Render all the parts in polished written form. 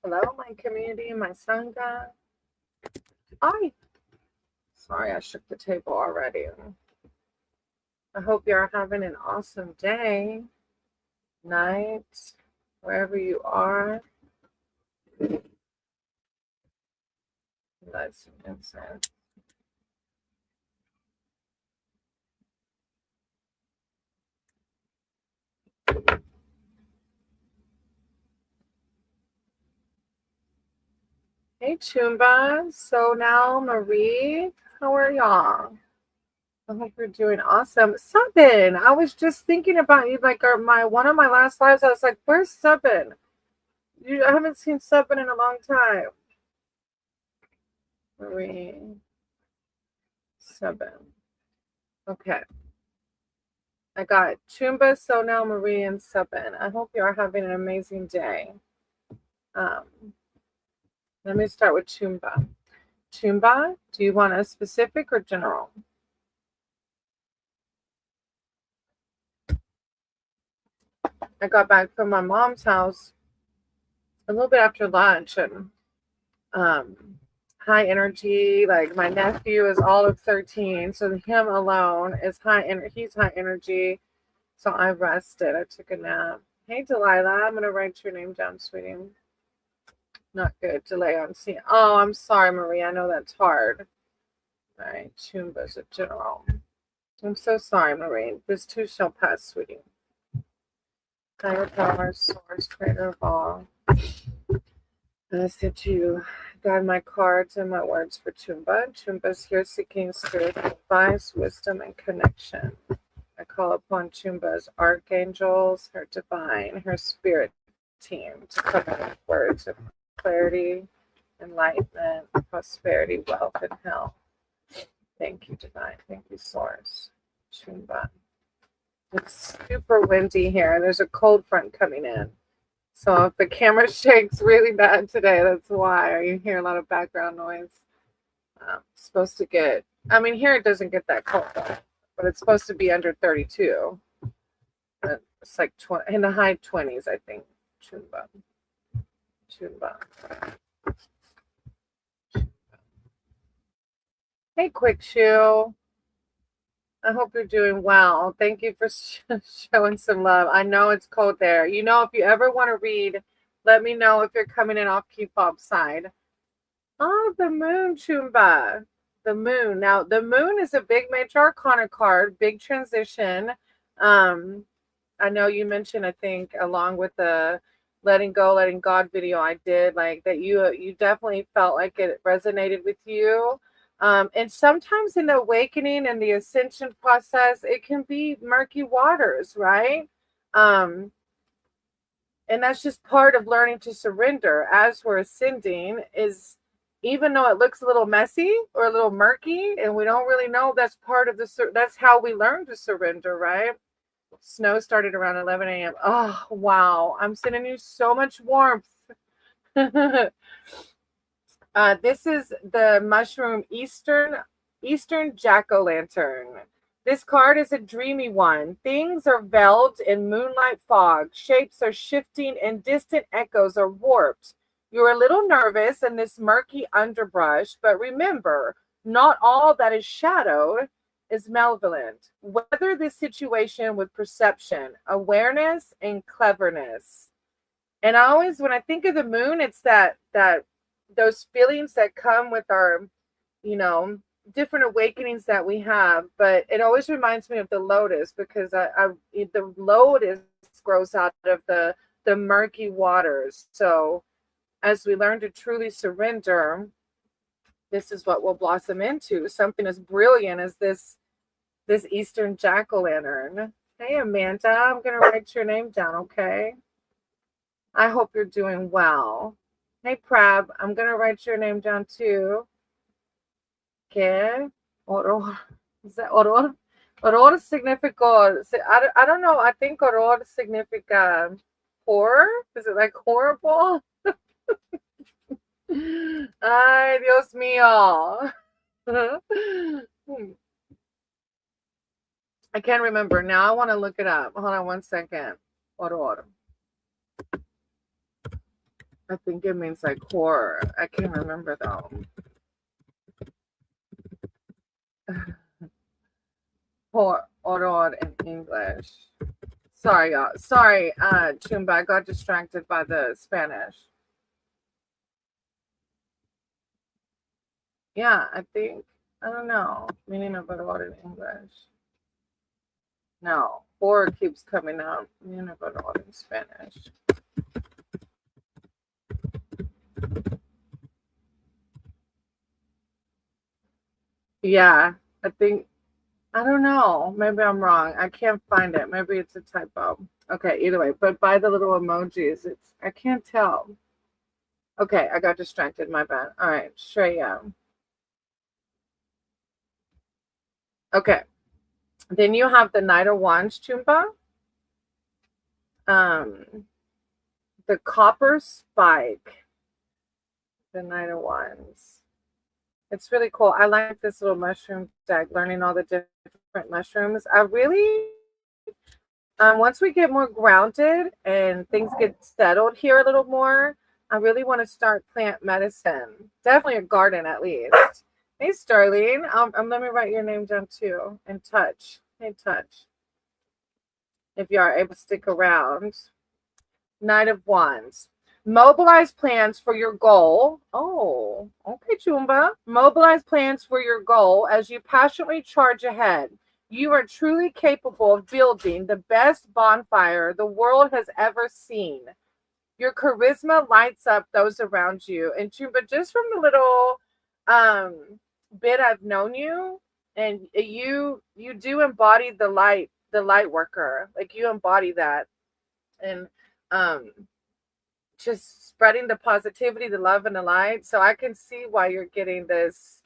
Hello, my community, my sangha. Hi. Sorry, I shook the table already. I hope you're having an awesome day, night, wherever you are. Light some incense. Hey, Chumba. So now, Marie, how are y'all? I hope you're doing awesome. Subin, I was just thinking about you. Like one of my last lives, I was like, "Where's Subin? I haven't seen Subin in a long time." Marie, Subin. Okay. I got Chumba, Sonal, Marie, and Subin. I hope you are having an amazing day. Let me start with Chumba. Chumba, do you want a specific or general? I got back from my mom's house a little bit after lunch, and high energy. Like my nephew is all of 13, so him alone is high energy. He's high energy, so I rested. I took a nap. Hey, Delilah, I'm gonna write your name down, sweetie. Not good. Delay on scene. Oh, I'm sorry, Marie. I know that's hard. All right, Chumba's a general. I'm so sorry, Marie. This too shall pass, sweetie. Higher power, source, creator of all. I said to you, guide my cards and my words for Chumba. Chumba's here seeking spiritual advice, wisdom, and connection. I call upon Chumba's archangels, her divine, her spirit team to come in with words of clarity, enlightenment, prosperity, wealth, and health. Thank you, divine. Thank you, source. Chumba. It's super windy here. There's a cold front coming in. So if the camera shakes really bad today, that's why. You hear a lot of background noise. Supposed to get, I mean, here it doesn't get that cold, though, but it's supposed to be under 32. It's like 20, in the high 20s, I think. Chumba. Hey, Quick Shoe. I hope you're doing well. Thank you for showing some love. I know it's cold there. You know, if you ever want to read, let me know if you're coming in off Keepop's side. Oh, the moon, Chumba. The moon. Now, the moon is a big major arcana card, big transition. I know you mentioned, I think, along with the letting go, letting God video I did, like that you definitely felt like it resonated with you. And sometimes in the awakening and the ascension process, it can be murky waters, right? And that's just part of learning to surrender as we're ascending, is even though it looks a little messy or a little murky and we don't really know, that's part of that's how we learn to surrender, right? Snow started around 11 a.m. Oh, wow. I'm sending you so much warmth. This is the mushroom Eastern jack-o'-lantern. This card is a dreamy one. Things are veiled in moonlight fog. Shapes are shifting and distant echoes are warped. You're a little nervous in this murky underbrush, but remember, not all that is shadowed is malevolent. Weather this situation with perception, awareness, and cleverness. And I always, when I think of the moon, it's that those feelings that come with our, different awakenings that we have. But it always reminds me of the lotus, because the lotus grows out of the murky waters. So as we learn to truly surrender, this is what we'll blossom into, something as brilliant as this Eastern jack-o'-lantern. Hey, Amanda, I'm going to write your name down, okay? I hope you're doing well. Hey, Prab, I'm going to write your name down too. Okay. Horror. Is that horror? Horror significa, I don't know. I think horror significa horror. Is it like horrible? Ay, Dios mío. I can't remember. Now I want to look it up. Hold on one second. Horror. I think it means like horror. I can't remember though. Horror in English. Sorry, y'all. Sorry, Chumba. I got distracted by the Spanish. Yeah, I think. I don't know. Meaning of horror in English. No, horror keeps coming up. Meaning of horror in Spanish. Yeah, I think. I don't know. Maybe I'm wrong. I can't find it. Maybe it's a typo. Okay, either way. But by the little emojis, I can't tell. Okay, I got distracted. My bad. All right, Shreya. Okay. Then you have the Knight of Wands, Chumba. The Copper Spike. The Knight of Wands. It's really cool. I like this little mushroom deck, learning all the different mushrooms. I really, once we get more grounded and things get settled here a little more, I really want to start plant medicine. Definitely a garden at least. Hey, Sterling. Let me write your name down too. And Touch. Hey, Touch. If you are able to stick around. Knight of Wands. Mobilize plans for your goal. Oh, okay, Chumba. Mobilize plans for your goal as you passionately charge ahead. You are truly capable of building the best bonfire the world has ever seen. Your charisma lights up those around you. And Chumba, just from the little bit I've known you, and you do embody the light worker. Like you embody that. And um just spreading the positivity, the love, and the light. So I can see why you're getting this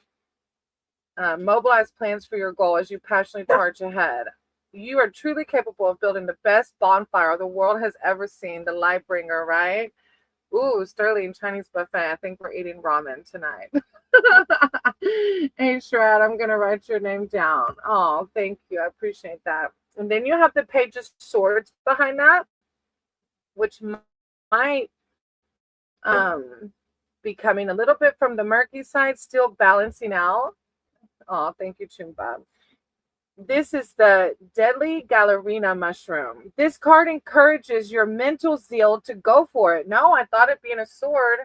mobilize plans for your goal as you passionately charge ahead. You are truly capable of building the best bonfire the world has ever seen, the light bringer, right? Ooh, Sterling Chinese buffet. I think we're eating ramen tonight. Hey, Shrad, I'm going to write your name down. Oh, thank you. I appreciate that. And then you have the Page of Swords behind that, which might becoming a little bit from the murky side, still balancing out. Oh, thank you, Chumba. This is the Deadly Gallerina mushroom. This card encourages your mental zeal to go for it. No, I thought it being a sword,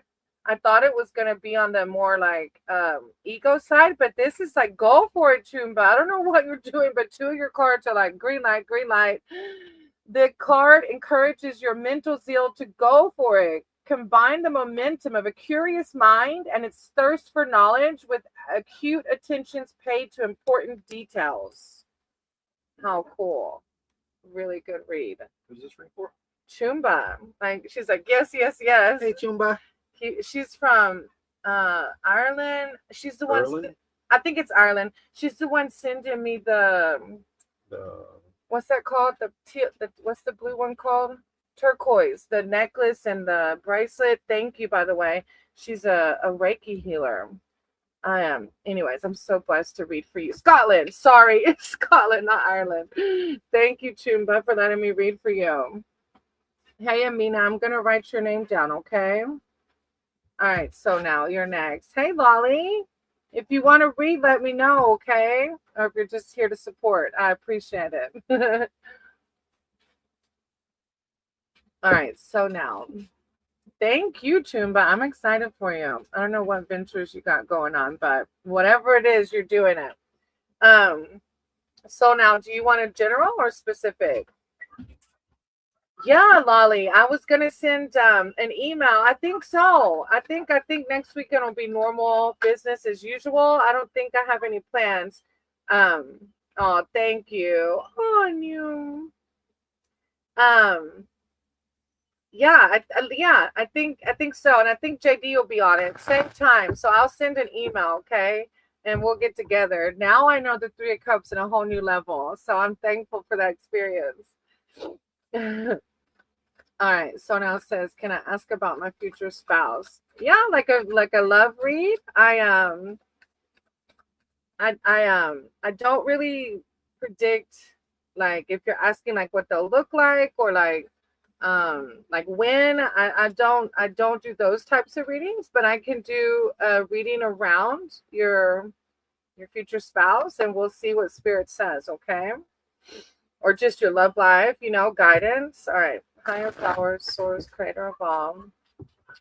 I thought it was going to be on the more like ego side, but this is like, go for it, Chumba. I don't know what you're doing, but two of your cards are like green light, green light. The card encourages your mental zeal to go for it. Combine the momentum of a curious mind and its thirst for knowledge with acute attentions paid to important details. How cool. Really good read. Who's this ring for? Chumba. Like she's like, yes, yes, yes. Hey, Chumba. She's from Ireland. She's the one. I think it's Ireland. She's the one sending me the what's that called? The what's the blue one called? Turquoise, the necklace and the bracelet. Thank you, by the way. She's a Reiki healer. I am. Anyways, I'm so blessed to read for you. Scotland. Sorry, it's Scotland, not Ireland. Thank you, Chumba, for letting me read for you. Hey, Amina, I'm going to write your name down, okay? All right, so now you're next. Hey, Lolly. If you want to read, let me know, okay? Or if you're just here to support, I appreciate it. All right, so now, thank you, Chumba. I'm excited for you. I don't know what ventures you got going on, but whatever it is, you're doing it. So now, do you want a general or specific? Yeah, Lolly. I was gonna send an email. I think so. I think next week it'll be normal business as usual. I don't think I have any plans. Oh, thank you. Oh, you. Yeah, I think so, and I think JD will be on it same time. So I'll send an email, okay, and we'll get together. Now I know the Three of Cups in a whole new level, so I'm thankful for that experience. All right, so now it says, can I ask about my future spouse? Yeah, like a love read. I don't really predict, like, if you're asking like what they'll look like or like Like when I don't do those types of readings, but I can do a reading around your future spouse, and we'll see what spirit says, okay? Or just your love life, guidance. All right. Higher powers, source, creator of all.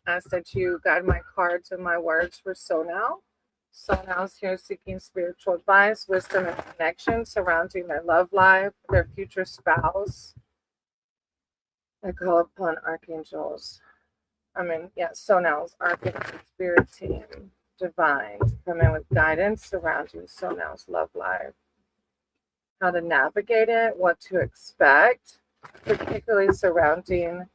Ask that you guide my cards and my words for so now. So now is here seeking spiritual advice, wisdom, and connection surrounding their love life, their future spouse. I call upon archangels. So now is archangel spirit team, divine, to come in with guidance surrounding so now's love life. How to navigate it, what to expect, particularly surrounding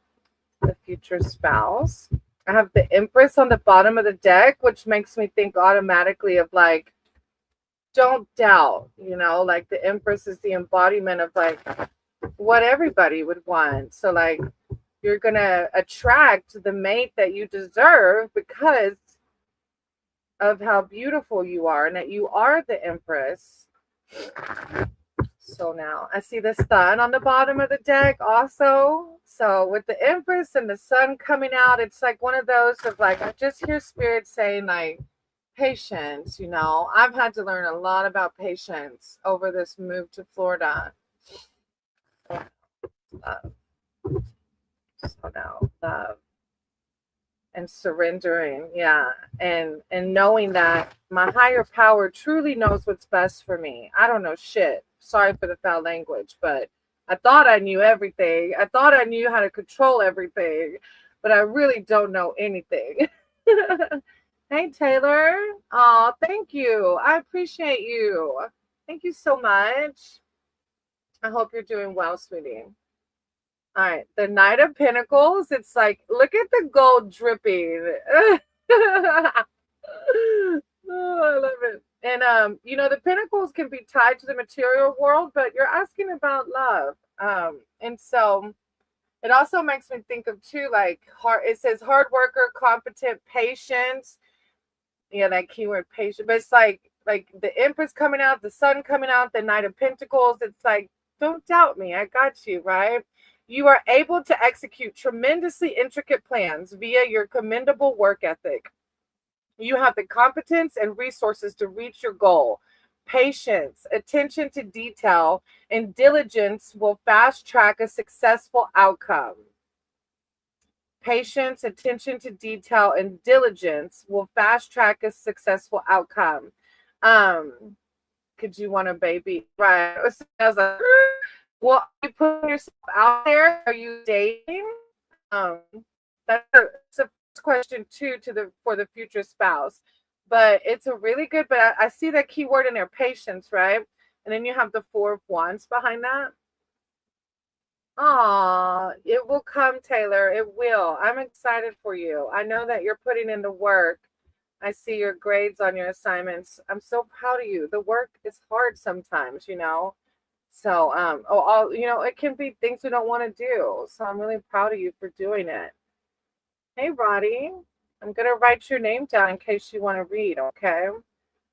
the future spouse. I have the Empress on the bottom of the deck, which makes me think automatically of like, don't doubt, like the Empress is the embodiment of like what everybody would want. So like you're going to attract the mate that you deserve because of how beautiful you are and that you are the Empress. So now I see the sun on the bottom of the deck also. So with the Empress and the sun coming out, it's like one of those of like, I just hear spirit saying like, patience, I've had to learn a lot about patience over this move to Florida. Love. So now love and surrendering. Yeah. And knowing that my higher power truly knows what's best for me. I don't know shit. Sorry for the foul language, but I thought I knew everything. I thought I knew how to control everything, but I really don't know anything. Hey, Taylor. Oh, thank you. I appreciate you. Thank you so much. I hope you're doing well, sweetie. All right. The Knight of Pentacles. It's like, look at the gold dripping. Oh, I love it. And the pentacles can be tied to the material world, but you're asking about love. And so it also makes me think of too, like it says hard worker, competent, patient. Yeah, that keyword patient. But it's like the Empress coming out, the Sun coming out, the Knight of Pentacles. It's like, don't doubt me. I got you, right? You are able to execute tremendously intricate plans via your commendable work ethic. You have the competence and resources to reach your goal. Patience, attention to detail, and diligence will fast track a successful outcome. Patience, attention to detail, and diligence will fast track a successful outcome. Could you want a baby? Right. I was like, well, are you putting yourself out there? Are you dating? That's a question too for the future spouse. But it's a really good, but I see that keyword in there, patience, right? And then you have the Four of Wands behind that. Aw, it will come, Taylor. It will. I'm excited for you. I know that you're putting in the work. I see your grades on your assignments. I'm so proud of you. The work is hard sometimes, So, it can be things we don't want to do. So I'm really proud of you for doing it. Hey, Roddy. I'm going to write your name down in case you want to read, okay?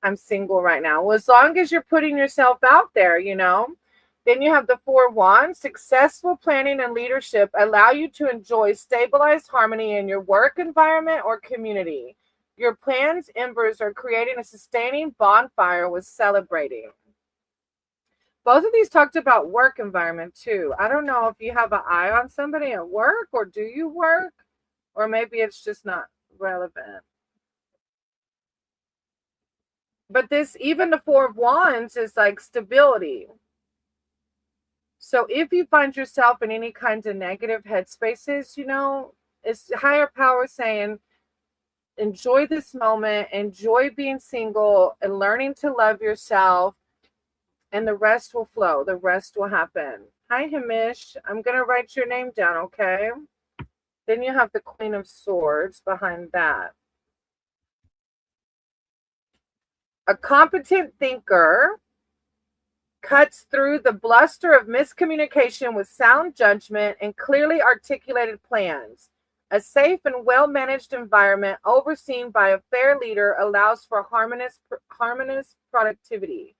I'm single right now. Well, as long as you're putting yourself out there, Then you have the Four of Wands. Successful planning and leadership allow you to enjoy stabilized harmony in your work environment or community. Your plans' embers are creating a sustaining bonfire with celebrating. Both of these talked about work environment too. I don't know if you have an eye on somebody at work, or do you work? Or maybe it's just not relevant. But even the Four of Wands is like stability. So if you find yourself in any kinds of negative headspaces, it's higher power saying, enjoy this moment, enjoy being single and learning to love yourself, and the rest will flow. The rest will happen. Hi, Hamish. I'm going to write your name down, okay? Then you have the Queen of Swords behind that. A competent thinker cuts through the bluster of miscommunication with sound judgment and clearly articulated plans. A safe and well-managed environment overseen by a fair leader allows for harmonious productivity.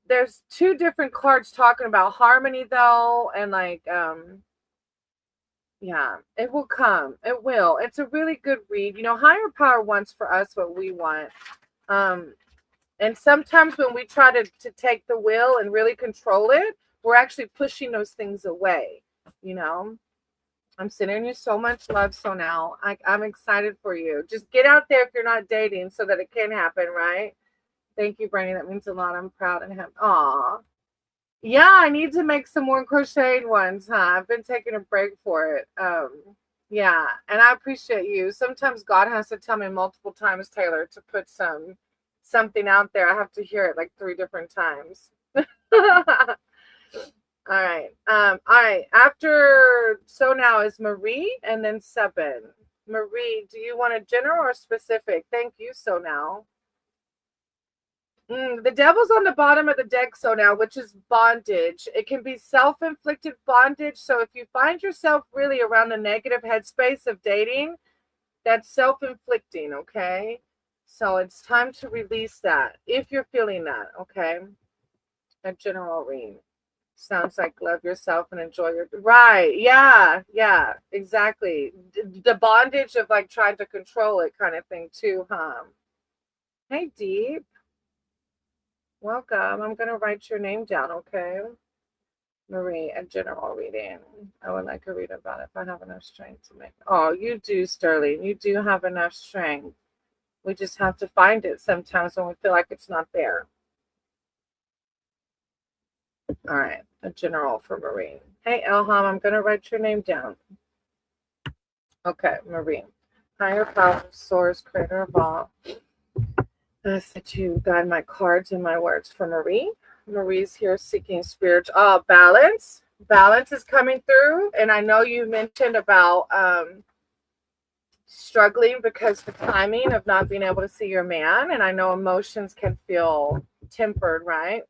there's two different cards talking about harmony though, and like yeah, it will come. It will. It's a really good read. You know, higher power wants for us what we want. And sometimes when we try to take the will and really control it, we're actually pushing those things away, you know. I'm sending you so much love. So now I'm excited for you. Just get out there if you're not dating so that it can happen, right? Thank you, Brandy. That means a lot. I'm proud and happy. Aw. Yeah, I need to make some more crocheted ones, huh? I've been taking a break for it. Yeah, and I appreciate you. Sometimes God has to tell me multiple times, Taylor, to put something out there. I have to hear it like 3 different times. All right. All right. After so now is Marie and then Seven. Marie, do you want a general or specific? Thank you, so now. The devil's on the bottom of the deck, so now, which is bondage. It can be self-inflicted bondage. So if you find yourself really around the negative headspace of dating, that's self-inflicting, okay? So it's time to release that if you're feeling that, okay? A general read. Sounds like love yourself and enjoy your right. Yeah, exactly. The bondage of like trying to control it kind of thing too, huh? Hey, Deep. Welcome. I'm gonna write your name down, okay? Marie, a general reading. I would like a read about it if I have enough strength to make. Oh, you do, Sterling. You do have enough strength. We just have to find it sometimes when we feel like it's not there. All right, a general for Marie. Hey, Elham, I'm going to write your name down. Okay, Marie. Higher power, source, creator of all. I said you guide my cards and my words for Marie. Marie's here seeking spiritual balance. Balance is coming through. And I know you mentioned about struggling because the timing of not being able to see your man. And I know emotions can feel tempered, right?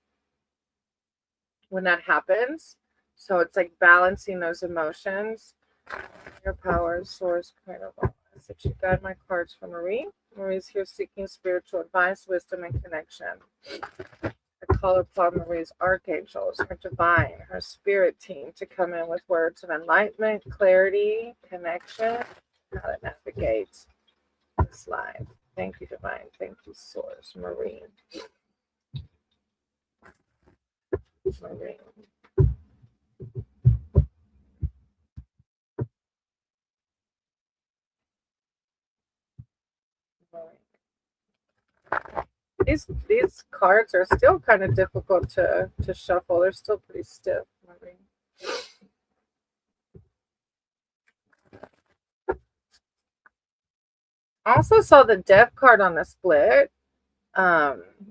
When that happens. So it's like balancing those emotions. Your power, source, creator of all. I said you guide my cards for Marie. Marie's here seeking spiritual advice, wisdom, and connection. I call upon Marie's archangels, her divine, her spirit team to come in with words of enlightenment, clarity, connection, how to navigate this life. Thank you, divine. Thank you, source. Marie. Marie. These cards are still kind of difficult to shuffle. They're still pretty stiff. I also saw the death card on the split.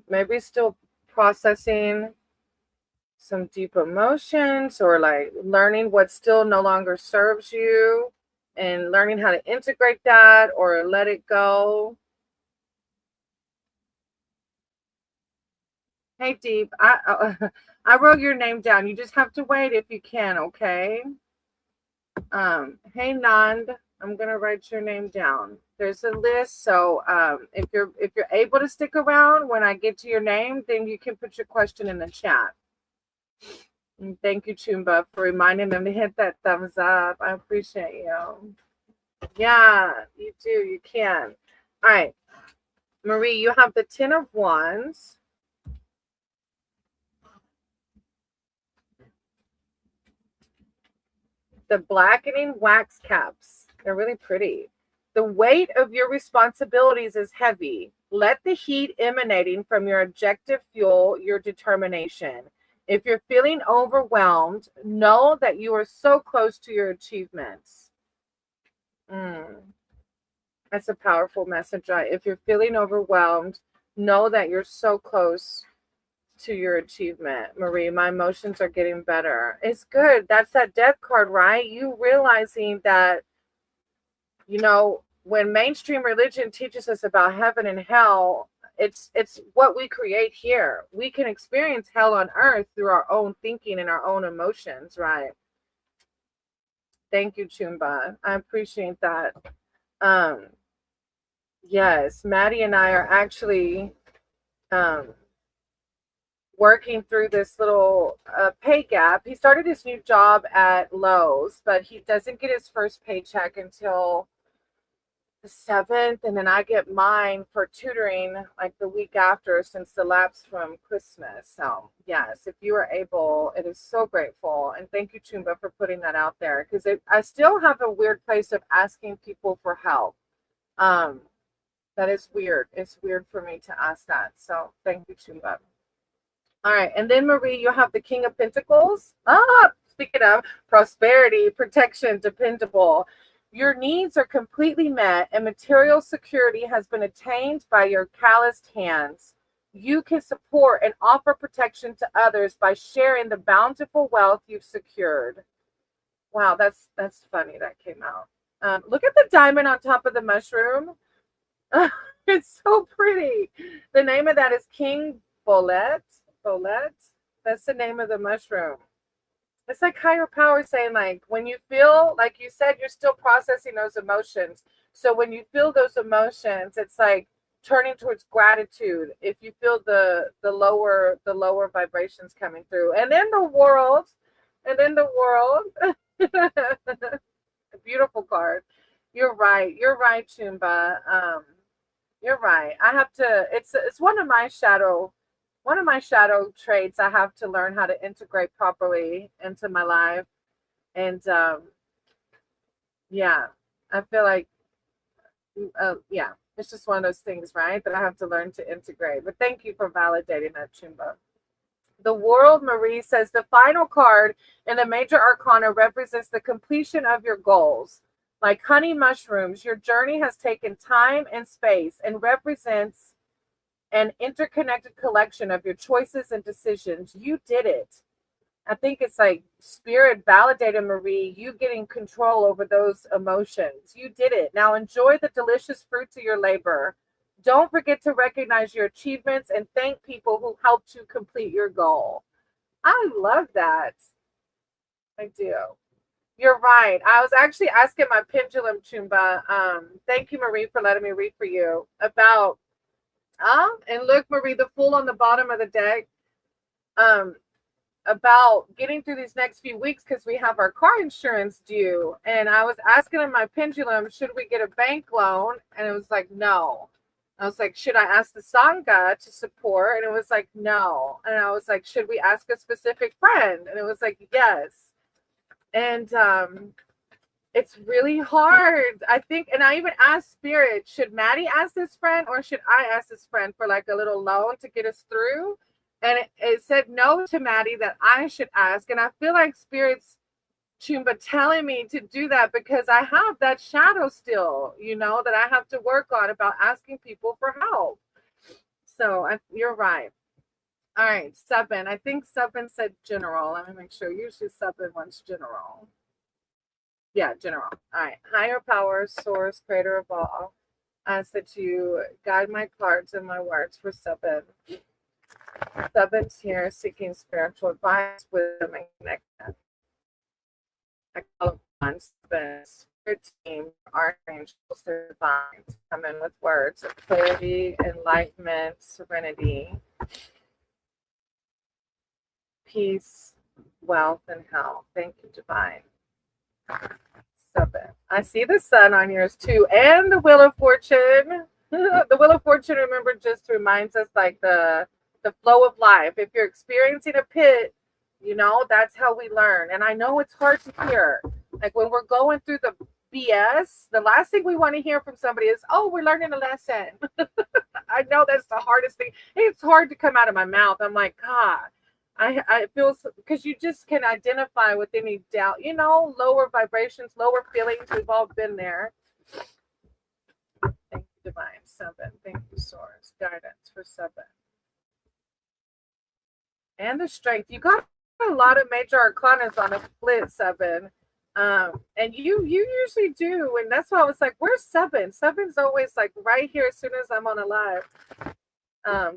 Maybe still processing some deep emotions or like learning what still no longer serves you and learning how to integrate that or let it go. Hey, Deep, I wrote your name down. You just have to wait if you can, okay? Hey, Nand, I'm gonna write your name down. There's a list, so if you're able to stick around when I get to your name, then you can put your question in the chat. And thank you, Chumba, for reminding them to hit that thumbs up. I appreciate you. Yeah, you do. You can. All right, Marie, you have the 10 of Wands. The blackening wax caps. They're really pretty. The weight of your responsibilities is heavy. Let the heat emanating from your objective fuel your determination. If you're feeling overwhelmed, know that you are so close to your achievements. That's a powerful message, right? If you're feeling overwhelmed, know that you're so close to your achievement. Marie, my emotions are getting better. It's good. That's that death card, right? You realizing that, you know, when mainstream religion teaches us about heaven and hell, it's what we create here. We can experience hell on earth through our own thinking and our own emotions, right? Thank you, Chumba. I appreciate that. Yes, Maddie and I are actually working through this little pay gap. He started his new job at Lowe's, but he doesn't get his first paycheck until the 7th, and then I get mine for tutoring like the week after, since the lapse from Christmas. So yes, if you are able, it is so grateful, and thank you, Chumba, for putting that out there, because I still have a weird place of asking people for help. That is weird. It's weird for me to ask that. So thank you, Chumba. All right, and then Marie, you have the King of Pentacles. Speaking of prosperity, protection, dependable. Your needs are completely met and material security has been attained by your calloused hands. You can support and offer protection to others by sharing the bountiful wealth you've secured. Wow, that's funny that came out. Look at the diamond on top of the mushroom. It's so pretty. The name of that is King Bolette. Bolette. That's the name of the mushroom. It's like higher power saying, like, when you feel, like you said, you're still processing those emotions. So when you feel those emotions, it's like turning towards gratitude. If you feel the lower vibrations coming through, and then the world, a beautiful card. You're right, Chumba. You're right. I have to. It's one of my shadow traits. I have to learn how to integrate properly into my life, and yeah, I feel like yeah, it's just one of those things, right? That I have to learn to integrate. But thank you for validating that, Chumba. The World, Marie says, the final card in the major arcana represents the completion of your goals. Like honey mushrooms, your journey has taken time and space and represents an interconnected collection of your choices and decisions. You did it. I think it's like spirit validated, Marie, you getting control over those emotions. You did it. Now enjoy the delicious fruits of your labor. Don't forget to recognize your achievements and thank people who helped you complete your goal. I love that. I do. You're right. I was actually asking my pendulum, Chumba. Thank you, Marie, for letting me read for you about and look, Marie, the Fool on the bottom of the deck, about getting through these next few weeks because we have our car insurance due. And I was asking in my pendulum, should we get a bank loan? And it was like, no. I was like, should I ask the Sangha to support? And it was like, no. And I was like, should we ask a specific friend? And it was like, yes. And it's really hard, I think. And I even asked Spirit, should Maddie ask this friend or should I ask this friend for like a little loan to get us through? And it said no to Maddie, that I should ask. And I feel like Spirit's, Chumba, telling me to do that because I have that shadow still, that I have to work on about asking people for help. So you're right. All right, Subin. I think Subin said general. Let me make sure. Usually Subin wants general. Yeah, general. All right. Higher power, source, creator of all. I ask that you guide my cards and my words for Subin. Subin's here seeking spiritual advice, wisdom, and connection. I call upon Subin's spirit team, archangels, their divine, to come in with words of clarity, enlightenment, serenity, peace, wealth, and health. Thank you, divine. Subin. I see the sun on yours too, and the Wheel of Fortune. The Wheel of Fortune, remember, just reminds us like the flow of life. If you're experiencing a pit, that's how we learn. And I know it's hard to hear. Like when we're going through the BS, the last thing we want to hear from somebody is, oh, we're learning a lesson. I know that's the hardest thing. It's hard to come out of my mouth. I'm like, God, I feel, because you just can identify with any doubt, lower vibrations, lower feelings. We've all been there. Thank you, divine. Subin. Thank you, source. Guidance for Subin. And the strength. You got a lot of major arcanas on a split, Subin. And you usually do. And that's why I was like, where's Subin? Subin's always like right here as soon as I'm on a live.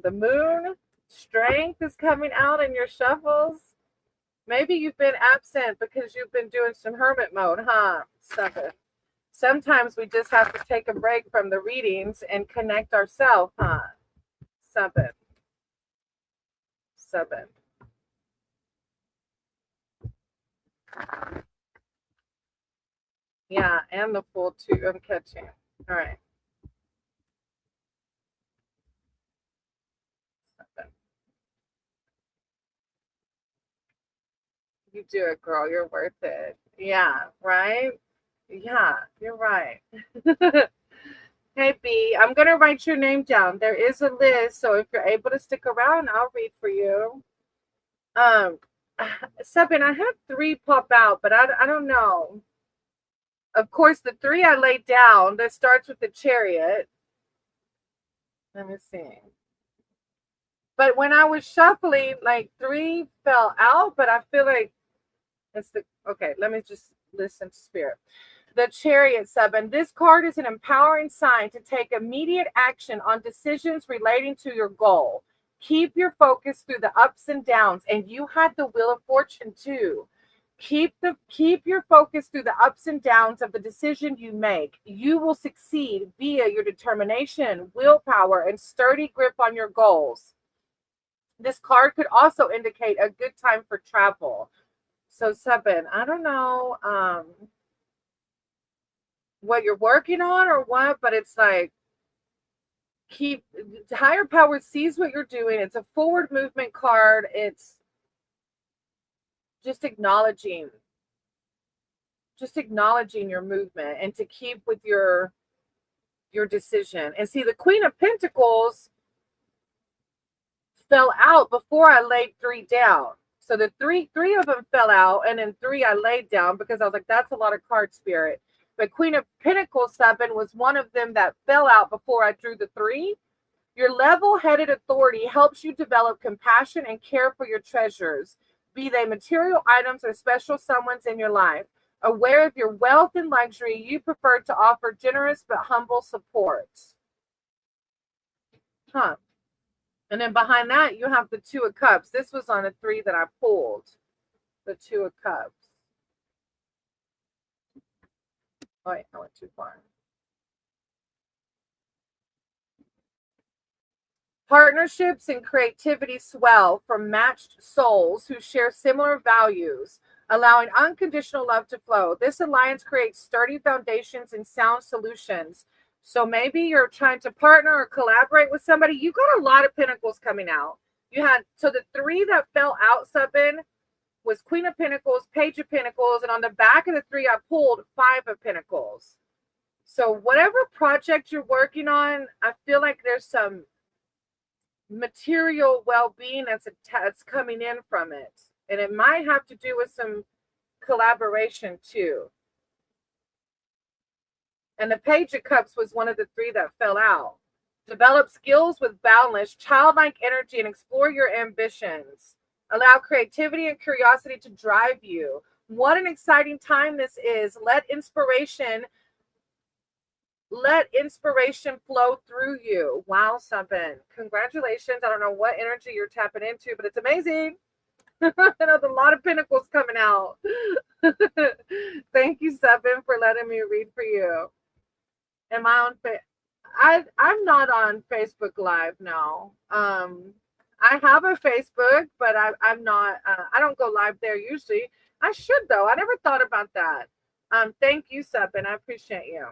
The moon. Strength is coming out in your shuffles. Maybe you've been absent because you've been doing some hermit mode, huh? Subin. Sometimes we just have to take a break from the readings and connect ourselves, huh? Subin. 7. Yeah, and the Fool too. I'm catching. All right. 7. You do it, girl. You're worth it. Yeah, right? Yeah, you're right. Hey, B, I'm going to write your name down. There is a list, so if you're able to stick around, I'll read for you. 7, I had 3 pop out, but I don't know. Of course, the 3 I laid down, that starts with the Chariot. Let me see. But when I was shuffling, like 3 fell out, but I feel like it's the, okay, let me just listen to Spirit. The Chariot, 7. This card is an empowering sign to take immediate action on decisions relating to your goal. Keep your focus through the ups and downs. And you had the Wheel of Fortune too. Keep your focus through the ups and downs of the decision you make. You will succeed via your determination, willpower, and sturdy grip on your goals. This card could also indicate a good time for travel. So 7, I don't know what you're working on or what, but it's like higher power sees what you're doing. It's a forward movement card. It's just acknowledging your movement and to keep with your decision. And see, the Queen of Pentacles fell out before I laid 3 down. So the three of them fell out, and then 3 I laid down because I was like, that's a lot of card Spirit. But Queen of Pentacles 7 was one of them that fell out before I drew the 3. Your level-headed authority helps you develop compassion and care for your treasures, be they material items or special someones in your life. Aware of your wealth and luxury, you prefer to offer generous but humble support. Huh. And then behind that, you have the 2 of Cups. This was on a 3 that I pulled. The 2 of Cups. Oh, wait, I went too far. Partnerships and creativity swell from matched souls who share similar values, allowing unconditional love to flow. This alliance creates sturdy foundations and sound solutions. So maybe you're trying to partner or collaborate with somebody. You got a lot of pentacles coming out. You had, so the 3 that fell out, 7, was Queen of Pentacles, Page of Pentacles, and on the back of the 3 I pulled 5 of Pentacles. So whatever project you're working on, I feel like there's some material well-being that's coming in from it, and it might have to do with some collaboration too. And the Page of Cups was one of the 3 that fell out. Develop skills with boundless childlike energy and explore your ambitions. Allow creativity and curiosity to drive you. What an exciting time this is. Let inspiration flow through you. Wow, 7. Congratulations. I don't know what energy you're tapping into, but it's amazing. I know a lot of pentacles coming out. Thank you, 7, for letting me read for you. Am I on I'm not on Facebook Live now. I have a Facebook, but I'm not. I don't go live there usually. I should though. I never thought about that. Thank you, 7. I appreciate you.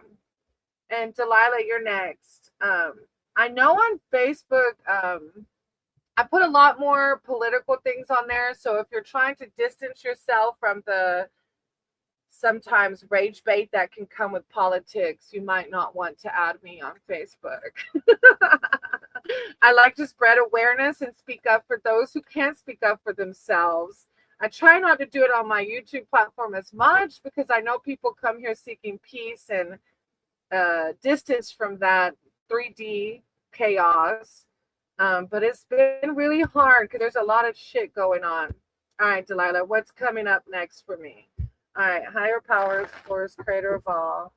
And Delilah, you're next. I know on Facebook, I put a lot more political things on there. So if you're trying to distance yourself from the sometimes rage bait that can come with politics, you might not want to add me on Facebook. I like to spread awareness and speak up for those who can't speak up for themselves. I try not to do it on my YouTube platform as much because I know people come here seeking peace and distance from that 3D chaos. But it's been really hard because there's a lot of shit going on. All right, Delilah, what's coming up next for me? All right, higher powers, force, creator of all.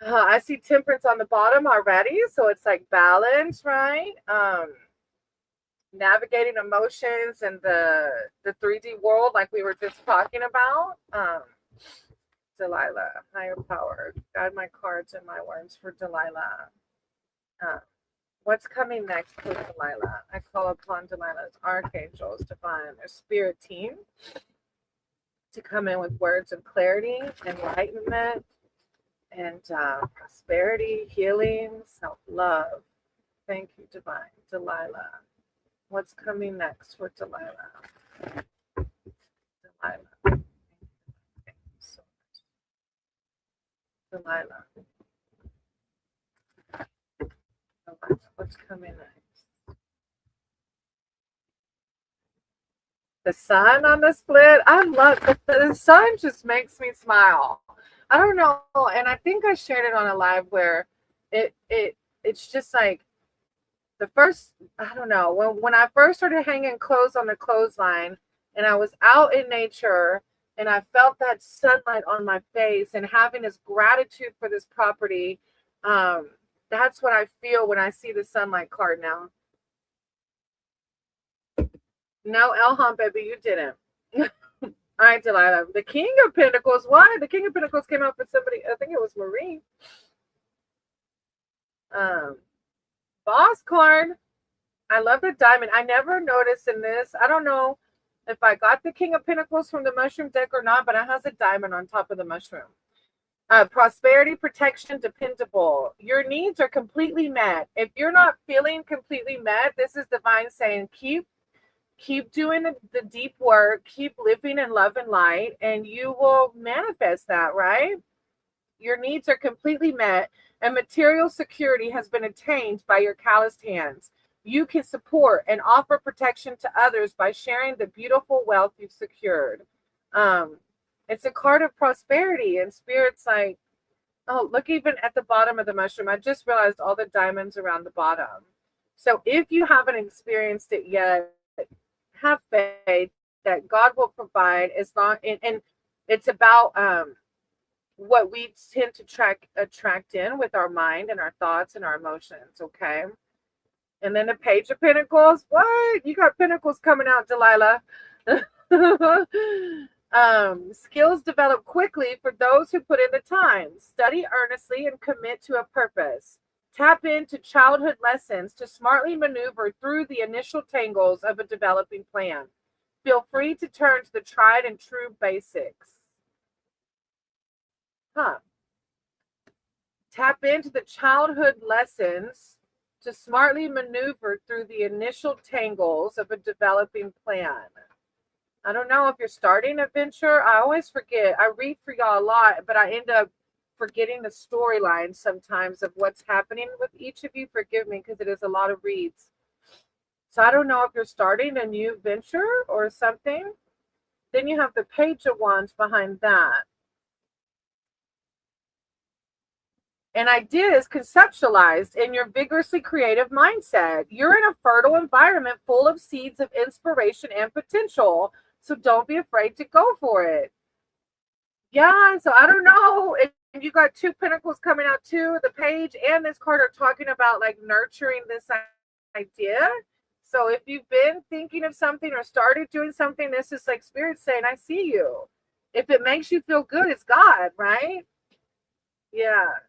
I see temperance on the bottom already, so it's like balance, right? Navigating emotions and the 3D world, like we were just talking about. Delilah, higher power, guide my cards and my words for Delilah. What's coming next for Delilah? I call upon Delilah's archangels, divine, their spirit team to come in with words of clarity, enlightenment, and prosperity, healing, self-love. Thank you, divine. Delilah. What's coming next for Delilah? Delilah. Thank you so much. Delilah. Delilah. What's coming next? The sun on the split. I love the sun. Just makes me smile. I don't know, and I think I shared it on a live where it's just like the first. I don't know, when I first started hanging clothes on the clothesline, and I was out in nature, and I felt that sunlight on my face, and having this gratitude for this property. That's what I feel when I see the sunlight card now. No, Elham, baby, you didn't. All right, Delilah. The King of Pentacles. Why? The King of Pentacles came up with somebody. I think it was Marie. Boss card. I love the diamond. I never noticed in this. I don't know if I got the King of Pentacles from the mushroom deck or not, but it has a diamond on top of the mushroom. Prosperity, protection, dependable. Your needs are completely met. If you're not feeling completely met, this is divine saying keep doing the deep work, keep living in love and light, and you will manifest that, right? Your needs are completely met, and material security has been attained by your calloused hands. You can support and offer protection to others by sharing the beautiful wealth you've secured. It's a card of prosperity, and Spirit's like, oh, look even at the bottom of the mushroom. I just realized all the diamonds around the bottom. So if you haven't experienced it yet, have faith that God will provide, as long, and it's about what we tend to attract in with our mind and our thoughts and our emotions. Okay. And then the Page of Pentacles. What? You got Pentacles coming out, Delilah. Skills develop quickly for those who put in the time. Study earnestly and commit to a purpose. Tap into childhood lessons to smartly maneuver through the initial tangles of a developing plan. Feel free to turn to the tried and true basics. Tap into the childhood lessons to smartly maneuver through the initial tangles of a developing plan. I don't know if you're starting a venture. I always forget. I read for y'all a lot, but I end up forgetting the storyline sometimes of what's happening with each of you. Forgive me, because it is a lot of reads. So I don't know if you're starting a new venture or something. Then you have the Page of Wands behind that. And ideas conceptualized in your vigorously creative mindset. You're in a fertile environment full of seeds of inspiration and potential. So don't be afraid to go for it. Yeah, so I don't know. If you got two Pentacles coming out too, the Page and this card are talking about like nurturing this idea. So if you've been thinking of something or started doing something, this is like Spirit saying, I see you. If it makes you feel good, it's God, right? Yeah.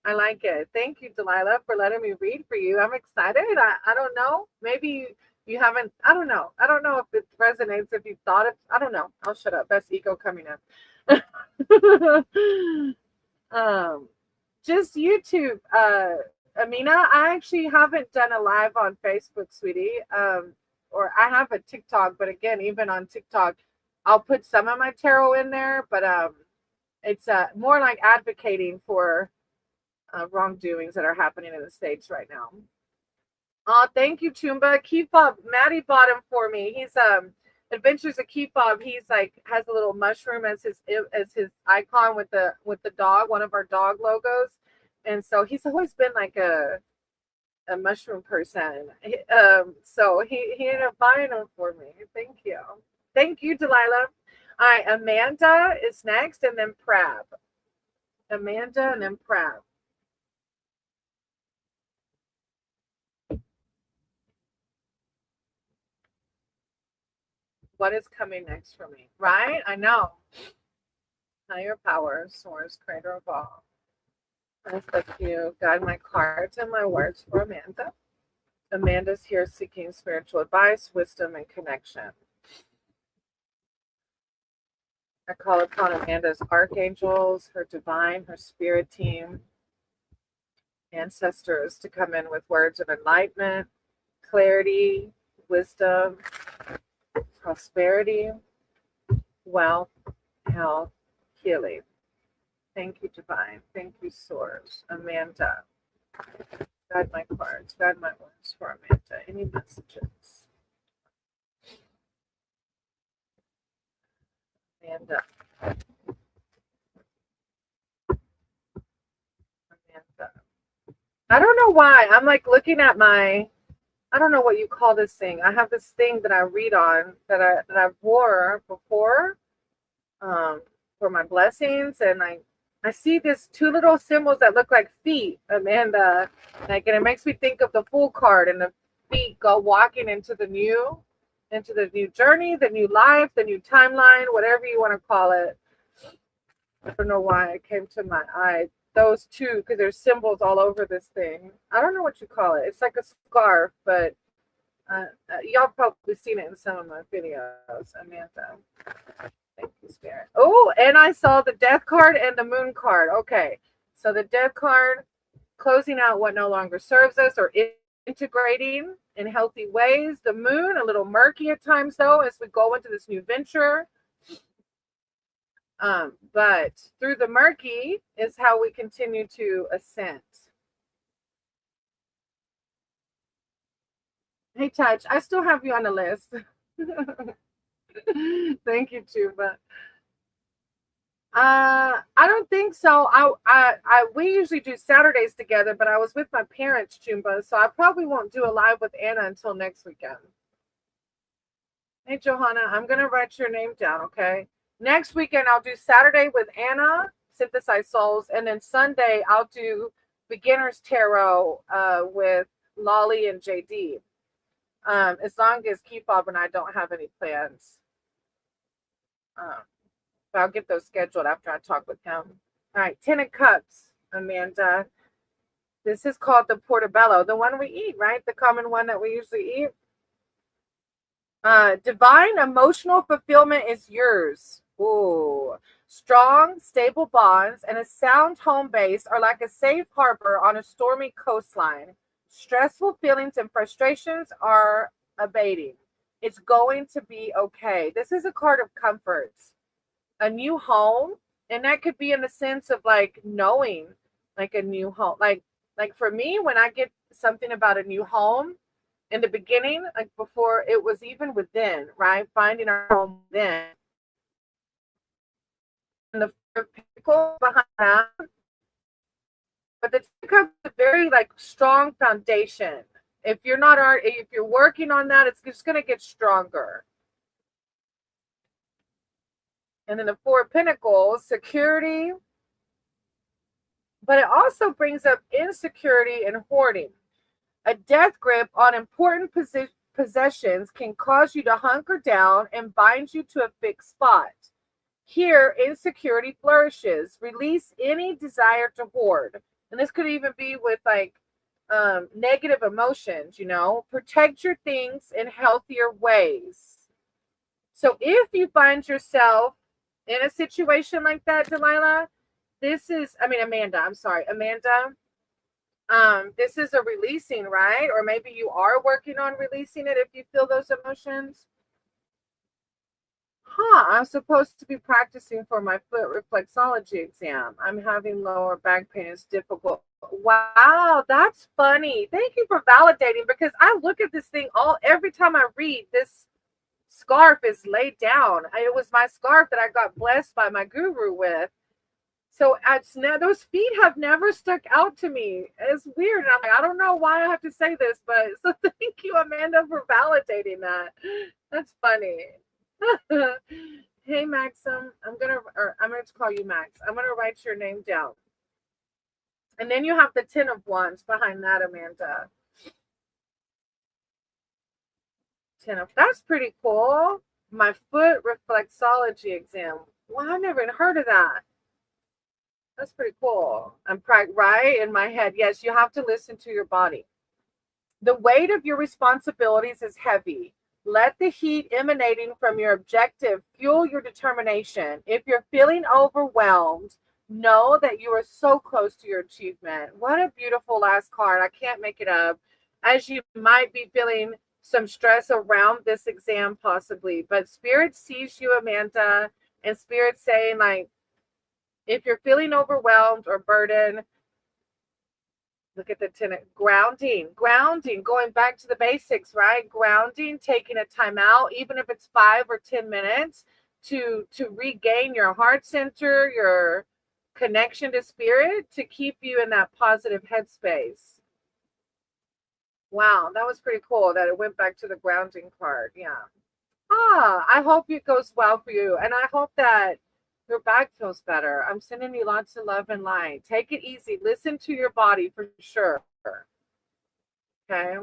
I like it. Thank you, Delilah, for letting me read for you. I'm excited. I don't know. Maybe you haven't. I don't know. I don't know if it resonates, if you thought it. I don't know. I'll shut up. That's ego coming up. Just YouTube. Amina, I actually haven't done a live on Facebook, sweetie. Or I have a TikTok, but again, even on TikTok, I'll put some of my tarot in there, but it's more like advocating for wrongdoings that are happening in the States right now. Oh, thank you, Chumba. Keyfob, Maddie bought him for me. He's Adventures of Keyfob. He's like has a little mushroom as his icon with the dog, one of our dog logos. And so he's always been like a mushroom person. So he ended up buying them for me. Thank you. Thank you, Delilah. All right, Amanda is next, and then Prab. Amanda and then Prab. What is coming next for me, right? I know. Higher power, source, creator of all. That's so cute. Guide my cards and my words for Amanda. Amanda's here seeking spiritual advice, wisdom, and connection. I call upon Amanda's archangels, her divine, her spirit team, ancestors to come in with words of enlightenment, clarity, wisdom, prosperity, wealth, health, healing. Thank you, divine. Thank you, source. Amanda. Guide my cards. Guide my words for Amanda. Any messages? Amanda. Amanda. I don't know why. I'm like looking at I don't know what you call this thing. I have this thing that I read on that I wore before for my blessings, and I see this two little symbols that look like feet, Amanda, and it makes me think of the Fool card and the feet go walking into the new journey, the new life, the new timeline, whatever you want to call it. I don't know why it came to my eye. Those two, because there's symbols all over this thing. I don't know what you call it. It's like a scarf, but y'all probably seen it in some of my videos, Amanda. Thank you, Spirit. Oh, and I saw the Death card and the Moon card. Okay, so the Death card, closing out what no longer serves us or integrating in healthy ways. The Moon, a little murky at times, though, as we go into this new venture. But through the murky is how we continue to ascend. Hey, Touch, I still have you on the list. Thank you, Tuba. I don't think so. We usually do Saturdays together, but I was with my parents, Chumba, so I probably won't do a live with Anna until next weekend. Hey, Johanna, I'm gonna write your name down, okay? Next weekend I'll do Saturday with Anna, Synthesized Souls, and then Sunday I'll do Beginner's Tarot with Lolly and JD. As long as Keefob and I don't have any plans. But I'll get those scheduled after I talk with him. All right, 10 of Cups, Amanda. This is called the Portobello, the one we eat, right? The common one that we usually eat. Divine emotional fulfillment is yours. Ooh. Strong, stable bonds and a sound home base are like a safe harbor on a stormy coastline. Stressful feelings and frustrations are abating. It's going to be okay. This is a card of comfort. A new home, and that could be in the sense of like knowing like a new home. Like for me, when I get something about a new home, in the beginning, like before it was even within, right? Finding our home then. And the people behind that. But the becomes a very like strong foundation. If you're working on that, it's just gonna get stronger. And then the Four of Pentacles, security. But it also brings up insecurity and hoarding. A death grip on important possessions can cause you to hunker down and bind you to a fixed spot. Here, insecurity flourishes. Release any desire to hoard. And this could even be with like negative emotions, Protect your things in healthier ways. So if you find yourself in a situation like that, Delilah, Amanda, this is a releasing, right? Or maybe you are working on releasing it if you feel those emotions. I'm supposed to be practicing for my foot reflexology exam. I'm having lower back pain. It's difficult. Wow, that's funny. Thank you for validating, because I look at this thing every time I read. This scarf is laid down. It was my scarf that I got blessed by my guru with. So those feet have never stuck out to me. It's weird. I'm like, I don't know why I have to say this, but so thank you, Amanda, for validating that. That's funny. Hey, Maxim, I'm gonna call you Max. I'm gonna write your name down, and then you have the 10 of Wands behind that, Amanda. That's pretty cool. My foot reflexology exam. Well, I've never even heard of that. That's pretty cool. I'm right in my head. Yes, you have to listen to your body. The weight of your responsibilities is heavy. Let the heat emanating from your objective fuel your determination. If you're feeling overwhelmed, know that you are so close to your achievement. What a beautiful last card. I can't make it up. As you might be feeling some stress around this exam, possibly, but Spirit sees you, Amanda, and Spirit saying, like, if you're feeling overwhelmed or burdened, look at the tenant. Grounding, going back to the basics, right? Grounding, taking a time out, even if it's 5 or 10 minutes to regain your heart center, your connection to spirit, to keep you in that positive headspace. Wow, that was pretty cool that it went back to the grounding card. Yeah. I hope it goes well for you. And I hope that your back feels better. I'm sending you lots of love and light. Take it easy. Listen to your body for sure. Okay.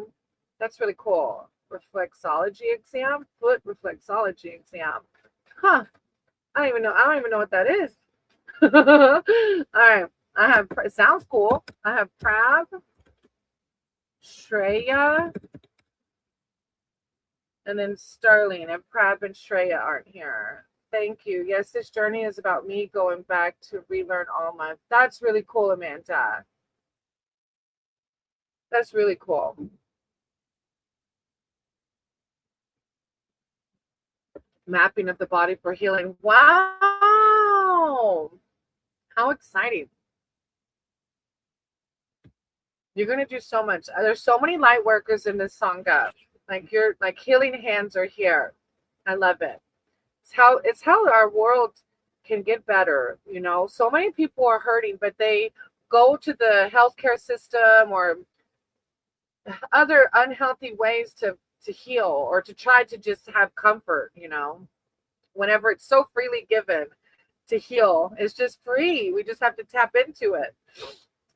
That's really cool. Reflexology exam, foot reflexology exam. Huh. I don't even know what that is. All right. I have, it sounds cool. I have Prab, Shreya, and then Sterling, and Prab and Shreya aren't here. Thank you. Yes, this journey is about me going back to relearn all my. That's really cool, Amanda. That's really cool. Mapping of the body for healing. Wow. How exciting. You're going to do so much. There's so many light workers in this Sangha. Like, you're like, healing hands are here. I love it. It's how our world can get better. You know, so many people are hurting, but they go to the healthcare system or other unhealthy ways to heal, or to try to just have comfort, you know, whenever it's so freely given to heal. It's just free. We just have to tap into it.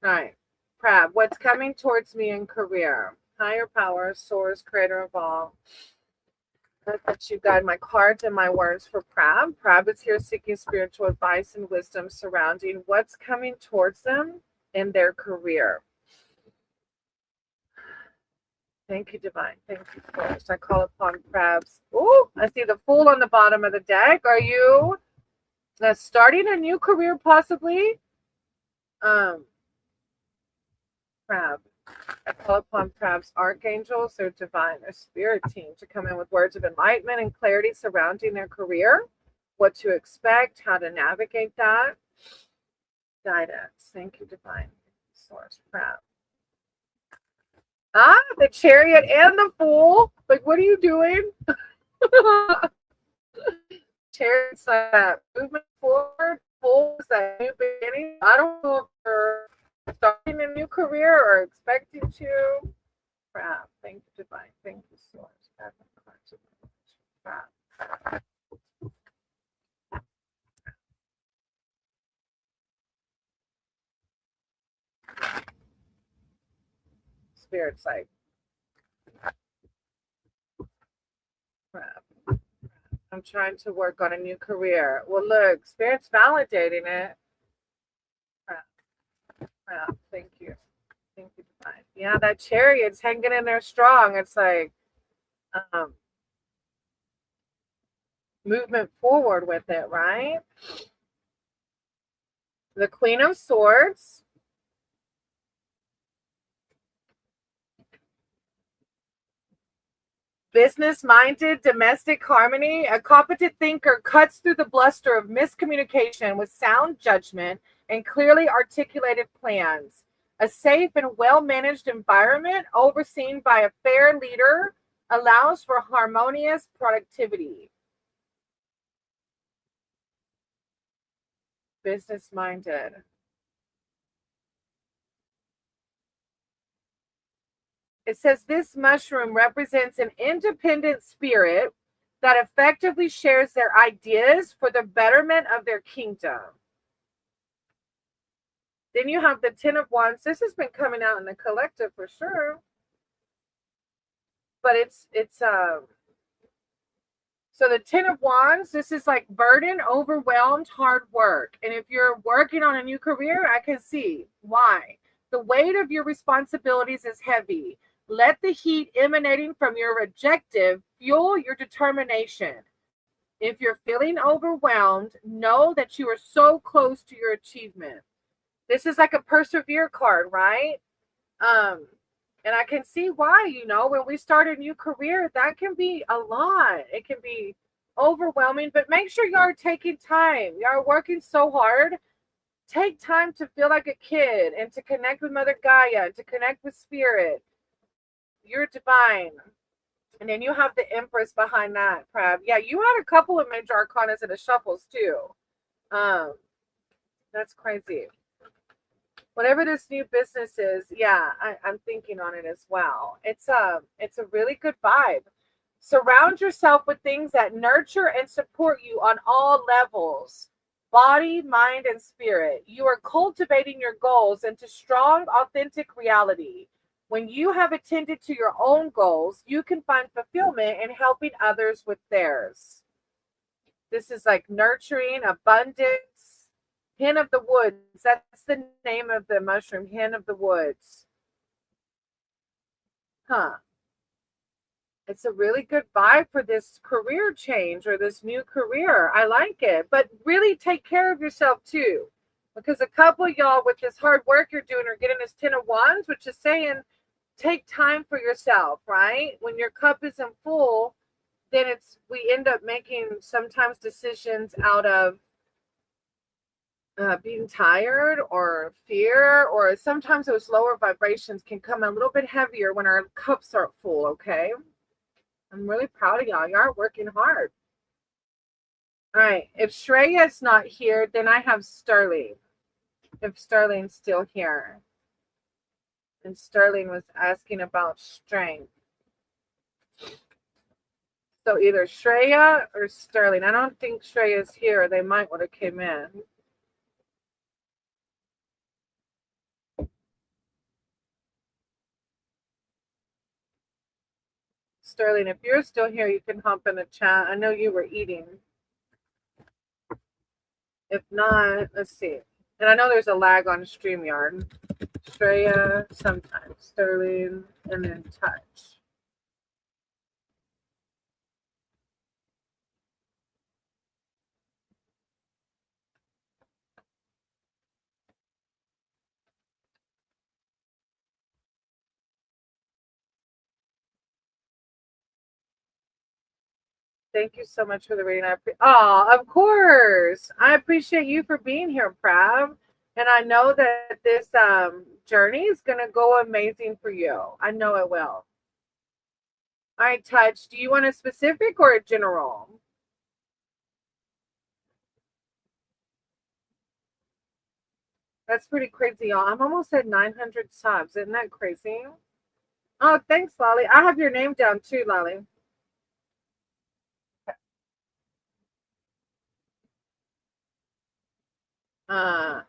All right. Prab, what's coming towards me in career? Higher power, source, creator of all. Let you guide my cards and my words for Prab. Prab is here seeking spiritual advice and wisdom surrounding what's coming towards them in their career. Thank you, Divine. Thank you, Source. I call upon Prabs. Oh, I see the Fool on the bottom of the deck. Are you starting a new career, possibly? Prab. I call upon Prab's archangels, their divine, their spirit team, to come in with words of enlightenment and clarity surrounding their career, what to expect, how to navigate that. Guidance. Thank you, Divine Source. Prab. The Chariot and the Fool. Like, what are you doing? Chariot's like that movement forward. Fool is that new beginning. I don't know if you're starting a new career or expecting to. Crap. Thank you, Divine. Thank you, Source. Crap. Spirit's like, crap. I'm trying to work on a new career. Well, look, Spirit's validating it. Crap. Crap. Thank you. Thank you, Divine. Yeah, that Chariot's hanging in there strong. It's like, movement forward with it, right? The Queen of Swords. Business-minded, domestic harmony. A competent thinker cuts through the bluster of miscommunication with sound judgment and clearly articulated plans. A safe and well-managed environment overseen by a fair leader allows for harmonious productivity. Business-minded. It says this mushroom represents an independent spirit that effectively shares their ideas for the betterment of their kingdom. Then you have the Ten of Wands. This has been coming out in the collective for sure. But it's So the Ten of Wands, this is like burden, overwhelmed, hard work. And if you're working on a new career, I can see why. The weight of your responsibilities is heavy. Let the heat emanating from your objective fuel your determination. If you're feeling overwhelmed, know that you are so close to your achievement. This is like a persevere card, right? And I can see why, when we start a new career, that can be a lot. It can be overwhelming, but make sure you are taking time. You are working so hard. Take time to feel like a kid and to connect with Mother Gaia and to connect with Spirit. You're divine. And then you have the Empress behind that, Prab. Yeah, you had a couple of major arcanas in the shuffles too. That's crazy. Whatever this new business is, yeah, I'm thinking on it as well. It's a really good vibe. Surround yourself with things that nurture and support you on all levels, body, mind, and spirit. You are cultivating your goals into strong, authentic reality. When you have attended to your own goals, you can find fulfillment in helping others with theirs. This is like nurturing, abundance. Hen of the Woods. That's the name of the mushroom. Hen of the Woods. Huh. It's a really good vibe for this career change or this new career. I like it. But really take care of yourself too. Because a couple of y'all with this hard work you're doing are getting this Ten of Wands, which is saying take time for yourself, right? When your cup isn't full, then we end up making sometimes decisions out of being tired or fear, or sometimes those lower vibrations can come a little bit heavier when our cups aren't full, okay? I'm really proud of y'all. Y'all are working hard. All right. If Shreya's not here, then I have Sterling. If Sterling's still here. And Sterling was asking about strength. So either Shreya or Sterling. I don't think Shreya's here. They might would have came in. Sterling, if you're still here, you can hop in the chat. I know you were eating. If not, let's see. And I know there's a lag on StreamYard. Shreya, sometimes. Sterling, and then Touch. Thank you so much for the reading. Of course. I appreciate you for being here, Prav. And I know that this journey is going to go amazing for you. I know it will. All right, Touch. Do you want a specific or a general? That's pretty crazy, y'all. I'm almost at 900 subs. Isn't that crazy? Oh, thanks, Lolly. I have your name down too, Lolly.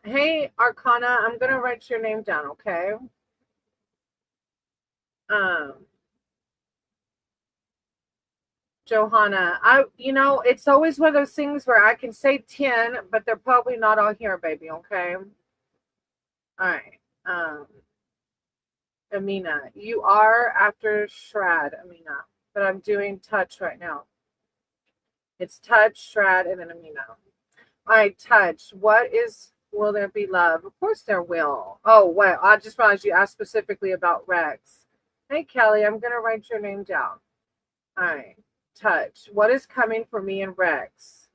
Hey, Arcana, I'm going to write your name down, okay? Johanna, it's always one of those things where I can say 10, but they're probably not all here, baby, okay? All right. Amina, you are after Shrad, Amina, but I'm doing Touch right now. It's Touch, Shrad, and then Amina. All right, Touch. Will there be love? Of course there will. Oh, well, I just realized you asked specifically about Rex. Hey, Kelly, I'm going to write your name down. All right, Touch. What is coming for me and Rex?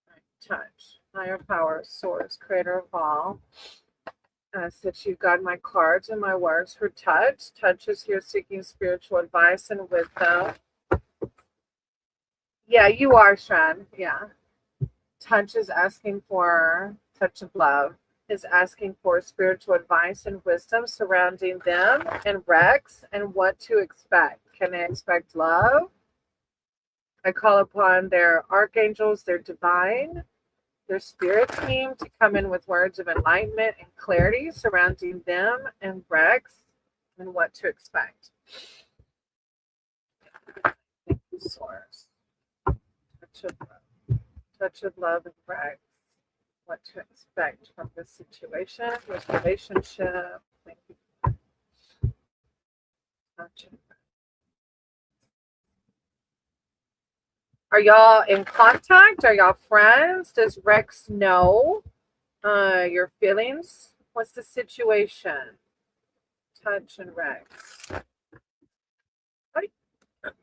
All right, Touch. Higher power, source, creator of all. Since you've got my cards and my words for Touch. Touch is here seeking spiritual advice and wisdom. Yeah, you are, Shan. Yeah. Touch is asking for touch of love, is asking for spiritual advice and wisdom surrounding them and Rex and what to expect. Can they expect love? I call upon their archangels, their divine, their spirit team to come in with words of enlightenment and clarity surrounding them and Rex and what to expect. Thank you, Source. touch of love. Touch of love and Rex. What to expect from this situation, this relationship. Thank you. Touch of Rex. Are y'all in contact? Are y'all friends? Does Rex know your feelings? What's the situation? Touch and Rex.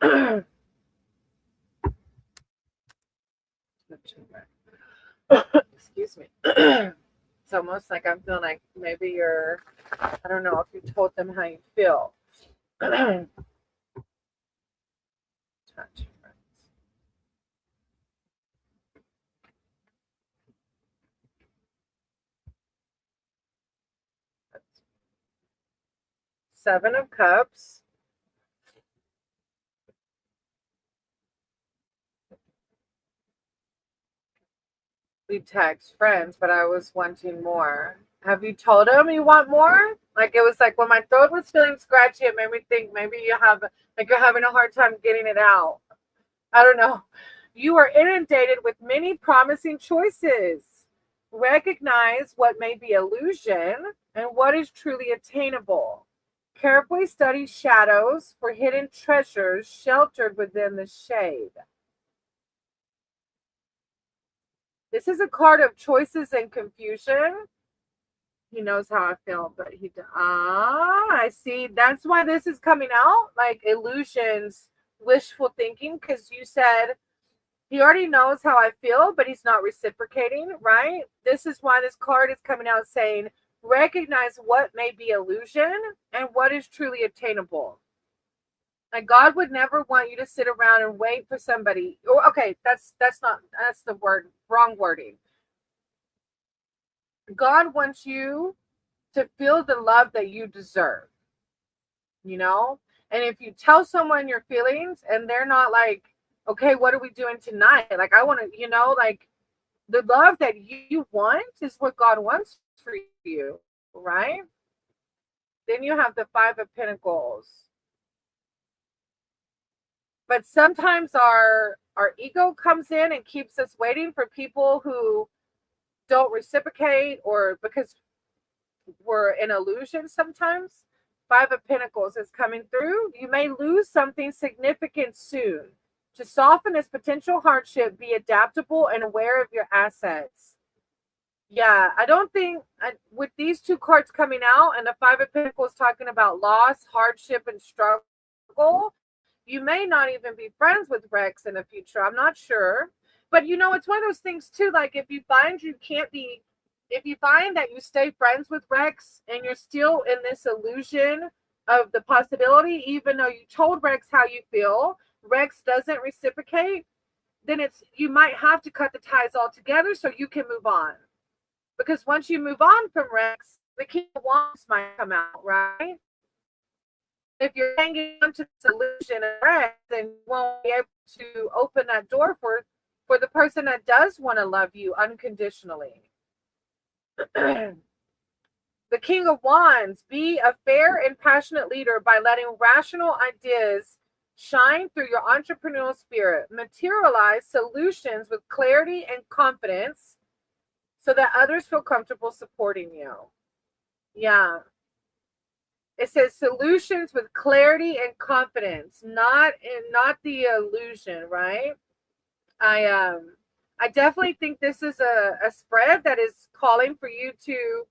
Touch and Rex. Excuse me. It's almost like I'm feeling like maybe you're, I don't know if you told them how you feel. Touch and Rex. Seven of Cups. We text friends, but I was wanting more. Have you told him you want more? Like it was like when my throat was feeling scratchy, it made me think maybe you have like you're having a hard time getting it out. I don't know. You are inundated with many promising choices. Recognize what may be illusion and what is truly attainable. Carefully study shadows for hidden treasures sheltered within the shade. This is a card of choices and confusion. He knows how I feel, but I see. That's why this is coming out like illusions, wishful thinking, because you said he already knows how I feel, but he's not reciprocating, right? This is why this card is coming out saying, recognize what may be illusion and what is truly attainable. Like God would never want you to sit around and wait for somebody. Okay, that's the word, wrong wording. God wants you to feel the love that you deserve, you know? And if you tell someone your feelings and they're not like, okay, what are we doing tonight? Like, I want to, like the love that you want is what God wants for you, right? Then you have the Five of Pentacles. But sometimes our ego comes in and keeps us waiting for people who don't reciprocate, or because we're in illusion sometimes. Five of Pentacles is coming through. You may lose something significant soon. To soften this potential hardship, be adaptable and aware of your assets. Yeah, I don't think with these two cards coming out and the Five of Pentacles talking about loss, hardship, and struggle, you may not even be friends with Rex in the future. I'm not sure. But it's one of those things too, like if you find that you stay friends with Rex and you're still in this illusion of the possibility, even though you told Rex how you feel, Rex doesn't reciprocate, then you might have to cut the ties altogether so you can move on. Because once you move on from Rex, the King of Wands might come out, right? If you're hanging on to the illusion of Rex, then you won't be able to open that door for the person that does want to love you unconditionally. The King of Wands, be a fair and passionate leader by letting rational ideas shine through your entrepreneurial spirit. Materialize solutions with clarity and confidence so that others feel comfortable supporting you. Yeah. It says solutions with clarity and confidence, not the illusion, right? I definitely think this is a spread that is calling for you to,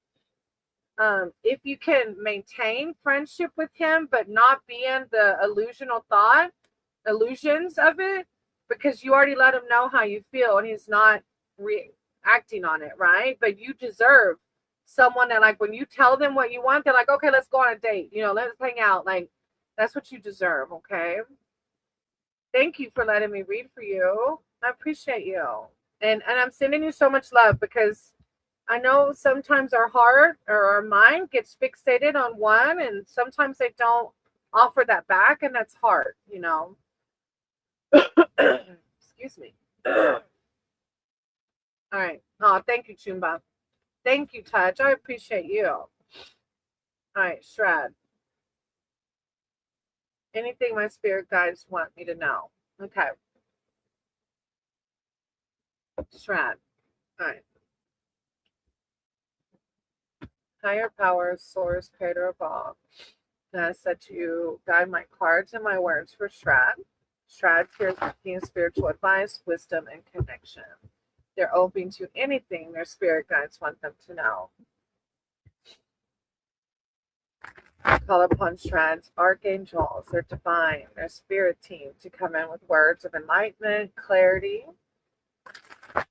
if you can maintain friendship with him, but not be in the illusions of it, because you already let him know how you feel and he's not reacting on it, right? But you deserve someone that, like, when you tell them what you want, they're like, okay, let's go on a date, let's hang out. Like, that's what you deserve. Okay. Thank you for letting me read for you. I appreciate you. And I'm sending you so much love, because I know sometimes our heart or our mind gets fixated on one, and sometimes they don't offer that back, and that's hard, Excuse me. All right. Oh, thank you, Chumba. Thank you, Touch. I appreciate you. All right, Shred. Anything my spirit guides want me to know. Okay. Shred. All right. Higher power, source, creator of all. And I said to you, guide my cards and my words for Shred. Shred here is seeking spiritual advice, wisdom, and connection. They're open to anything their spirit guides want them to know. Call upon Shred's archangels, their divine, their spirit team to come in with words of enlightenment, clarity,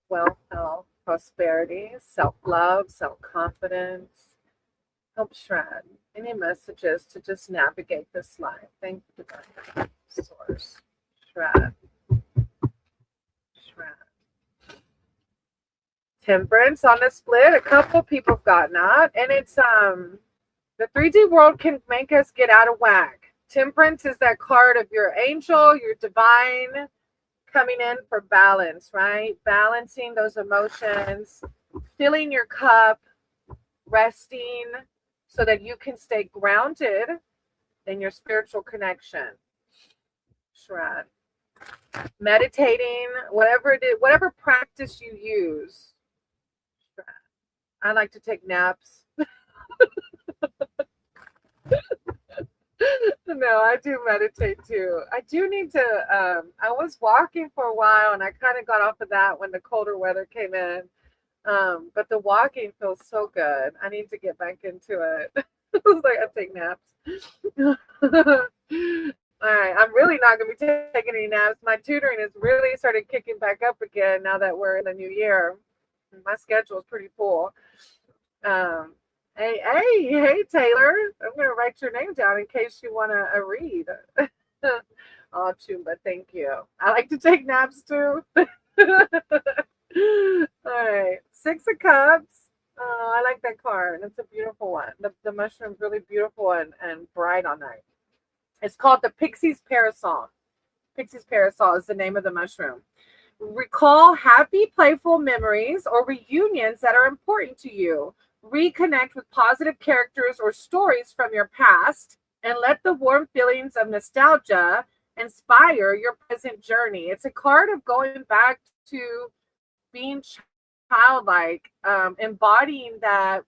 wealth, health, prosperity, self-love, self-confidence. Help Shred. Any messages to just navigate this life? Thank you, divine source. Shred. Shred. Temperance on the split. A couple people have gotten that. And it's the 3D world can make us get out of whack. Temperance is that card of your angel, your divine coming in for balance, right? Balancing those emotions, filling your cup, resting so that you can stay grounded in your spiritual connection. Shred. Meditating, whatever it is, whatever practice you use. Shred. I like to take naps. No, I do meditate too. I do need to, I was walking for a while and I kind of got off of that when the colder weather came in. But the walking feels so good. I need to get back into it. I was like, I take naps. All right, I'm really not going to be taking any naps. My tutoring has really started kicking back up again now that we're in the new year. My schedule is pretty full. Hey, Taylor. I'm going to write your name down in case you want a read. Oh, Chumba, thank you. I like to take naps too. All right, Six of Cups. Oh, I like that card. It's a beautiful one. The mushroom's really beautiful and bright on that. It's called the Pixie's Parasol. Pixie's Parasol is the name of the mushroom. Recall happy, playful memories or reunions that are important to you. Reconnect with positive characters or stories from your past and let the warm feelings of nostalgia inspire your present journey. It's a card of going back to being childlike, embodying that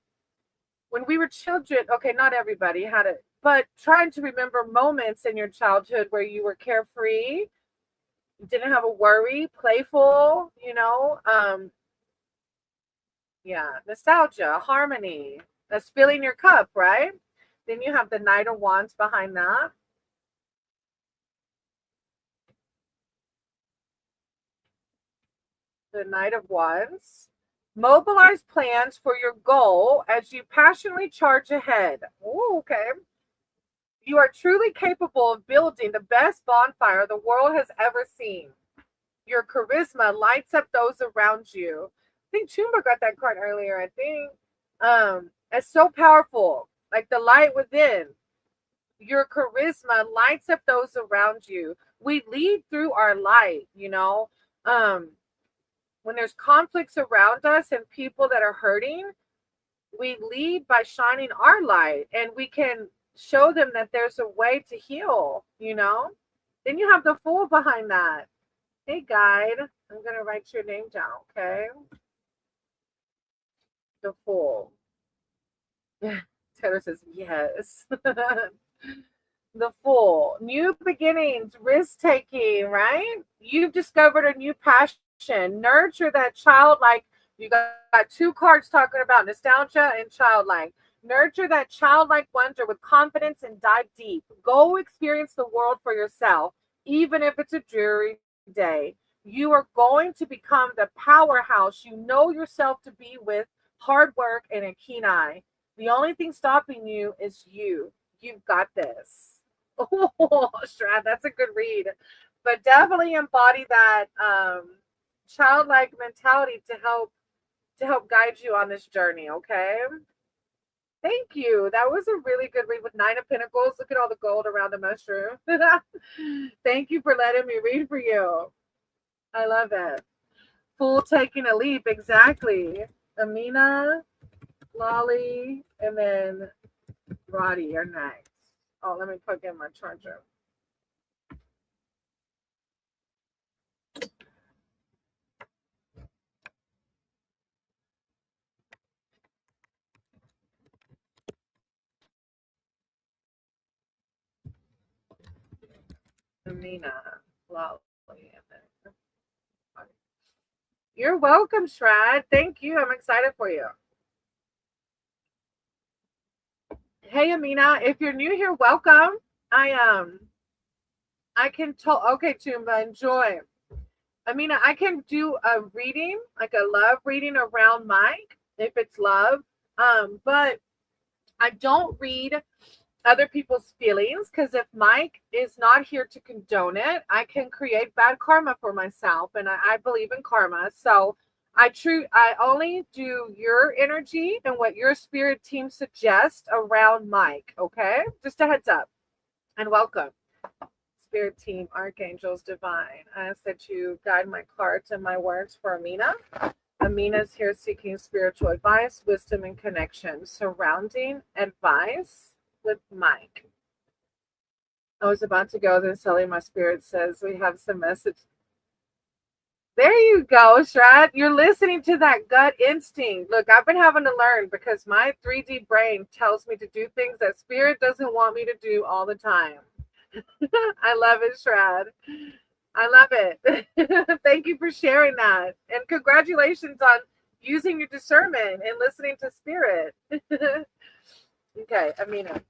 when we were children. Okay, not everybody had it, but trying to remember moments in your childhood where you were carefree, didn't have a worry, playful, yeah, nostalgia, harmony. That's filling your cup, right? Then you have the Knight of Wands behind that. The Knight of Wands. Mobilize plans for your goal as you passionately charge ahead. Ooh, okay. You are truly capable of building the best bonfire the world has ever seen. Your charisma lights up those around you. I think Chumba got that card earlier. I think it's so powerful, like the light within. Your charisma lights up those around you. We lead through our light, when there's conflicts around us and people that are hurting, we lead by shining our light, and we can show them that there's a way to heal. Then you have the Fool behind that. Hey, guide. I'm going to write your name down, okay? The Fool. Taylor says, yes. The Fool. New beginnings, risk-taking, right? You've discovered a new passion. Nurture that childlike. You got two cards talking about nostalgia and childlike. Nurture that childlike wonder with confidence and dive deep. Go experience the world for yourself, even if it's a dreary day. You are going to become the powerhouse you know yourself to be with hard work and a keen eye. The only thing stopping you is you. You've got this. Oh, Strad, that's a good read. But definitely embody that childlike mentality to help guide you on this journey, okay? Thank you. That was a really good read with Nine of Pentacles. Look at all the gold around the mushroom. Thank you for letting me read for you. I love it. Fool taking a leap, exactly. Amina, Lolly, and then Roddy are next. Oh, let me plug in my charger. Amina. Lovely. You're welcome, Shrad. Thank you. I'm excited for you. Hey, Amina. If you're new here, welcome. I can tell. Okay, Tumba, enjoy. Amina, I can do a reading, like a love reading around Mike, if it's love. But I don't read other people's feelings, because if Mike is not here to condone it, I can create bad karma for myself, and I believe in karma. So I only do your energy and what your spirit team suggests around Mike. Okay, just a heads up, and welcome. Spirit team, archangels, divine, I ask that you guide my cards and my words for Amina. Amina's here seeking spiritual advice, wisdom, and connection. Surrounding advice with Mike. I was about to go, then suddenly my spirit says we have some message. There you go, Shrad. You're listening to that gut instinct. Look, I've been having to learn, because my 3D brain tells me to do things that spirit doesn't want me to do all the time. I love it, Shrad. I love it. Thank you for sharing that. And congratulations on using your discernment and listening to spirit. Okay, Amina.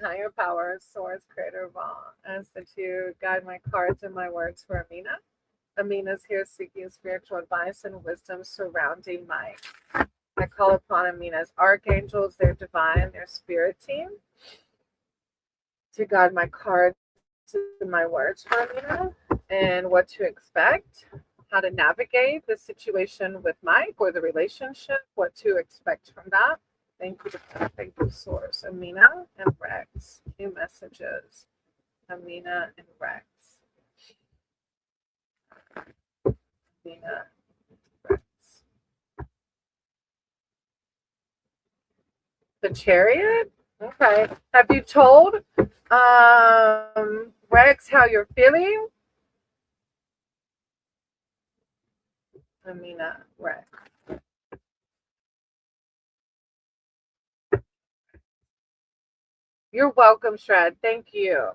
Higher power, source, creator of all. Ask that you guide my cards and my words for Amina. Amina's here seeking spiritual advice and wisdom surrounding Mike. I call upon Amina's archangels, their divine, their spirit team, to guide my cards and my words for Amina, and what to expect, how to navigate the situation with Mike or the relationship, what to expect from that. Thank you, Source. Amina and Rex. New messages. Amina and Rex. Amina and Rex. The Chariot? Okay. Have you told Rex how you're feeling? Amina, Rex. You're welcome, Shred. Thank you.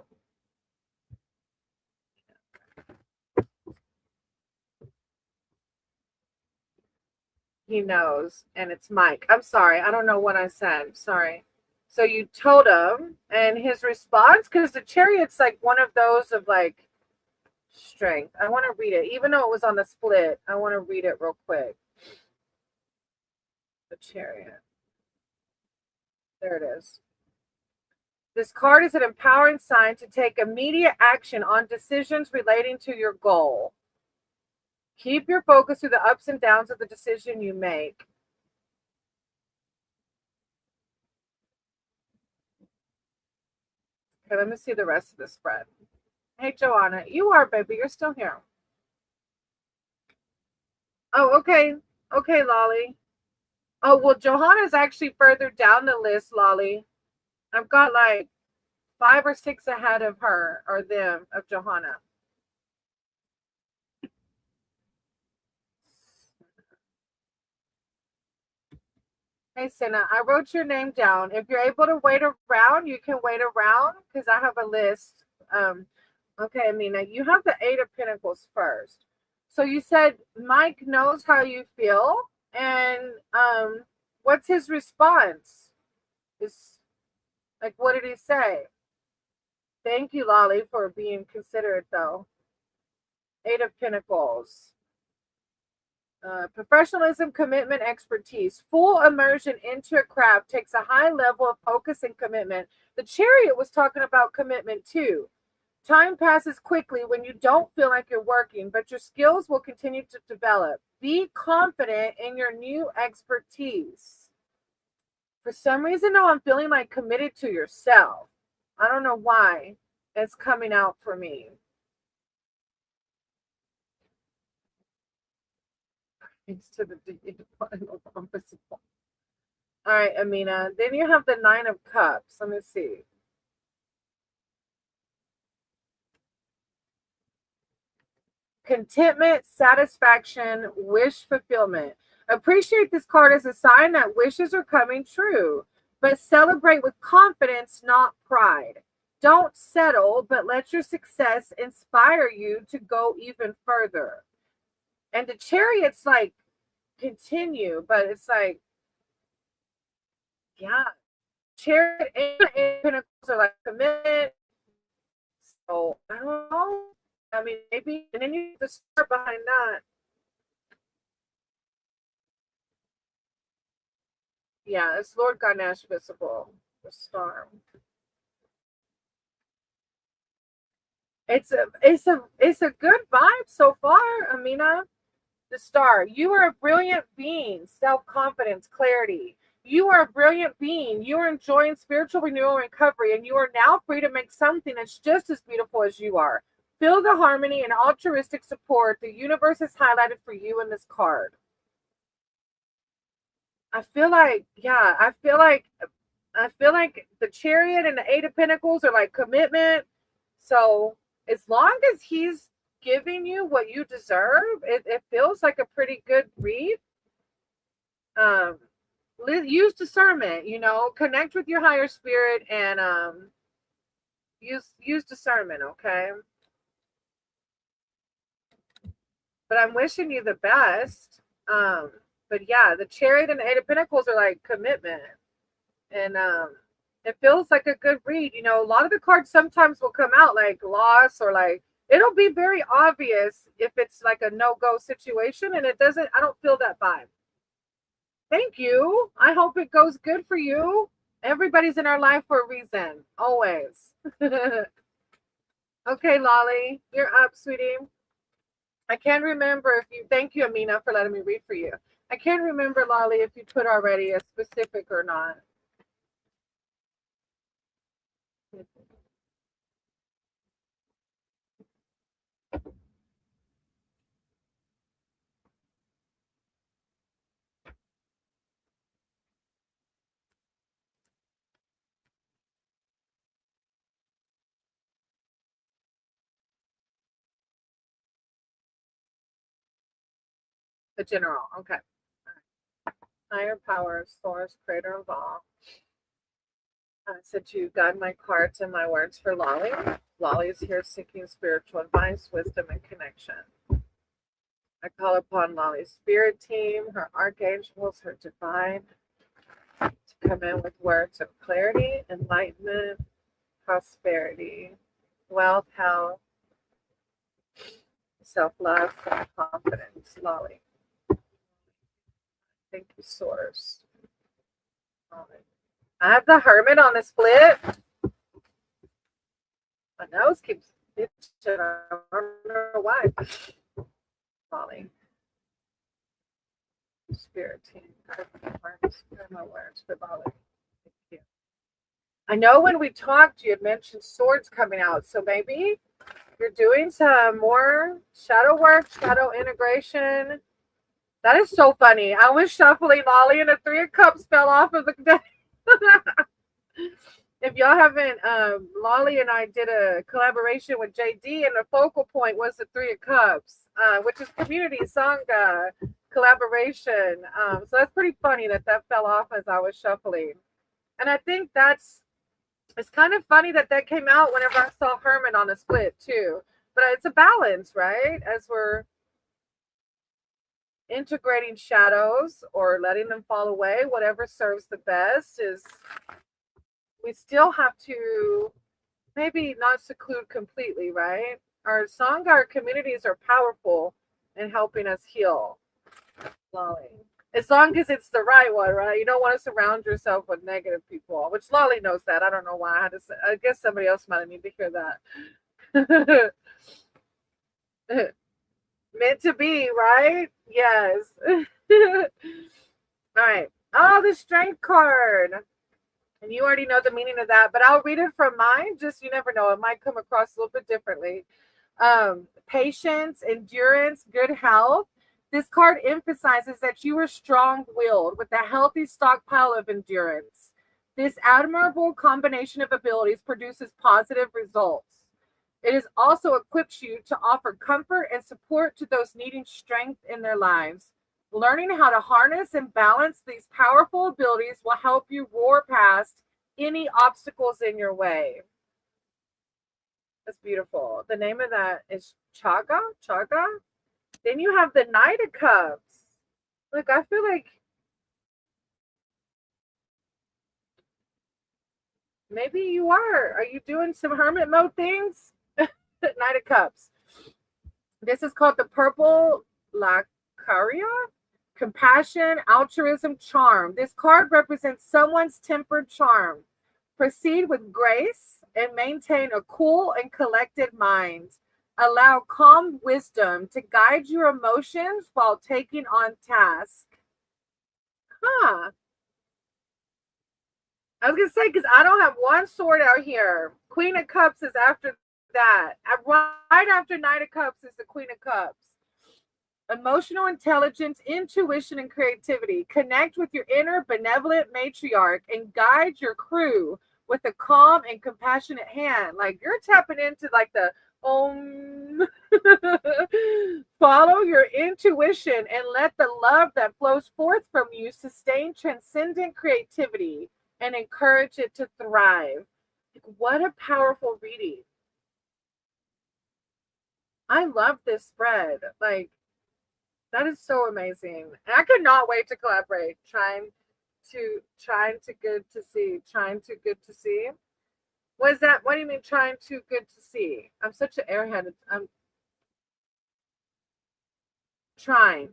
He knows, and it's Mike. I'm sorry. I don't know what I said. Sorry. So you told him, and his response, because the Chariot's like one of those of like strength. I want to read it. Even though it was on the split, I want to read it real quick. The Chariot. There it is. This card is an empowering sign to take immediate action on decisions relating to your goal. Keep your focus through the ups and downs of the decision you make. Okay, let me see the rest of the spread. Hey, Joanna, you are, baby. You're still here. Oh, okay. Okay, Lolly. Oh, well, Johanna's actually further down the list, Lolly. I've got like 5 or 6 ahead of her, or them, of Johanna. Hey, Senna, I wrote your name down. If you're able to wait around, you can wait around, because I have a list. Okay, Amina, you have the 8 of Pentacles first. So you said Mike knows how you feel, and what's his response? Like, what did he say? Thank you, Lolly, for being considerate, though. 8 of Pentacles. Professionalism, commitment, expertise. Full immersion into a craft takes a high level of focus and commitment. The Chariot was talking about commitment too. Time passes quickly when you don't feel like you're working, but your skills will continue to develop. Be confident in your new expertise. For some reason, though, I'm feeling like committed to yourself. I don't know why it's coming out for me. Thanks to the all right, Amina. Then you have the 9 of Cups. Let me see. Contentment, satisfaction, wish fulfillment. Appreciate this card as a sign that wishes are coming true, but celebrate with confidence, not pride. Don't settle, but let your success inspire you to go even further. And the Chariot's like, continue, but it's like, yeah, Chariot and Pentacles are like commitment. So I don't know. I mean, maybe, and then you have the Star behind that. Yeah, it's Lord Ganesh visible, the star. It's a good vibe so far, Amina. The star. You are a brilliant being, self-confidence, clarity. You are a brilliant being. You are enjoying spiritual renewal and recovery, and you are now free to make something that's just as beautiful as you are. Feel the harmony and altruistic support the universe has highlighted for you in this card. I feel like, yeah, I feel like the Chariot and the Eight of Pentacles are like commitment. So as long as he's giving you what you deserve, it feels like a pretty good read. Use discernment, connect with your higher spirit and use discernment, okay? But I'm wishing you the best. But yeah, the Chariot and the Eight of Pentacles are like commitment. And it feels like a good read. A lot of the cards sometimes will come out like loss, or like it'll be very obvious if it's like a no-go situation, and it doesn't. I don't feel that vibe. Thank you. I hope it goes good for you. Everybody's in our life for a reason, always. Okay, Lolly, you're up, sweetie. I can't remember if you. Thank you, Amina, for letting me read for you. I can't remember, Lolly, if you put already a specific or not. The general, okay. Higher power, source, creator of all. I said to guide my cards and my words for Lolly. Lolly is here seeking spiritual advice, wisdom, and connection. I call upon Lolly's spirit team, her archangels, her divine, to come in with words of clarity, enlightenment, prosperity, wealth, health, self-love, and confidence. Lolly. Thank you, Source. Lolly. I have the Hermit on the split. My nose keeps itching. I don't know why. Lolly. Spirit team. My words for Lolly. Thank you. I know when we talked, you had mentioned swords coming out. So maybe you're doing some more shadow work, shadow integration. That is so funny. I was shuffling Lolly and the Three of Cups fell off of the deck. If y'all haven't, Lolly and I did a collaboration with JD, and the focal point was the Three of Cups, which is community sangha collaboration. So that's pretty funny that fell off as I was shuffling. And I think it's kind of funny that came out whenever I saw Herman on a split too. But it's a balance, right? As we're integrating shadows or letting them fall away, whatever serves the best is. We still have to maybe not seclude completely, right? Our sangha, our communities are powerful in helping us heal. Lolly. As long as it's the right one, right? You don't want to surround yourself with negative people, which Lolly knows that. I don't know why. I guess somebody else might need to hear that. Meant to be, right? Yes. All right. Oh, the Strength card. And you already know the meaning of that, but I'll read it from mine. Just, you never know, it might come across a little bit differently. Patience, endurance, good health. This card emphasizes that you are strong-willed with a healthy stockpile of endurance. This admirable combination of abilities produces positive results. It is also equips you to offer comfort and support to those needing strength in their lives. Learning how to harness and balance these powerful abilities will help you roar past any obstacles in your way. That's beautiful. The name of that is Chaga. Chaga. Then you have the Knight of Cups. Look, I feel like maybe you are. Are you doing some hermit mode things? Knight of Cups. This is called the Purple Lacaria. Compassion, altruism, charm. This card represents someone's tempered charm. Proceed with grace and maintain a cool and collected mind. Allow calm wisdom to guide your emotions while taking on task. Huh. I was going to say, because I don't have one sword out here. Queen of Cups is after that. Right after Knight of Cups is the Queen of Cups. Emotional intelligence, intuition, and creativity. Connect with your inner benevolent matriarch and guide your crew with a calm and compassionate hand. Like you're tapping into like the follow your intuition and let the love that flows forth from you sustain transcendent creativity and encourage it to thrive. Like, what a powerful reading. I love this spread. Like, that is so amazing. And I could not wait to collaborate. Trying to good to see. Trying to good to see. What is that? What do you mean trying to good to see? I'm such an airhead. I'm trying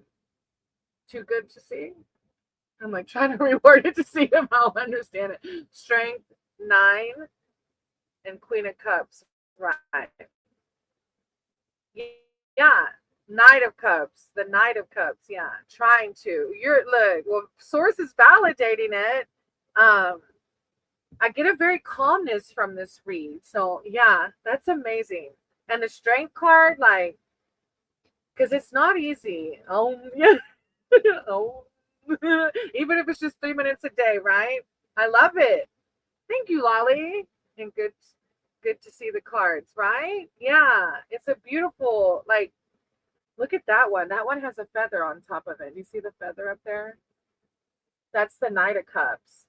too good to see. I'm like trying to reword it to see if I'll understand it. Strength 9 and Queen of Cups. Right. Yeah. Knight of Cups. The Knight of Cups. Yeah. Trying to. Well, source is validating it. I get a very calmness from this read. So yeah, that's amazing. And the strength card, like, because it's not easy. Oh yeah. Oh. Even if it's just 3 minutes a day, right? I love it. Thank you, Lolly. And good to see the cards, right? Yeah. It's a beautiful, like, look at that one. That one has a feather on top of it. You see the feather up there? That's the Knight of Cups.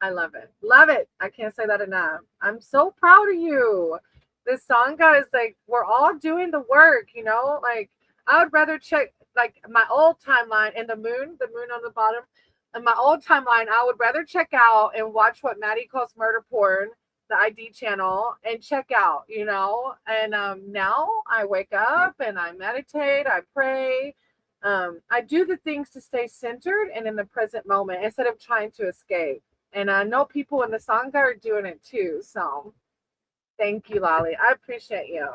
I love it. Love it. I can't say that enough. I'm so proud of you. This Sangha is like, we're all doing the work, you know? Like, I would rather check, like, my old timeline and the moon on the bottom. And my old timeline, I would rather check out and watch what Maddie calls murder porn, the ID channel, and check out, you know? And now I wake up and I meditate, I pray. I do the things to stay centered and in the present moment instead of trying to escape. And I know people in the Sangha are doing it too. So thank you, Lolly. I appreciate you.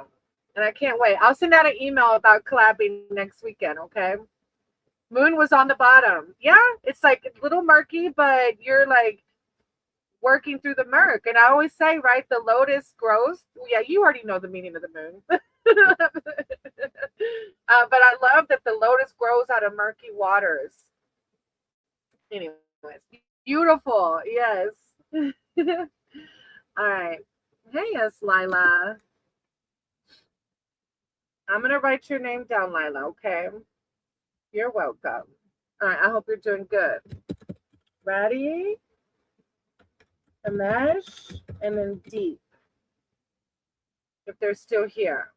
And I can't wait. I'll send out an email about collabing next weekend, okay? Moon was on the bottom. Yeah, it's like a little murky, but you're like working through the murk. And I always say, right, the lotus grows. Yeah, you already know the meaning of the moon. But I love that the lotus grows out of murky waters. Anyways, beautiful. Yes. All right. Hey, yes, Lila. I'm going to write your name down, Lila, okay? You're welcome. All right. I hope you're doing good. Ready? Amesh, and then deep. If they're still here.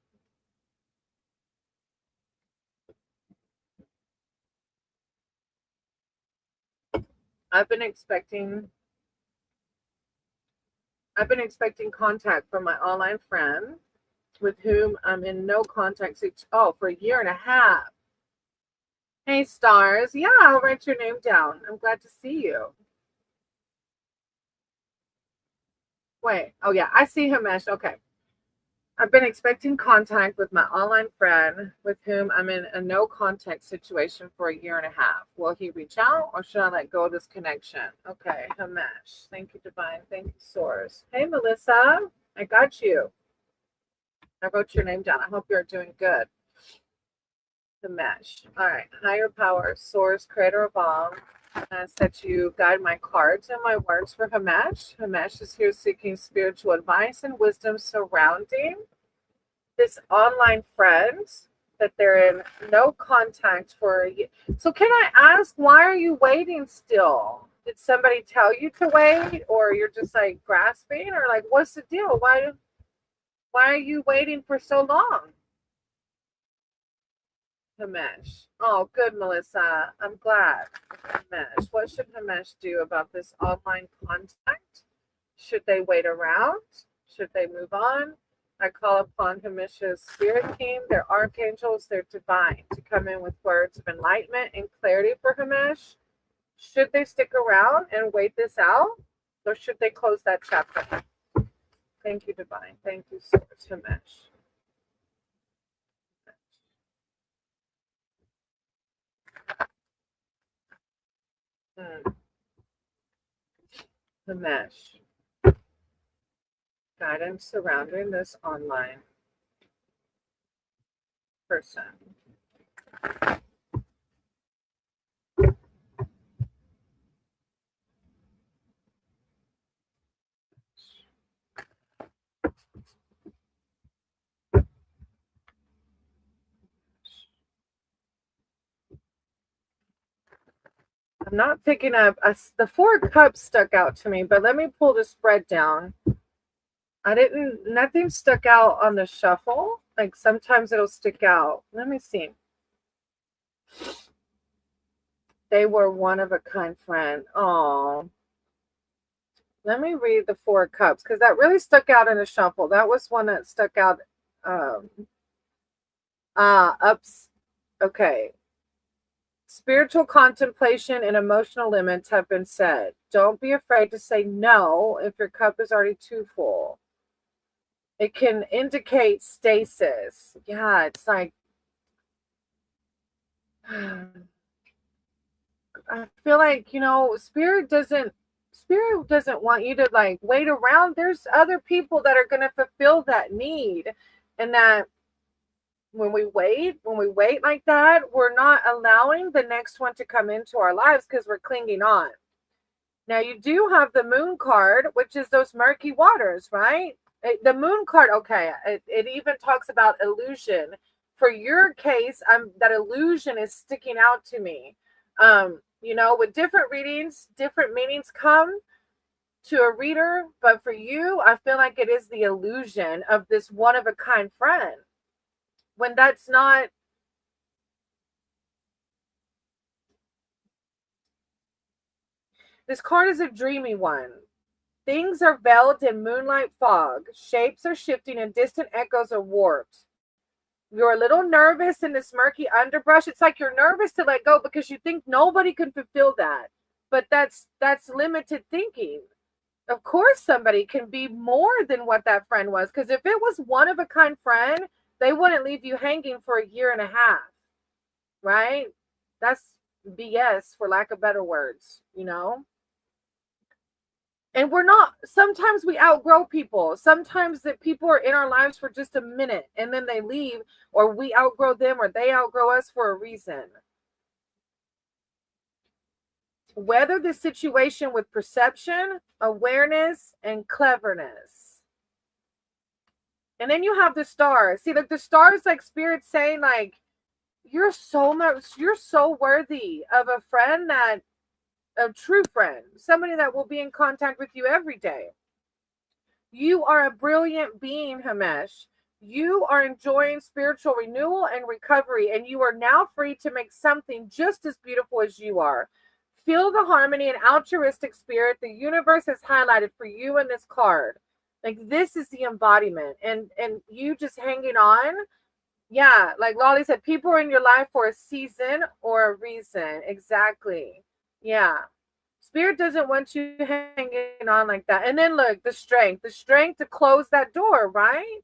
I've been expecting contact from my online friend with whom I'm in no contact for a year and a half. Hey, stars. Yeah, I'll write your name down. I'm glad to see you. Wait. Oh, yeah. I see Himesh. Okay. I've been expecting contact with my online friend with whom I'm in a no contact situation for a year and a half. Will he reach out or should I let go of this connection? Okay, Himesh. Thank you, Divine. Thank you, Source. Hey, Melissa. I got you. I wrote your name down. I hope you're doing good. Himesh. All right. Higher power, Source, Creator of all. I said you guide my cards and my words for Himesh. Himesh is here seeking spiritual advice and wisdom surrounding this online friend that they're in no contact for a year. So can I ask, why are you waiting still? Did somebody tell you to wait, or you're just like grasping, or like what's the deal? Why Why are you waiting for so long? Himesh. Oh, good, Melissa. I'm glad. Himesh. What should Himesh do about this online contact? Should they wait around? Should they move on? I call upon Himesh's spirit team, their archangels, their divine, to come in with words of enlightenment and clarity for Himesh. Should they stick around and wait this out? Or should they close that chapter? Thank you, divine. Thank you, Source, Himesh. Himesh. Guidance surrounding this online person. I'm not picking up the 4 cups stuck out to me, but let me pull the spread down. Nothing stuck out on the shuffle. Like sometimes it'll stick out. Let me see. They were one of a kind friend. Oh, let me read the 4 cups because that really stuck out in the shuffle. That was one that stuck out. Ups. Okay. Spiritual contemplation and emotional limits have been said. Don't be afraid to say no if your cup is already too full. It can indicate stasis. Yeah, it's like I feel like, spirit doesn't want you to like wait around. There's other people that are going to fulfill that need, and that when we wait like that, we're not allowing the next one to come into our lives because we're clinging on. Now you do have the moon card, which is those murky waters, right? The moon card, okay, it even talks about illusion. For your case, that illusion is sticking out to me. With different readings, different meanings come to a reader, but for you, I feel like it is the illusion of this one of a kind friend. When that's not. This card is a dreamy one. Things are veiled in moonlight fog. Shapes are shifting and distant echoes are warped. You're a little nervous in this murky underbrush. It's like you're nervous to let go because you think nobody can fulfill that. But that's limited thinking. Of course somebody can be more than what that friend was. Because if it was one of a kind friend, they wouldn't leave you hanging for 1.5 years. Right? That's BS, for lack of better words, And sometimes we outgrow people. Sometimes that people are in our lives for just a minute and then they leave, or we outgrow them or they outgrow us for a reason. Weather the situation with perception, awareness, and cleverness. And then you have the stars. See, like the stars, like spirit saying, like, you're so worthy of a friend, a true friend, somebody that will be in contact with you every day. You are a brilliant being, Himesh. You are enjoying spiritual renewal and recovery, and you are now free to make something just as beautiful as you are. Feel the harmony and altruistic spirit the universe has highlighted for you in this card. Like, this is the embodiment, and you just hanging on. Yeah, like Lolly said, people are in your life for a season or a reason. Exactly. Yeah. Spirit doesn't want you hanging on like that. And then look, the strength to close that door, right?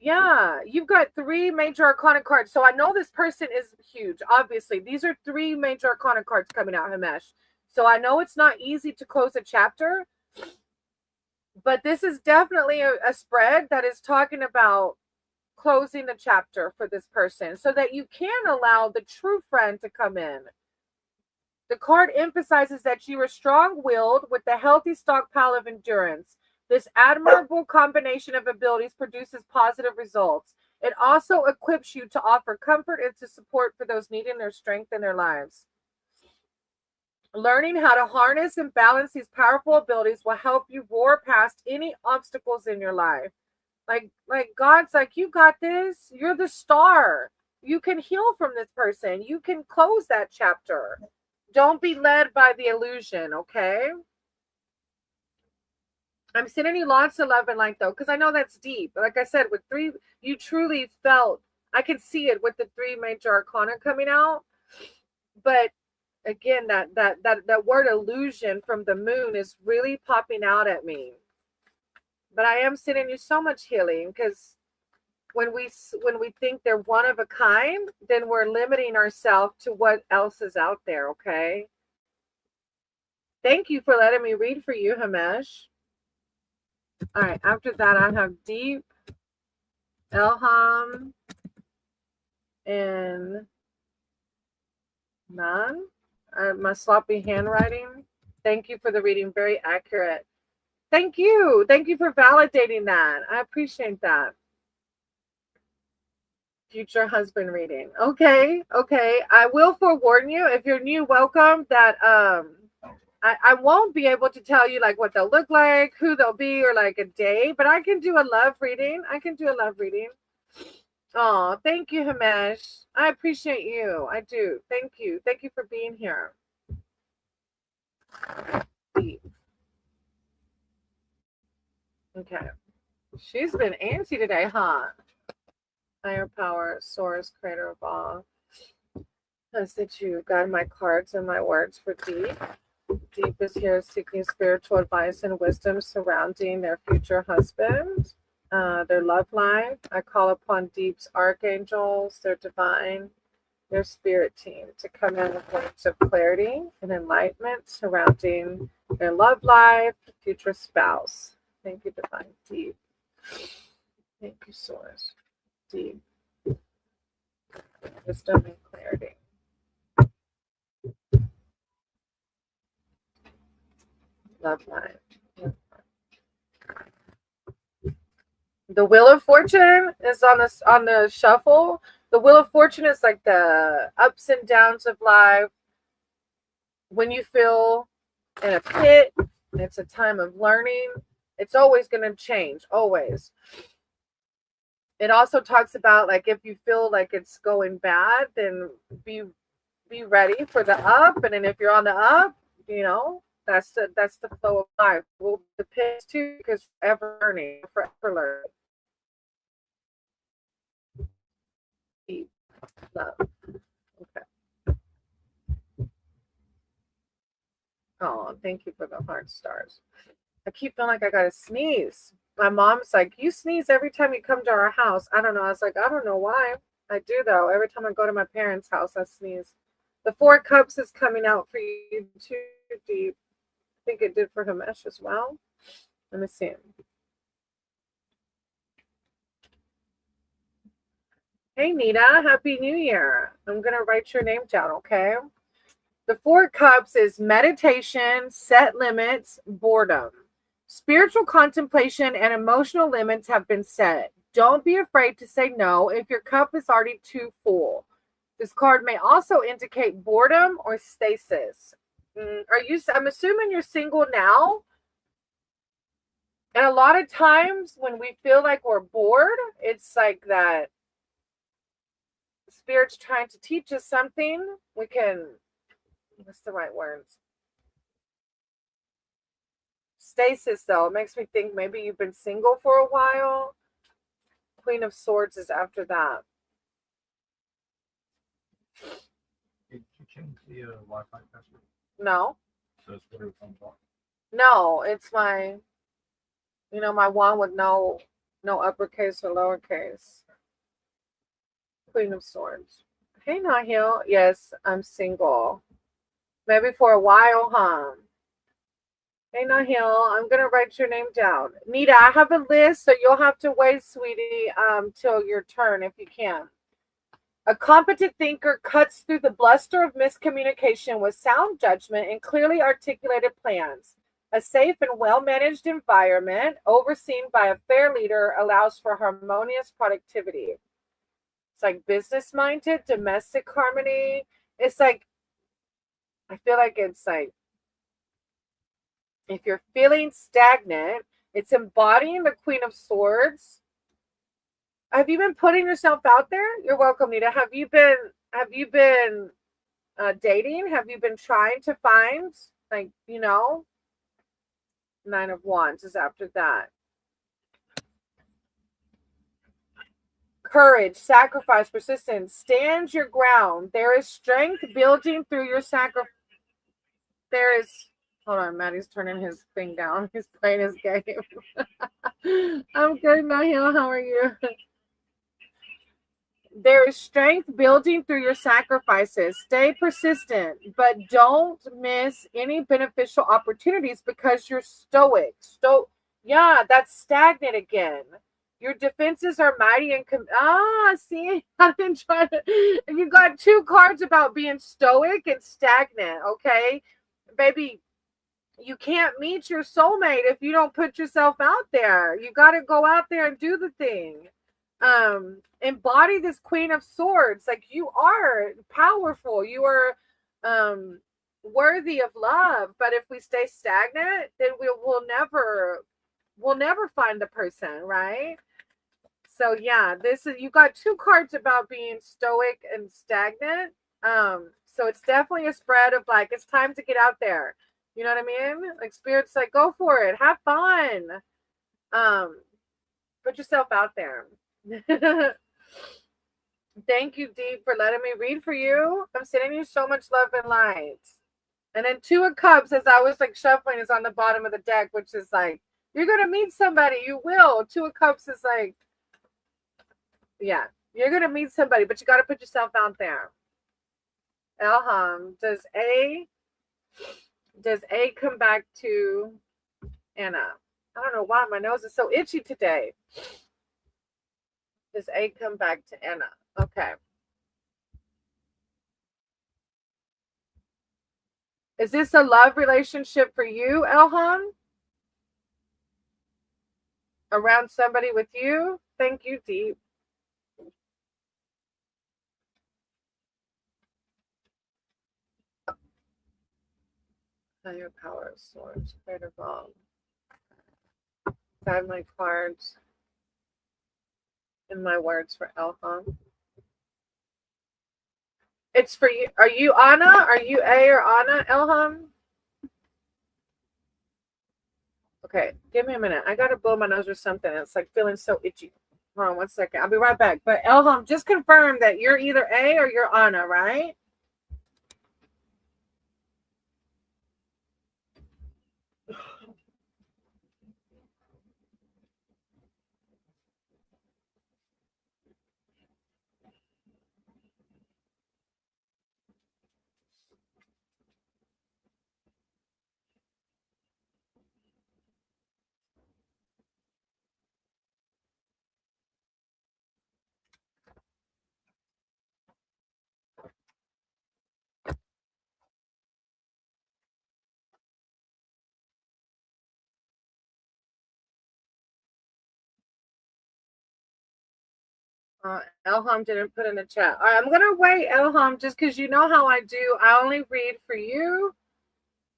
Yeah, you've got 3 major arcana cards. So I know this person is huge. Obviously, these are 3 major arcana cards coming out, Himesh. So I know it's not easy to close a chapter, but this is definitely a spread that is talking about closing the chapter for this person so that you can allow the true friend to come in. The card emphasizes that you are strong-willed with a healthy stockpile of endurance. This admirable combination of abilities produces positive results. It also equips you to offer comfort and to support for those needing their strength in their lives. Learning how to harness and balance these powerful abilities will help you roar past any obstacles in your life. Like God's like, you got this. You're the star. You can heal from this person. You can close that chapter. Don't be led by the illusion, okay? I'm sending you lots of love and light though, because I know that's deep. Like I said, with three, you truly felt, I can see it with the three major arcana coming out. But again, that word illusion from the moon is really popping out at me. But I am sending you so much healing, because when we think they're one of a kind, then we're limiting ourselves to what else is out there, okay? Thank you for letting me read for you, Himesh. All right, after that, I have Deep, Elham, and Nan. My sloppy handwriting. Thank you for the reading. Very accurate. Thank you. Thank you for validating that. I appreciate that. Future husband reading. Okay. I will forewarn you, if you're new, welcome, that I won't be able to tell you like what they'll look like, who they'll be, or like a day, but I can do a love reading. Oh, thank you, Himesh. I appreciate you. I do. Thank you. Thank you for being here. Okay. She's been antsy today, huh? Higher power, source, creator of all. As did you guide my cards and my words for Deep. Deep is here seeking spiritual advice and wisdom surrounding their future husband, their love life. I call upon Deep's archangels, their divine, their spirit team to come in with words of clarity and enlightenment surrounding their love life, future spouse. Thank you, divine Deep. Thank you, source. Deep. Wisdom and clarity. Love life. The Wheel of Fortune is on the shuffle. The Wheel of Fortune is like the ups and downs of life. When you feel in a pit, it's a time of learning. It's always going to change, always. It also talks about like if you feel like it's going bad, then be ready for the up, and then if you're on the up, that's the flow of life. We'll the pit too, because forever learning, forever learning. Love. Okay. Oh, thank you for the heart stars. I keep feeling like I gotta sneeze. My mom's like, you sneeze every time you come to our house. I don't know. I was like, I don't know why. I do though. Every time I go to my parents' house, I sneeze. The Four Cups is coming out for you too, Deep. I think it did for Himesh as well. Let me see. Hey, Nita. Happy New Year. I'm going to write your name down, okay? The Four Cups is meditation, set limits, boredom. Spiritual contemplation and emotional limits have been set. Don't be afraid to say no if your cup is already too full. This card may also indicate boredom or stasis. I'm assuming you're single now. And a lot of times when we feel like we're bored, it's like that Spirit's trying to teach us something. What's the right words? Stasis, though, it makes me think maybe you've been single for a while. Queen of Swords is after that. Did you change the Wi-Fi password? No. So it's whatever comes on. No, it's my one with no uppercase or lowercase. Queen of Swords. Hey, Nahil. Yes, I'm single. Maybe for a while, huh? Hey, Nahil, I'm going to write your name down. Nita, I have a list, so you'll have to wait, sweetie, till your turn if you can. A competent thinker cuts through the bluster of miscommunication with sound judgment and clearly articulated plans. A safe and well-managed environment, overseen by a fair leader, allows for harmonious productivity. It's like business-minded, domestic harmony. It's like, I feel like it's like, if you're feeling stagnant, it's embodying the Queen of Swords. Have you been putting yourself out there? You're welcome, Nita. Have you been dating? Have you been trying to find, like, you know, 9 of Wands is after that. Courage, sacrifice, persistence. Stand your ground. There is strength building through your sacrifice. There is. Hold on, Maddie's turning his thing down. He's playing his game. I'm good, Mahil. How are you? There is strength building through your sacrifices. Stay persistent, but don't miss any beneficial opportunities because you're stoic. Yeah, that's stagnant again. Your defenses are mighty and see, I've been trying to. You got 2 cards about being stoic and stagnant. Okay, baby, you can't meet your soulmate if you don't put yourself out there. You got to go out there and do the thing. Embody this Queen of Swords. Like, you are powerful. You are worthy of love. But if we stay stagnant, then we'll never find the person, right? So yeah, this is, you got 2 cards about being stoic and stagnant. So it's definitely a spread of, like, it's time to get out there. You know what I mean? Like, Spirit's like, go for it, have fun. Put yourself out there. Thank you, Deep, for letting me read for you. I'm sending you so much love and light. And then 2 of Cups, as I was like shuffling, is on the bottom of the deck, which is like, you're gonna meet somebody. You will. 2 of Cups is like, yeah, you're gonna meet somebody, but you got to put yourself out there. Elham, does A come back to Anna? I don't know why my nose is so itchy today. Does A come back to Anna? Okay. Is this a love relationship for you, Elham? Around somebody with you? Thank you, Deep. Higher power of swords, greater wrong. Five my cards and my words for Elham. It's for you. Are you Anna? Are you A or Anna, Elham? Okay, give me a minute. I gotta blow my nose or something. It's like feeling so itchy. Hold on 1 second. I'll be right back. But Elham, just confirm that you're either A or you're Anna, right? Elham didn't put in the chat. All right, I'm gonna wait, Elham, just because you know how I do. I only read for you,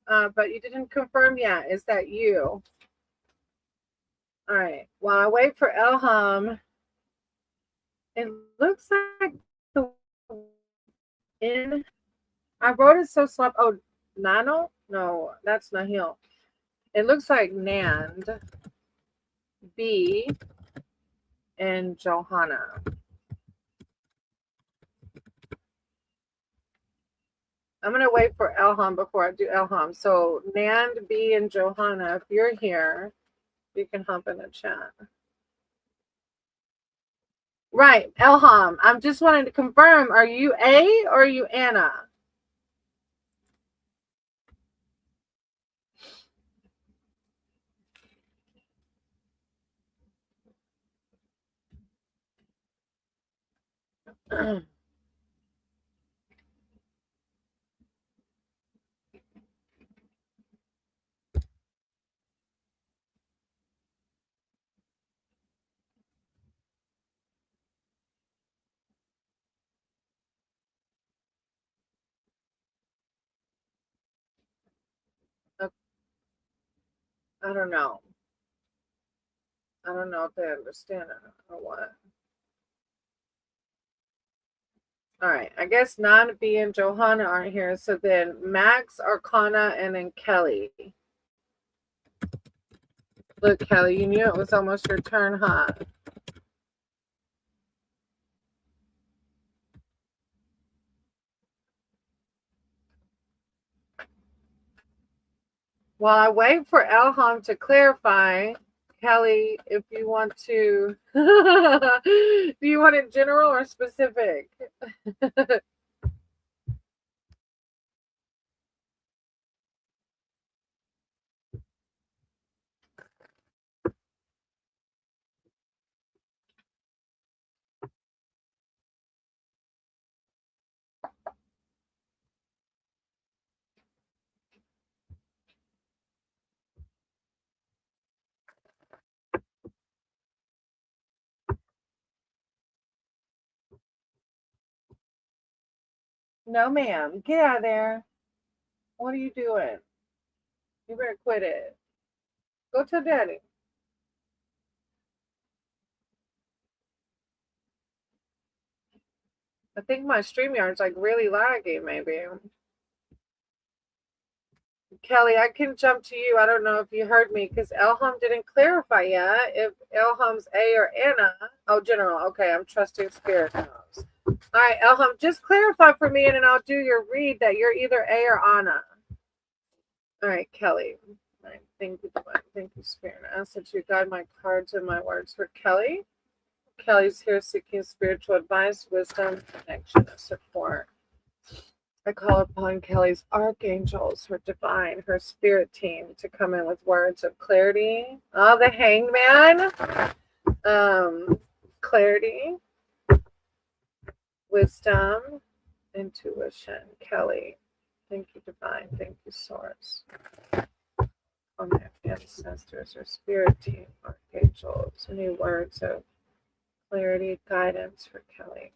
but you didn't confirm yet. Is that you? All right. While I wait for Elham, it looks like the I wrote it so slow. Oh, Nano? No, that's Nahil. It looks like Nand, B, and Johanna. I'm going to wait for Elham before I do Elham. So Nand, B, and Johanna, if you're here, you can hop in the chat. Right, Elham. I'm just wanting to confirm, are you A or are you Anna? I don't know. I don't know if they understand it or what. All right. I guess Nan, B, and Johanna aren't here. So then Max, Arcana, and then Kelly. Look, Kelly, you knew it was almost your turn, huh? While I wait for Elham to clarify, Kelly, if you want to, do you want it general or specific? No, ma'am. Get out of there. What are you doing? You better quit it. Go tell daddy. I think my StreamYard's like really laggy, maybe. Kelly, I can jump to you. I don't know if you heard me because Elham didn't clarify yet if Elham's A or Anna. Oh, general. Okay, I'm trusting spirit knows. All right, Elham, just clarify for me and then I'll do your read that you're either A or Anna. All right, Kelly. All right, thank you, Divine. Thank you, Spirit. I ask that you guide my cards and my words for Kelly. Kelly's here seeking spiritual advice, wisdom, connection, and support. I call upon Kelly's archangels, her divine, her spirit team to come in with words of clarity. Oh, the hangman. Clarity, wisdom, intuition. Kelly. Thank you, divine. Thank you, source. On my ancestors, her spirit team, archangels. Any words of clarity, guidance for Kelly.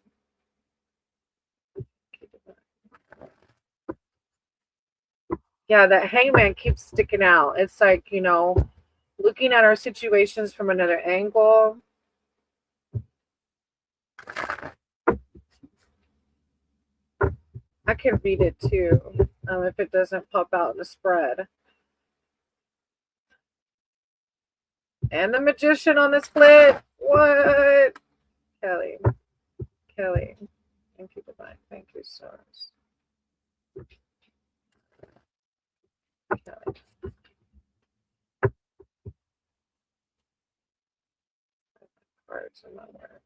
Yeah, that hangman keeps sticking out. It's like, looking at our situations from another angle. I can read it too, if it doesn't pop out in the spread. And the magician on the split. What? Kelly. Thank you, divine. Thank you, source. Kelly. Words and my words.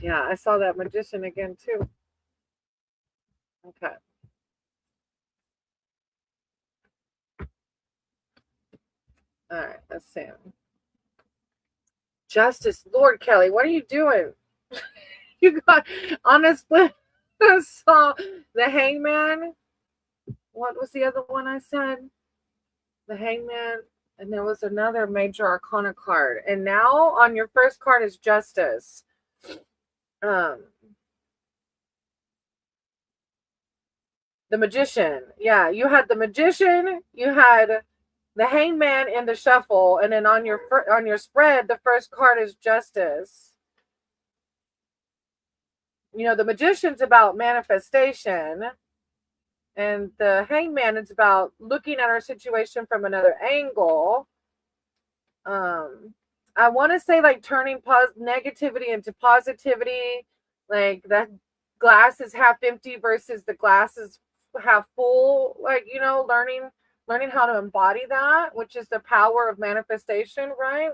Yeah, I saw that magician again too. Okay. All right, let's see. Justice, Lord Kelly, what are you doing? You got on a split. Saw the hangman. What was the other one I said? The hangman, and there was another major arcana card. And now on your first card is justice. The magician. Yeah, you had the magician, you had the hangman in the shuffle, and then on your spread, the first card is justice. The magician's about manifestation, and the hangman is about looking at our situation from another angle. I want to say like turning negativity into positivity, like that glass is half empty versus the glass is half full. Like learning how to embody that, which is the power of manifestation, right?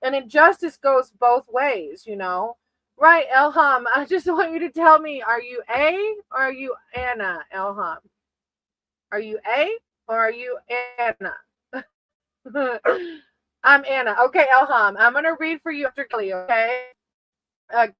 And injustice goes both ways, right? Elham, I just want you to tell me: are you A or are you Anna? Elham, are you A or are you Anna? I'm Anna. Okay, Elham, I'm going to read for you after Kelly, okay?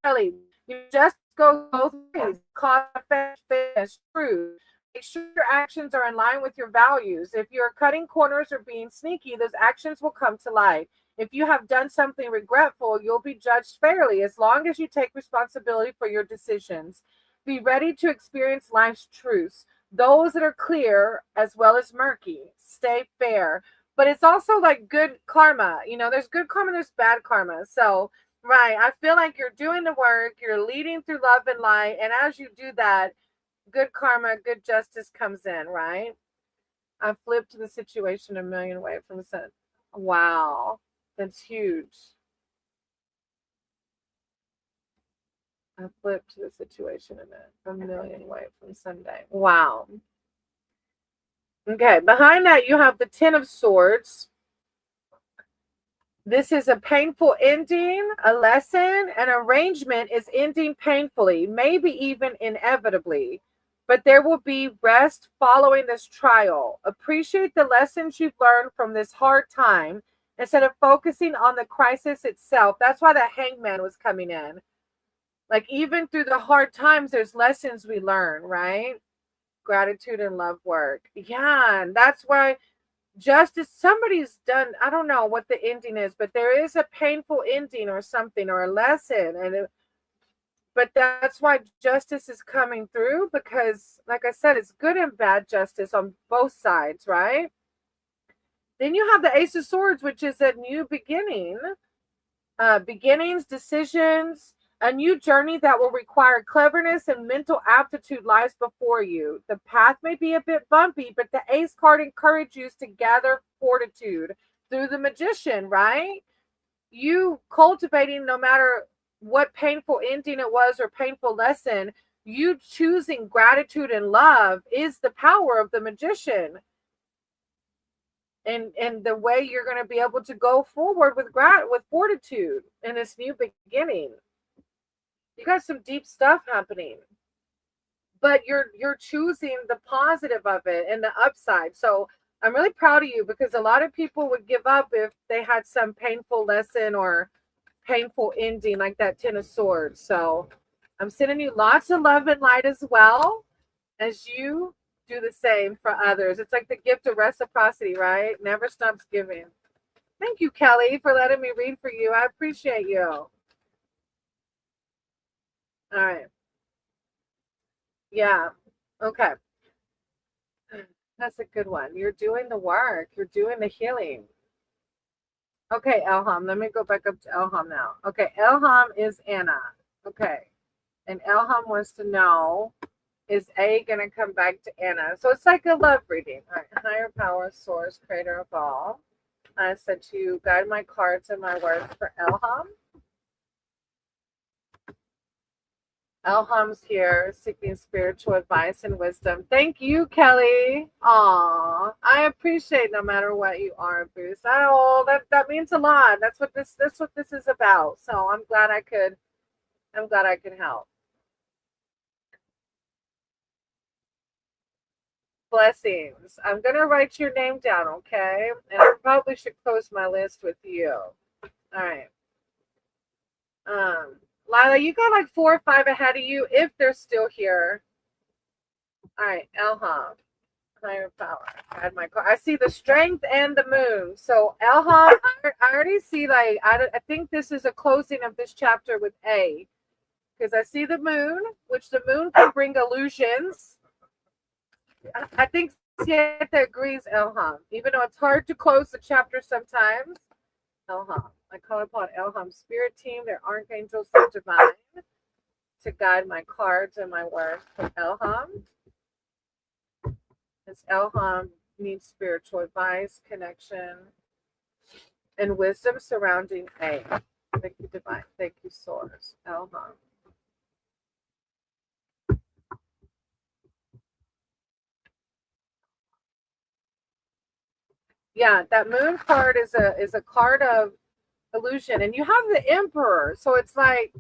Kelly, you just go both ways. Cause, effect, finish, true. Make sure your actions are in line with your values. If you're cutting corners or being sneaky, those actions will come to light. If you have done something regretful, you'll be judged fairly as long as you take responsibility for your decisions. Be ready to experience life's truths, those that are clear as well as murky. Stay fair. But it's also like good karma. There's good karma, there's bad karma. So Right. I feel like you're doing the work, you're leading through love and light, and as you do that, good karma, good justice comes in, right? I flipped the situation a million ways from the sun. Wow. That's huge. I flipped the situation a million ways from Sunday. Wow. Okay, behind that you have the Ten of Swords. This is a painful ending, a lesson. An arrangement is ending painfully, maybe even inevitably. But there will be rest following this trial. Appreciate the lessons you've learned from this hard time instead of focusing on the crisis itself. That's why the hangman was coming in. Like, even through the hard times, there's lessons we learn, right? Gratitude and love work. Yeah, and that's why justice, somebody's done, I don't know what the ending is, but there is a painful ending or something or a lesson, but that's why justice is coming through, because like I said, it's good and bad justice on both sides, right? Then you have the Ace of Swords, which is a new beginning, beginnings, decisions. A new journey that will require cleverness and mental aptitude lies before you. The path may be a bit bumpy, but the Ace card encourages you to gather fortitude through the Magician, right? You cultivating, no matter what painful ending it was or painful lesson, you choosing gratitude and love is the power of the Magician. And the way you're going to be able to go forward with fortitude in this new beginning. You got some deep stuff happening, but you're choosing the positive of it and the upside. So I'm really proud of you, because a lot of people would give up if they had some painful lesson or painful ending like that Ten of Swords. So I'm sending you lots of love and light as well, as you do the same for others. It's like the gift of reciprocity, right? Never stops giving. Thank you, Kelly, for letting me read for you. I appreciate you. All right. Yeah. Okay. That's a good one. You're doing the work. You're doing the healing. Okay, Elham. Let me go back up to Elham now. Okay, Elham is Anna. Okay. And Elham wants to know, is A going to come back to Anna? So it's like a love reading. All right. Higher power, source, creator of all. I said to guide my cards and my work for Elham. Elham's here seeking spiritual advice and wisdom. Thank you, Kelly. Aw, I appreciate no matter what you are, Bruce. That means a lot. That's what this is about. So I'm glad I could help. Blessings. I'm gonna write your name down, okay? And I probably should close my list with you. All right. Lila, you got like 4 or 5 ahead of you if they're still here. All right, Elham. Higher power. Add my card. I see the strength and the moon. So Elham, I already see, like, I think this is a closing of this chapter with A, because I see the moon, which the moon can bring illusions. I think Sieta agrees, Elham, even though it's hard to close the chapter sometimes. Elham. I call upon Elham's spirit team, their archangels, their divine, to guide my cards and my work for Elham. As Elham needs spiritual advice, connection, and wisdom surrounding A. Thank you, divine. Thank you, source. Elham. Yeah, that moon card is a card of illusion, and you have the Emperor, so it's like,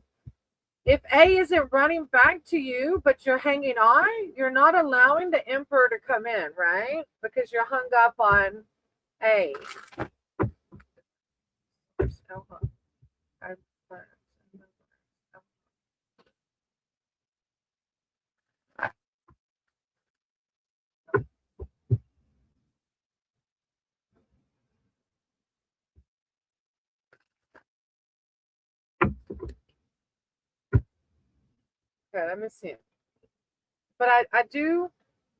if A isn't running back to you, but you're hanging on, you're not allowing the Emperor to come in, right? Because you're hung up on A. Okay, let me see. But I do,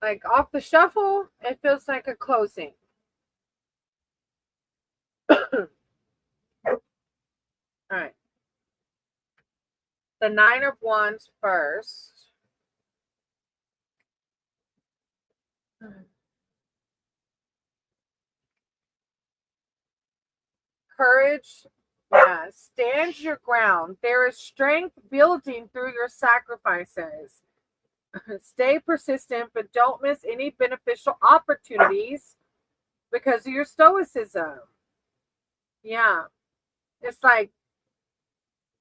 like, off the shuffle, it feels like a closing. All right. The 9 of Wands first. Courage. Yeah, stand your ground. There is strength building through your sacrifices. Stay persistent, but don't miss any beneficial opportunities because of your stoicism. Yeah, it's like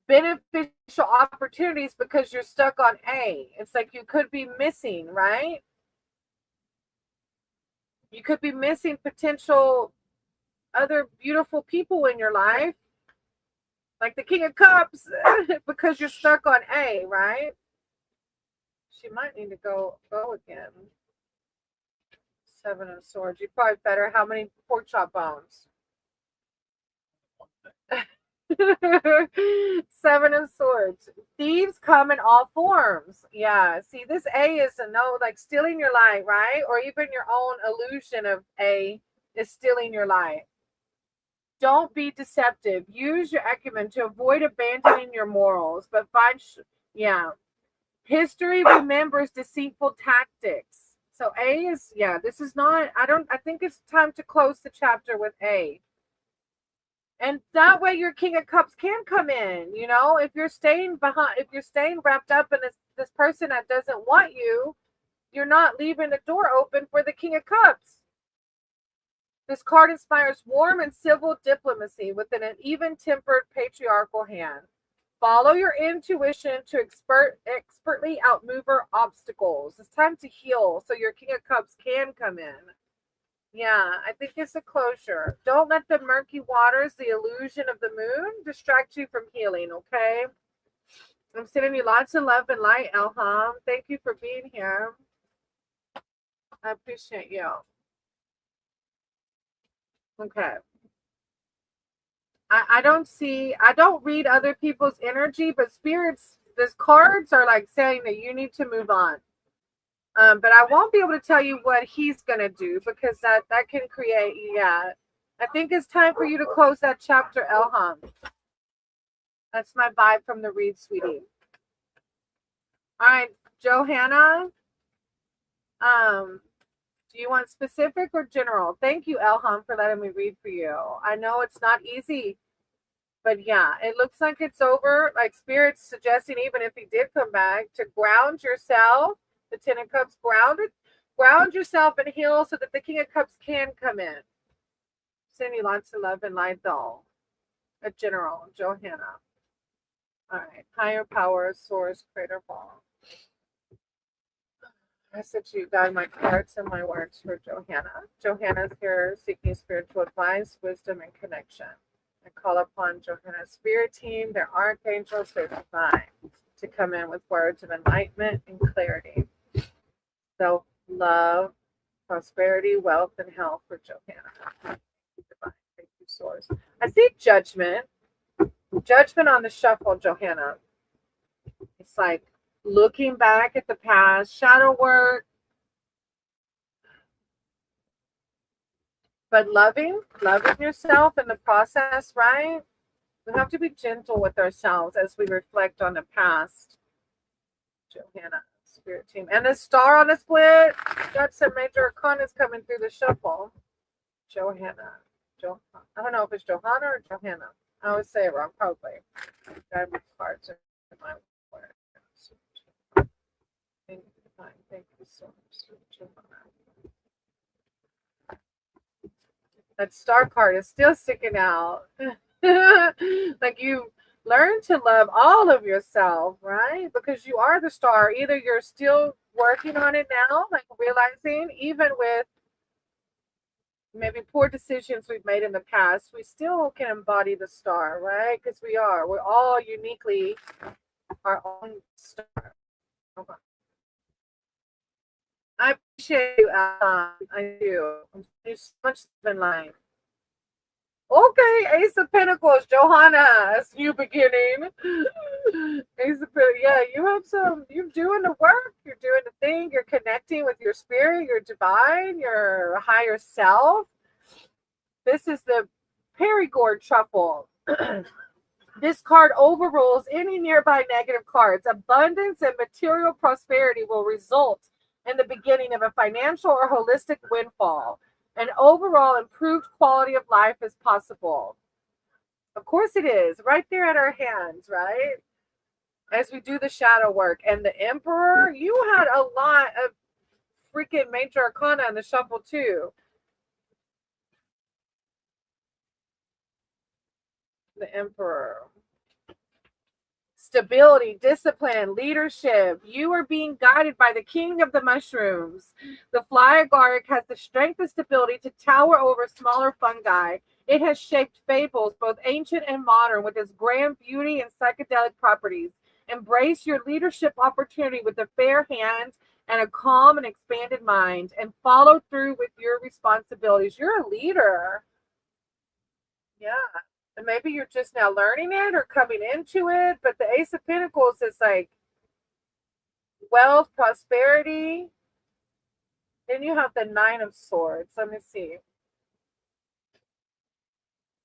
beneficial opportunities because you're stuck on A. It's like you could be missing, right? You could be missing potential other beautiful people in your life, like the King of Cups, because you're stuck on A, right? She might need to go again. 7 of Swords. You probably better. How many pork chop bones? 7 of Swords. Thieves come in all forms. Yeah. See, this A is a no, like stealing your light, right? Or even your own illusion of A is stealing your light. Don't be deceptive. Use your acumen to avoid abandoning your morals, but find, yeah. History remembers deceitful tactics. So A is, yeah, this is not, I think it's time to close the chapter with A. And that way your King of Cups can come in, you know, if you're staying wrapped up in this person that doesn't want you, you're not leaving the door open for the King of Cups. This card inspires warm and civil diplomacy within an even-tempered patriarchal hand. Follow your intuition to expertly outmaneuver obstacles. It's time to heal so your King of Cups can come in. Yeah, I think it's a closure. Don't let the murky waters, the illusion of the moon, distract you from healing, okay? I'm sending you lots of love and light, Elham. Thank you for being here. I appreciate you. Okay. I don't read other people's energy, but spirits, these cards are like saying that you need to move on. But I won't be able to tell you what he's going to do because that can create, yeah. I think it's time for you to close that chapter, Elham. That's my vibe from the read, sweetie. All right, Johanna. Do you want specific or general? Thank you, Elham, for letting me read for you. I know it's not easy, but yeah, it looks like it's over. Like Spirit's suggesting, even if he did come back, to ground yourself. The 10 of Cups, ground yourself and heal so that the King of Cups can come in. Send you lots of love and light, though. A general, Johanna. All right, higher power, source, creator, ball. I said to you, guide my cards and my words for Johanna. Johanna's here seeking spiritual advice, wisdom, and connection. I call upon Johanna's spirit team, their archangels, their divine, to come in with words of enlightenment and clarity. Self-love, prosperity, wealth, and health for Johanna. Divine. Thank you, source. I see judgment. Judgment on the shuffle, Johanna. It's like looking back at the past, shadow work, but loving yourself in the process, right? We have to be gentle with ourselves as we reflect on the past. Johanna, spirit team. And the star on the split. Got some major arcanas coming through the shuffle. Johanna. I don't know if it's Johanna or Johanna. I always say it wrong, probably. Guide my cards in my words. Thank you so much. That star card is still sticking out. Like you learn to love all of yourself, right? Because you are the star. Either you're still working on it now, like realizing even with maybe poor decisions we've made in the past, we still can embody the star, right? Because we're all uniquely our own star. Okay. I appreciate you, I do. There's so much in line. Okay, Ace of Pentacles, Johanna, it's new beginning. Ace of Pentacles, yeah, you're doing the work, you're doing the thing, you're connecting with your spirit, your divine, your higher self. This is the Perigord truffle. This card overrules any nearby negative cards. Abundance and material prosperity will result in the beginning of a financial or holistic windfall. An overall improved quality of life is possible. Of course it is, right there at our hands, right? As we do the shadow work. And the Emperor, you had a lot of freaking major arcana in the shuffle too. The Emperor. Stability, discipline, leadership. You are being guided by the king of the mushrooms. The fly agaric has the strength and stability to tower over smaller fungi. It has shaped fables, both ancient and modern, with its grand beauty and psychedelic properties. Embrace your leadership opportunity with a fair hand and a calm and expanded mind, and follow through with your responsibilities. You're a leader. Yeah. And maybe you're just now learning it or coming into it. But the Ace of Pentacles is like wealth, prosperity. Then you have the Nine of Swords. Let me see.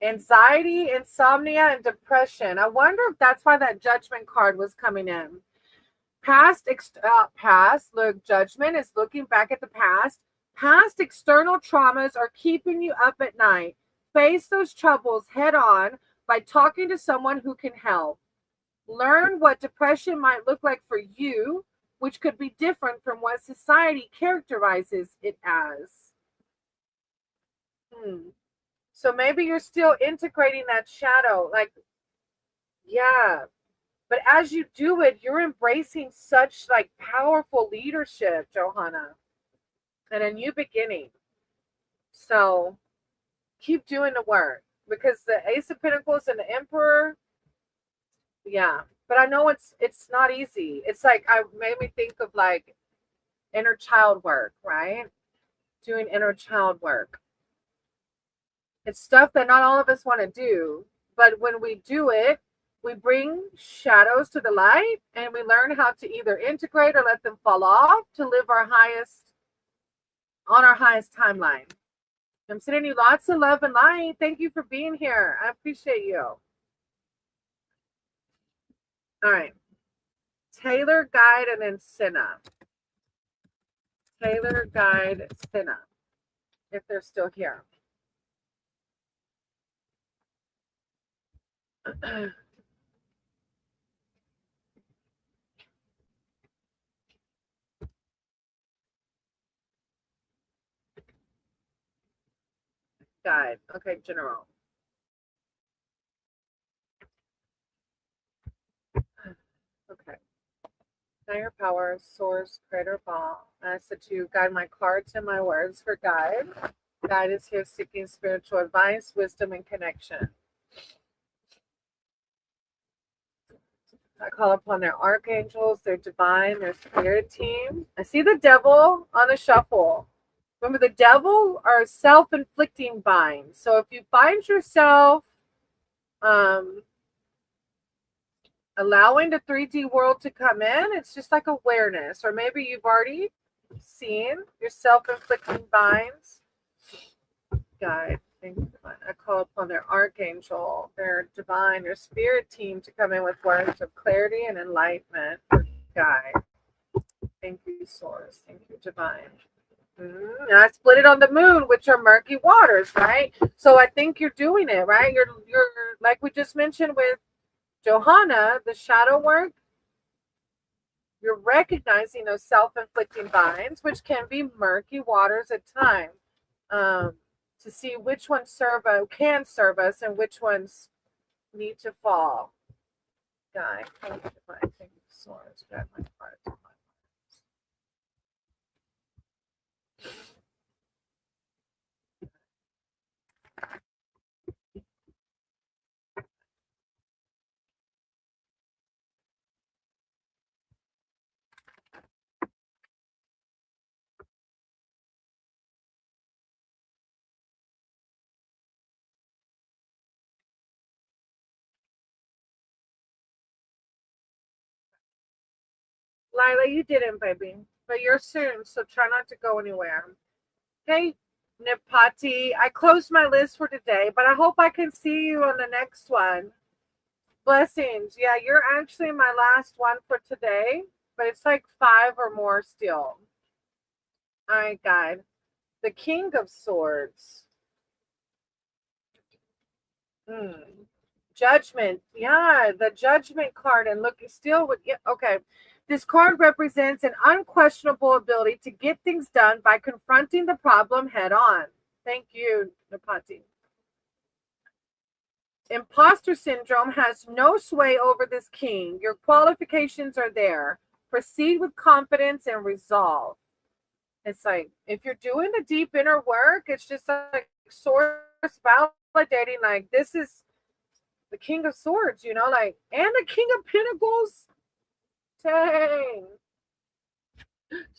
Anxiety, insomnia, and depression. I wonder if that's why that Judgment card was coming in. Past, look, Judgment is looking back at the past. Past external traumas are keeping you up at night. Face those troubles head on by talking to someone who can help. Learn what depression might look like for you, which could be different from what society characterizes it as. So maybe you're still integrating that shadow. Like, yeah. But as you do it, you're embracing such like powerful leadership, Johanna, and a new beginning. So keep doing the work, because the Ace of Pentacles and the Emperor, yeah. But I know it's not easy. It's like, I made me think of like inner child work, right? Doing inner child work. It's stuff that not all of us want to do, but when we do it, we bring shadows to the light, and we learn how to either integrate or let them fall off to live on our highest timeline. I'm sending you lots of love and light. Thank you for being here. I appreciate you. All right. Taylor, Guide, and then Cinna. Taylor, Guide, Cinna, if they're still here. Guide. Okay, General. Okay. Higher power, source, creator, ball. I said to guide my cards and my words for guide. Guide is here seeking spiritual advice, wisdom, and connection. I call upon their archangels, their divine, their spirit team. I see the devil on the shuffle. Remember, the devil are self-inflicting binds. So if you find yourself allowing the 3D world to come in, it's just like awareness. Or maybe you've already seen your self-inflicting binds. Guide. I call upon their archangel, their divine, their spirit team to come in with words of clarity and enlightenment. Guide. Thank you, source. Thank you, divine. And I split it on the moon, which are murky waters, right? So I think you're doing it, right? You're like we just mentioned with Johanna, the shadow work. You're recognizing those self-inflicting binds, which can be murky waters at times, to see which ones can serve us and which ones need to fall. Guide, thank you, divine. Thank you, source. Guide my heart. Lila, you didn't, baby. But you're soon, so try not to go anywhere. Okay, Nipati, I closed my list for today, but I hope I can see you on the next one. Blessings. Yeah, you're actually my last one for today, but it's like 5 or more still. All right, guide. The King of Swords. Judgment. Yeah, the Judgment card. And look, still with, yeah, okay. This card represents an unquestionable ability to get things done by confronting the problem head on. Thank you, Napati. Imposter syndrome has no sway over this king. Your qualifications are there. Proceed with confidence and resolve. It's like, if you're doing the deep inner work, it's just like source validating, like, this is the King of Swords, you know, like, and the King of Pentacles. Dang.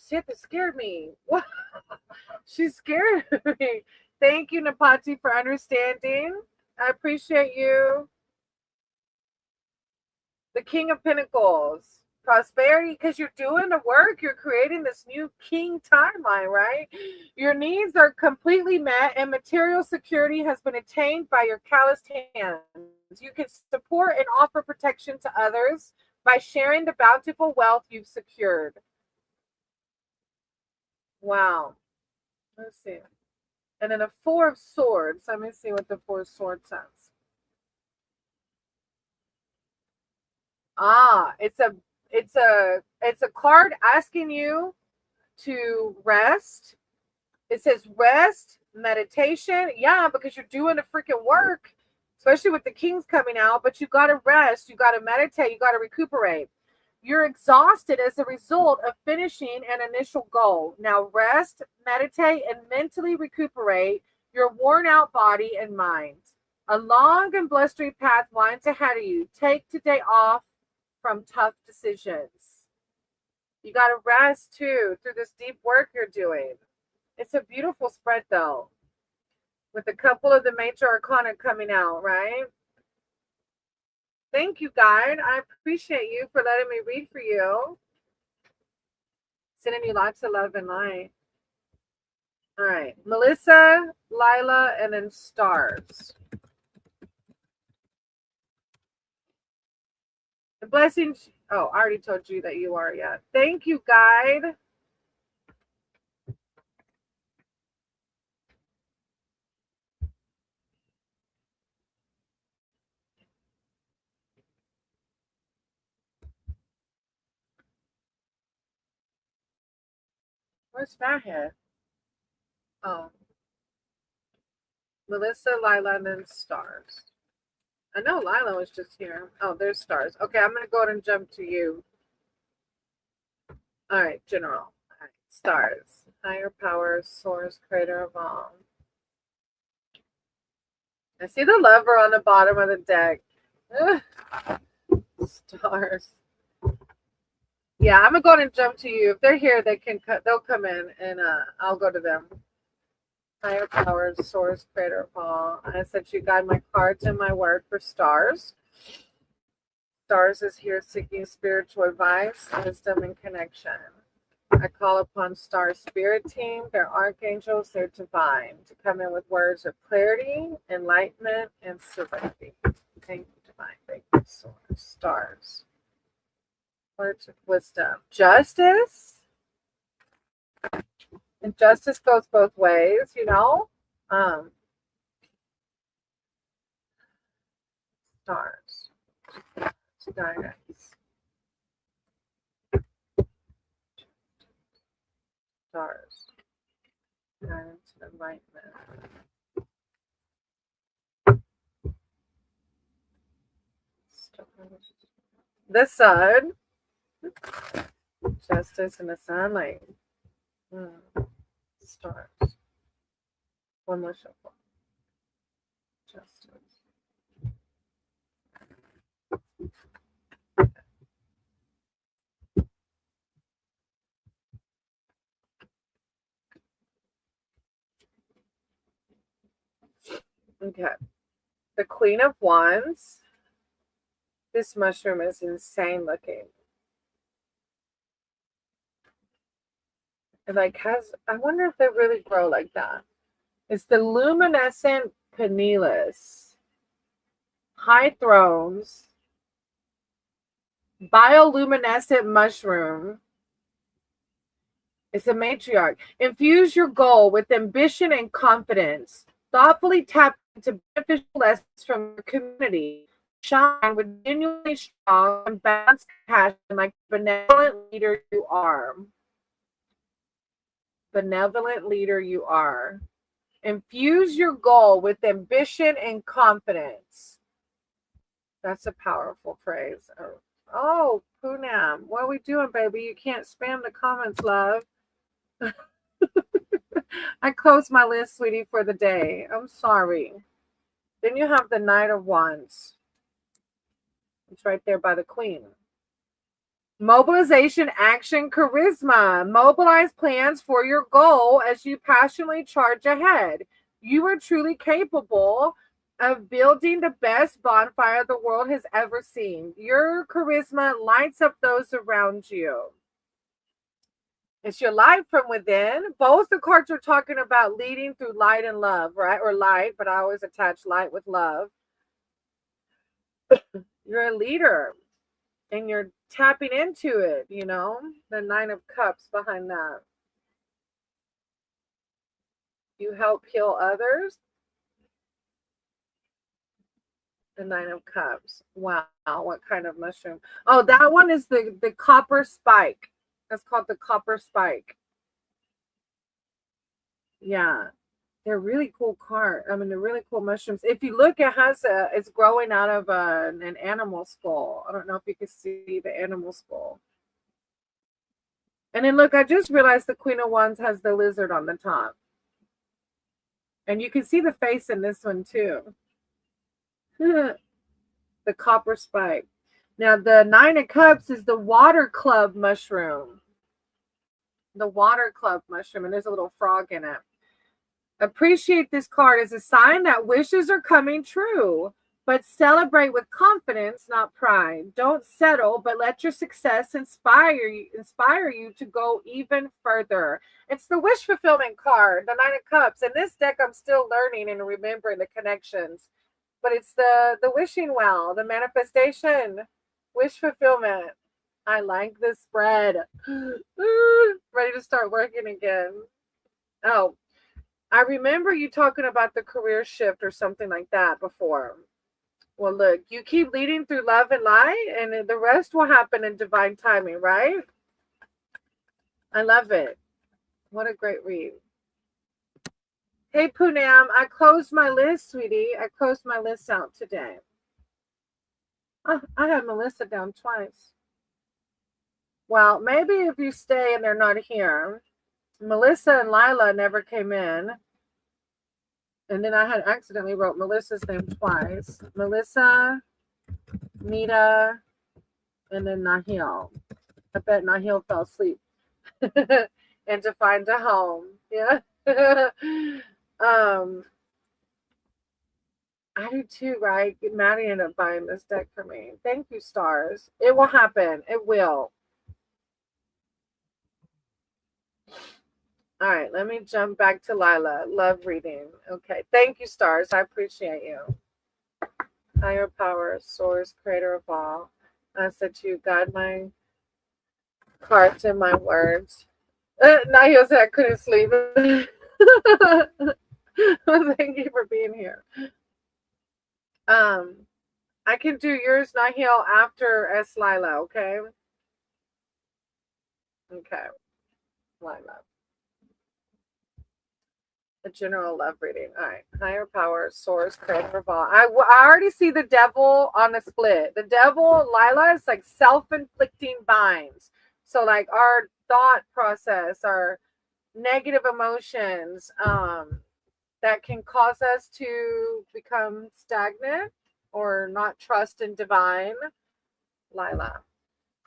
Shit, that scared me. What? She scared me. Thank you, Napati, for understanding. I appreciate you. The King of Pentacles. Prosperity, because you're doing the work. You're creating this new king timeline, right? Your needs are completely met and material security has been attained by your calloused hands. You can support and offer protection to others by sharing the bountiful wealth you've secured. Wow. Let's see. And then a 4 of Swords. Let me see what the 4 of Swords says. It's a card asking you to rest. It says rest, meditation. Yeah, because you're doing the freaking work, especially with the kings coming out, but you got to rest, you got to meditate, you got to recuperate. You're exhausted as a result of finishing an initial goal. Now rest, meditate, and mentally recuperate your worn out body and mind. A long and blustery path winds ahead of you. Take today off from tough decisions. You got to rest too through this deep work you're doing. It's a beautiful spread though, with a couple of the major arcana coming out, right? Thank you, guide. I appreciate you for letting me read for you. Sending you lots of love and light. All right, Melissa, Lila, and then Stars. The blessings. Oh, I already told you that you are. Yeah. Thank you, guide. Where's Fathead? Oh, Melissa, Lila, and then Stars. I know Lila was just here. Oh, there's Stars. Okay, I'm going to go ahead and jump to you. All right, General. All right, Stars. Higher power, source, creator of all. I see the lover on the bottom of the deck. Stars. Yeah, I'm going to go ahead and jump to you. If they're here, they'll come in, and I'll go to them. Higher powers, source, creator of all. I said you guide my cards and my word for Stars. Stars is here seeking spiritual advice, wisdom, and connection. I call upon Star Spirit Team, their archangels, their divine, to come in with words of clarity, enlightenment, and serenity. Thank you, divine. Thank you, Source. Stars. Words of wisdom. Justice. And justice goes both ways, you know. Stars. Guidance. Stars. Guidance and enlightenment. The sun. Justice and the sunlight. Stars. One more shuffle. Justice. Okay. The Queen of Wands. This mushroom is insane looking. It like I wonder if they really grow like that. It's the luminescent Penelus. High thrones. Bioluminescent mushroom. It's a matriarch. Infuse your goal with ambition and confidence. Thoughtfully tap into beneficial lessons from your community. Shine with genuinely strong and balanced passion like the benevolent leader you are. Benevolent leader you are. Infuse your goal with ambition and confidence. That's a powerful phrase. Oh, Poonam, what are we doing, baby? You can't spam the comments, love. I closed my list, sweetie, for the day. I'm sorry. Then you have the Knight of Wands. It's right there by the Queen. Mobilization, action, charisma. Mobilize plans for your goal as you passionately charge ahead. You are truly capable of building the best bonfire the world has ever seen. Your charisma lights up those around you. It's your light from within. Both the cards are talking about leading through light and love, right? Or light, but I always attach light with love. You're a leader and you're tapping into it, you know? The Nine of Cups behind that. You help heal others. The Nine of Cups. Wow, what kind of mushroom? Oh, that one is the copper spike. That's called the copper spike. Yeah, they're really cool they're really cool mushrooms. If you look, it's growing out of an animal skull. I don't know if you can see the animal skull. And then look, I just realized the Queen of Wands has the lizard on the top. And you can see the face in this one too. The copper spike. Now the Nine of Cups is the water club mushroom. The water club mushroom, and there's a little frog in it. Appreciate this card as a sign that wishes are coming true, but celebrate with confidence, not pride. Don't settle, but let your success inspire you to go even further. It's the wish fulfillment card, the Nine of Cups. In this deck, I'm still learning and remembering the connections, but it's the wishing well, the manifestation, wish fulfillment. I like this spread. Ready to start working again. Oh, I remember you talking about the career shift or something like that before. Well, look, you keep leading through love and light, and the rest will happen in divine timing, right? I love it. What a great read. Hey, Poonam, I closed my list, sweetie. I closed my list out today. Oh, I had Melissa down twice. Well, maybe if you stay and they're not here. Melissa and Lila never came in. And then I had accidentally wrote Melissa's name twice. Melissa, Nita, and then Nahil. I bet Nahil fell asleep. And to find a home. Yeah. I do too, right? Maddie ended up buying this deck for me. Thank you, stars. It will happen. It will. All right, let me jump back to Lila. Love reading. Okay, thank you, stars. I appreciate you. Higher power, source, creator of all. I said to you, guide my cards and my words. Nahil said I couldn't sleep. Thank you for being here. I can do yours, Nahil, after S. Lila, okay? Okay. Lila. A general love reading. All right. Higher power, source, creator of all. I already see the devil on the split. The devil, Lila, is like self-inflicting binds. So like our thought process, our negative emotions that can cause us to become stagnant or not trust in divine. Lila.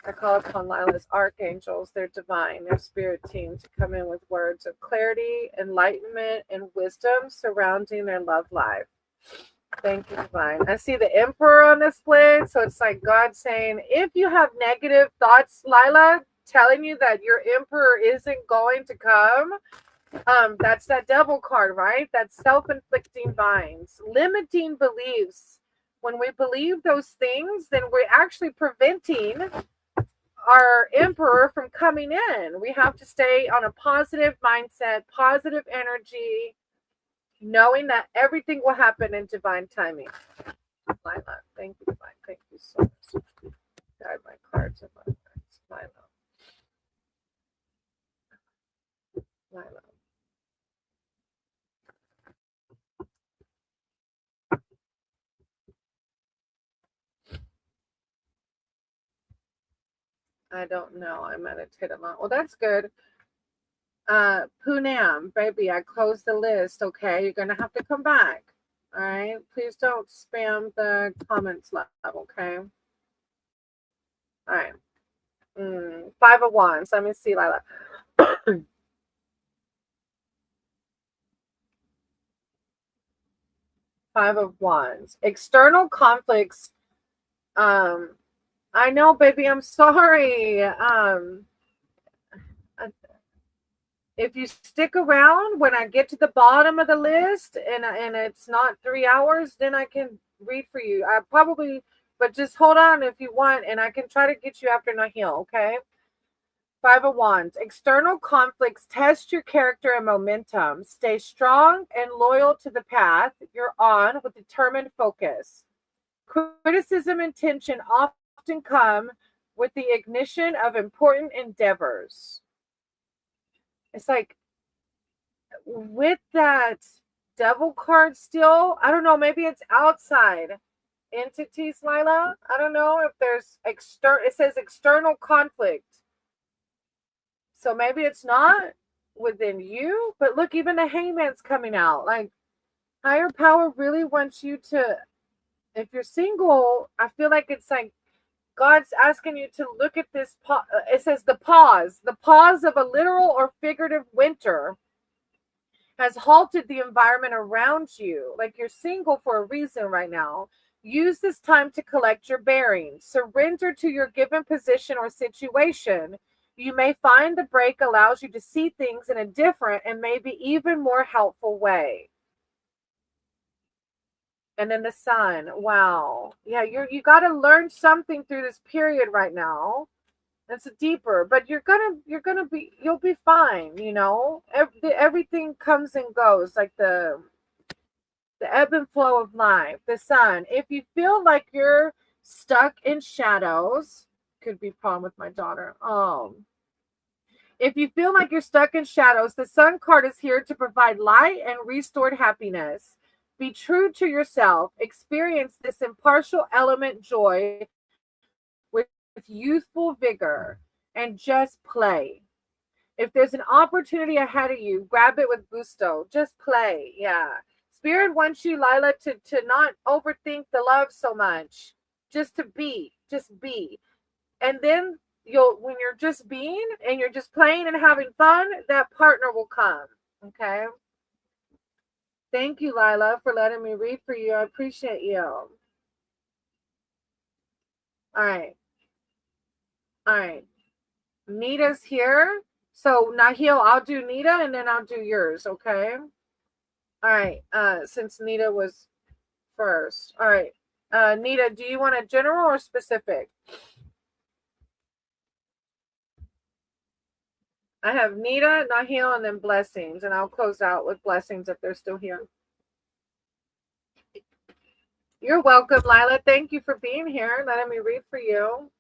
I call upon Lila's archangels, their divine, their spirit team, to come in with words of clarity, enlightenment, and wisdom surrounding their love life. Thank you, divine. I see the emperor on the split, so it's like God saying, if you have negative thoughts, Lila, telling you that your emperor isn't going to come, that's that devil card, right? That's self-inflicting binds, limiting beliefs, When we believe those things, then we're actually preventing our emperor from coming in. We have to stay on a positive mindset, positive energy, knowing that everything will happen in divine timing. Lila, thank you, Divine. Thank you so much. Guide my cards and my words. Lila. Lila. I don't know. I meditate a lot. Well, that's good. Poonam, baby, I closed the list. Okay, you're gonna have to come back. All right, please don't spam the comments level. Okay. All right. 5 of Wands. Let me see, Lila. 5 of Wands. External conflicts. I know, baby. I'm sorry. If you stick around when I get to the bottom of the list and it's not 3 hours, then I can read for you. I probably, but just hold on if you want, and I can try to get you after Nahil, okay? 5 of Wands. External conflicts test your character and momentum. Stay strong and loyal to the path you're on with determined focus. Criticism and tension often come with the ignition of important endeavors. It's like with that devil card still, I don't know, maybe it's outside entities, Lila. I don't know if there's it says external conflict. So maybe it's not within you, but look, even the hangman's coming out. Like higher power really wants you to, if you're single, I feel like it's like God's asking you to look at this. It says the pause of a literal or figurative winter has halted the environment around you. Like you're single for a reason right now. Use this time to collect your bearings. Surrender to your given position or situation. You may find the break allows you to see things in a different and maybe even more helpful way. And then the sun. Wow. Yeah, you got to learn something through this period right now. It's deeper, but you'll be fine, you know. Everything comes and goes, like the ebb and flow of life. The sun. If you feel like you're stuck in shadows, could be a problem with my daughter. If you feel like you're stuck in shadows, the sun card is here to provide light and restored happiness. Be true to yourself. Experience this impartial element joy with youthful vigor and just play. If there's an opportunity ahead of you, grab it with gusto. Just play. Yeah. Spirit wants you, Lila, to not overthink the love so much. Just to be. Just be. And then when you're just being and you're just playing and having fun, that partner will come. Okay. Thank you, Lila, for letting me read for you. I appreciate you. All right. All right. Nita's here. So Nahil, I'll do Nita and then I'll do yours, okay? All right. Since Nita was first. All right. Nita, do you want a general or specific? I have Nita, Nahil, and then blessings, and I'll close out with blessings if they're still here. You're welcome, Lila. Thank you for being here, letting me read for you.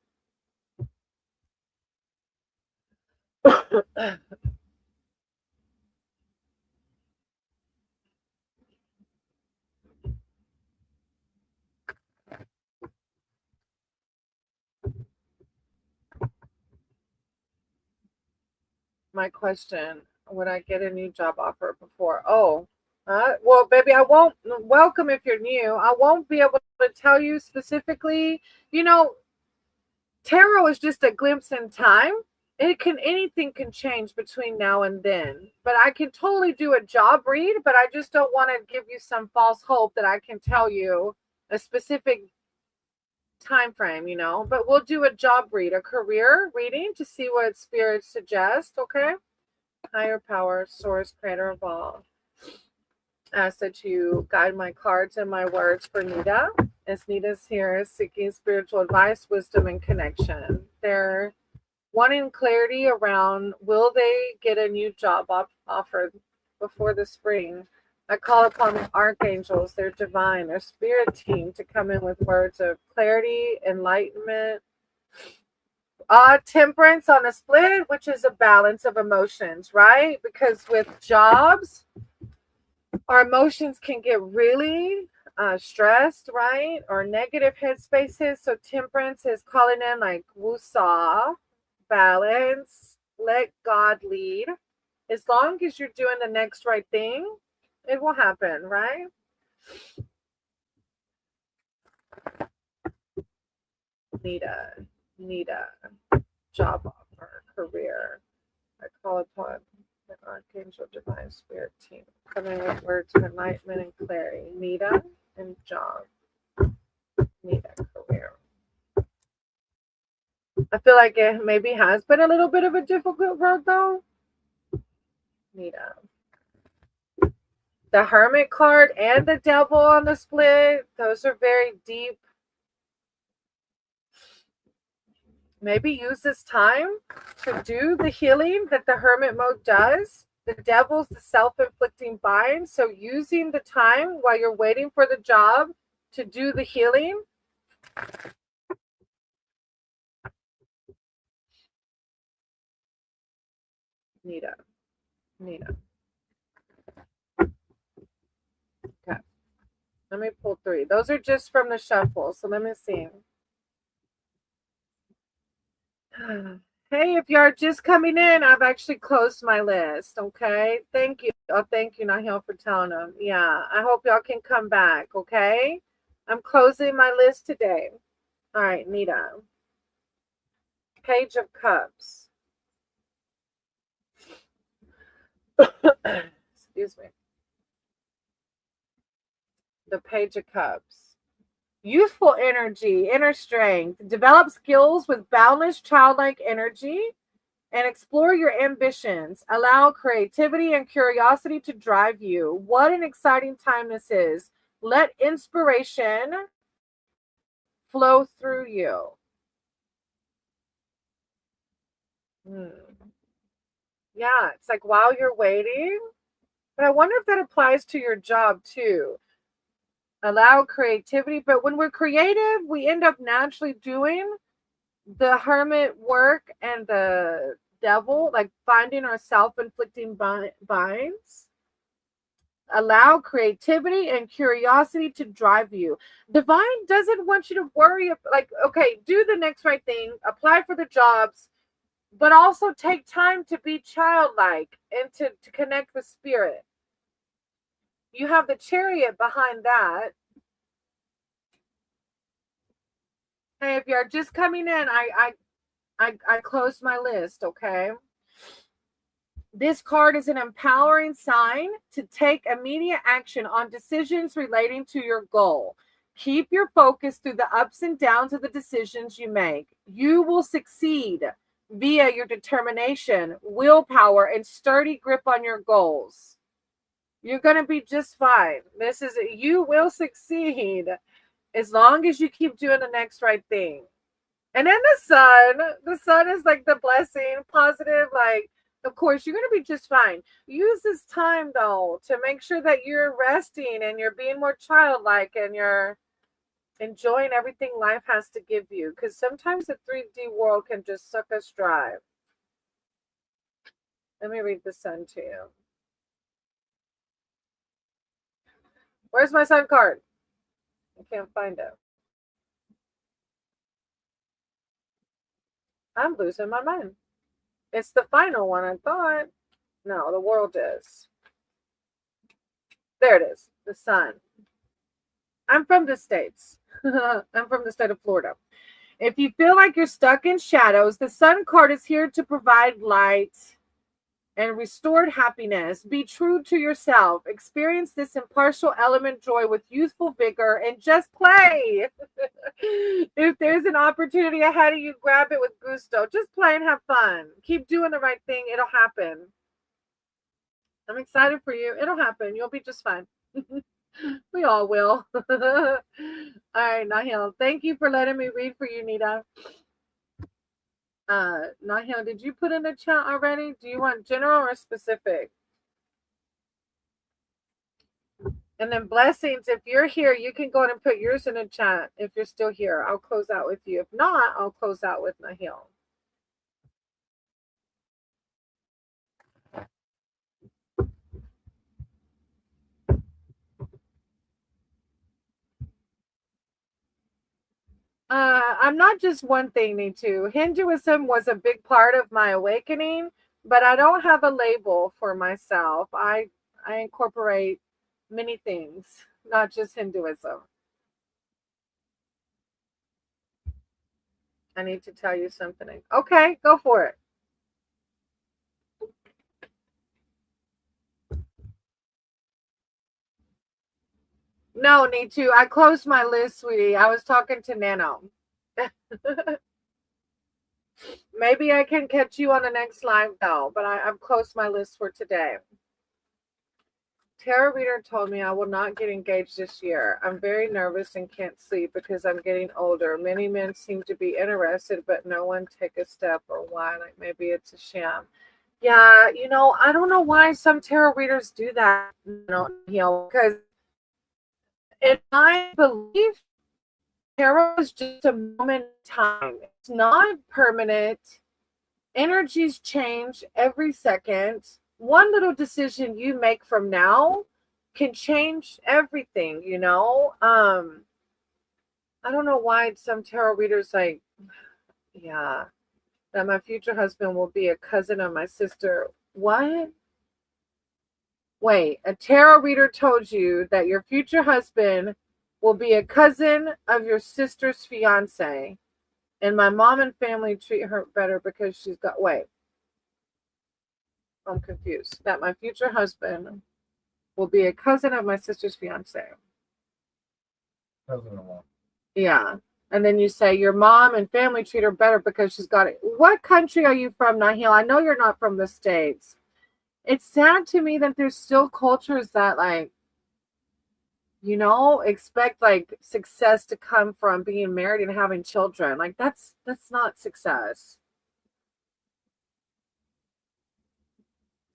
My question, would I get a new job offer before? Well, baby, I won't. Welcome if you're new. I won't be able to tell you specifically. You know, tarot is just a glimpse in time. Anything can change between now and then. But I can totally do a job read, but I just don't want to give you some false hope that I can tell you a specific time frame, you know. But we'll do a job read, a career reading to see what spirits suggest, okay? Higher power, source, creator of all. Ask that you guide my cards and my words for Nita as Nita's here, seeking spiritual advice, wisdom, and connection. They're wanting clarity around, will they get a new job offer before the spring? I call upon the archangels, their divine, their spirit team, to come in with words of clarity, enlightenment, temperance on a split, which is a balance of emotions, right? Because with jobs, our emotions can get really stressed, right? Or negative headspaces. So temperance is calling in like wusa, balance, let God lead. As long as you're doing the next right thing, it will happen, right? Nita, job offer, career. I call upon the Archangel Divine Spirit team, coming with words of enlightenment and clarity. Nita and job. Nita, career. I feel like it maybe has been a little bit of a difficult road though. Nita. The Hermit card and the Devil on the split, those are very deep. Maybe use this time to do the healing that the Hermit mode does. The Devil's the self-inflicting bind. So using the time while you're waiting for the job to do the healing. Nita. Okay. Let me pull 3. Those are just from the shuffle. So let me see. Hey, if you're just coming in, I've actually closed my list. Okay. Thank you. Oh, thank you, Nahil, for telling them. Yeah. I hope y'all can come back. Okay. I'm closing my list today. All right, Nita. Page of Cups. Excuse me. The Page of Cups. Youthful energy, inner strength. Develop skills with boundless childlike energy and explore your ambitions. Allow creativity and curiosity to drive you. What an exciting time this is. Let inspiration flow through you. Yeah, it's like while you're waiting. But I wonder if that applies to your job too. Allow creativity. But when we're creative, we end up naturally doing the Hermit work and the Devil, like finding our self-inflicting binds. Allow creativity and curiosity to drive you. Divine doesn't want you to worry, like, okay, do the next right thing, apply for the jobs, but also take time to be childlike and to connect with spirit. You have the Chariot behind that. Hey, if you're just coming in, I closed my list, okay? This card is an empowering sign to take immediate action on decisions relating to your goal. Keep your focus through the ups and downs of the decisions you make. You will succeed via your determination, willpower, and sturdy grip on your goals. You're going to be just fine. You will succeed as long as you keep doing the next right thing. And then the sun is like the blessing, positive, like, of course, you're going to be just fine. Use this time, though, to make sure that you're resting and you're being more childlike and you're enjoying everything life has to give you. Because sometimes the 3D world can just suck us dry. Let me read the sun to you. Where's my sun card? I can't find it. I'm losing my mind. It's the final one, I thought. No, the world is. There it is. The sun. I'm from the States. I'm from the state of Florida. If you feel like you're stuck in shadows, the sun card is here to provide light and restored happiness. Be true to yourself. Experience this impartial element joy with youthful vigor and just play. If there's an opportunity ahead of you, grab it with gusto. Just play and have fun. Keep doing the right thing. It'll happen. I'm excited for you. It'll happen. You'll be just fine. We all will. All right, Nahil. Thank you for letting me read for you, Nita. Nahil, did you put in the chat already? Do you want general or specific? And then blessings, if you're here, you can go ahead and put yours in the chat if you're still here. I'll close out with you. If not, I'll close out with Nahil. I'm not just one thing, Nitu. Hinduism was a big part of my awakening, but I don't have a label for myself. I incorporate many things, not just Hinduism. I need to tell you something. Okay, go for it. No, need to. I closed my list, sweetie. I was talking to Nano. Maybe I can catch you on the next live, though, but I've closed my list for today. Tarot reader told me I will not get engaged this year. I'm very nervous and can't sleep because I'm getting older. Many men seem to be interested, but no one take a step or why. Like maybe it's a sham. Yeah, I don't know why some tarot readers do that. Because in my belief, tarot is just a moment in time. It's not permanent. Energies change every second. One little decision you make from now can change everything, I don't know why some tarot readers that my future husband will be a cousin of my sister. What? Wait, a tarot reader told you that your future husband will be a cousin of your sister's fiance, and my mom and family treat her better because she's got, wait, I'm confused. That my future husband will be a cousin of my sister's fiance. Cousin-in-law. Yeah. And then you say your mom and family treat her better because she's got it. What country are you from, Nahil? I know you're not from the States. It's sad to me that there's still cultures that expect success to come from being married and having children. That's not success.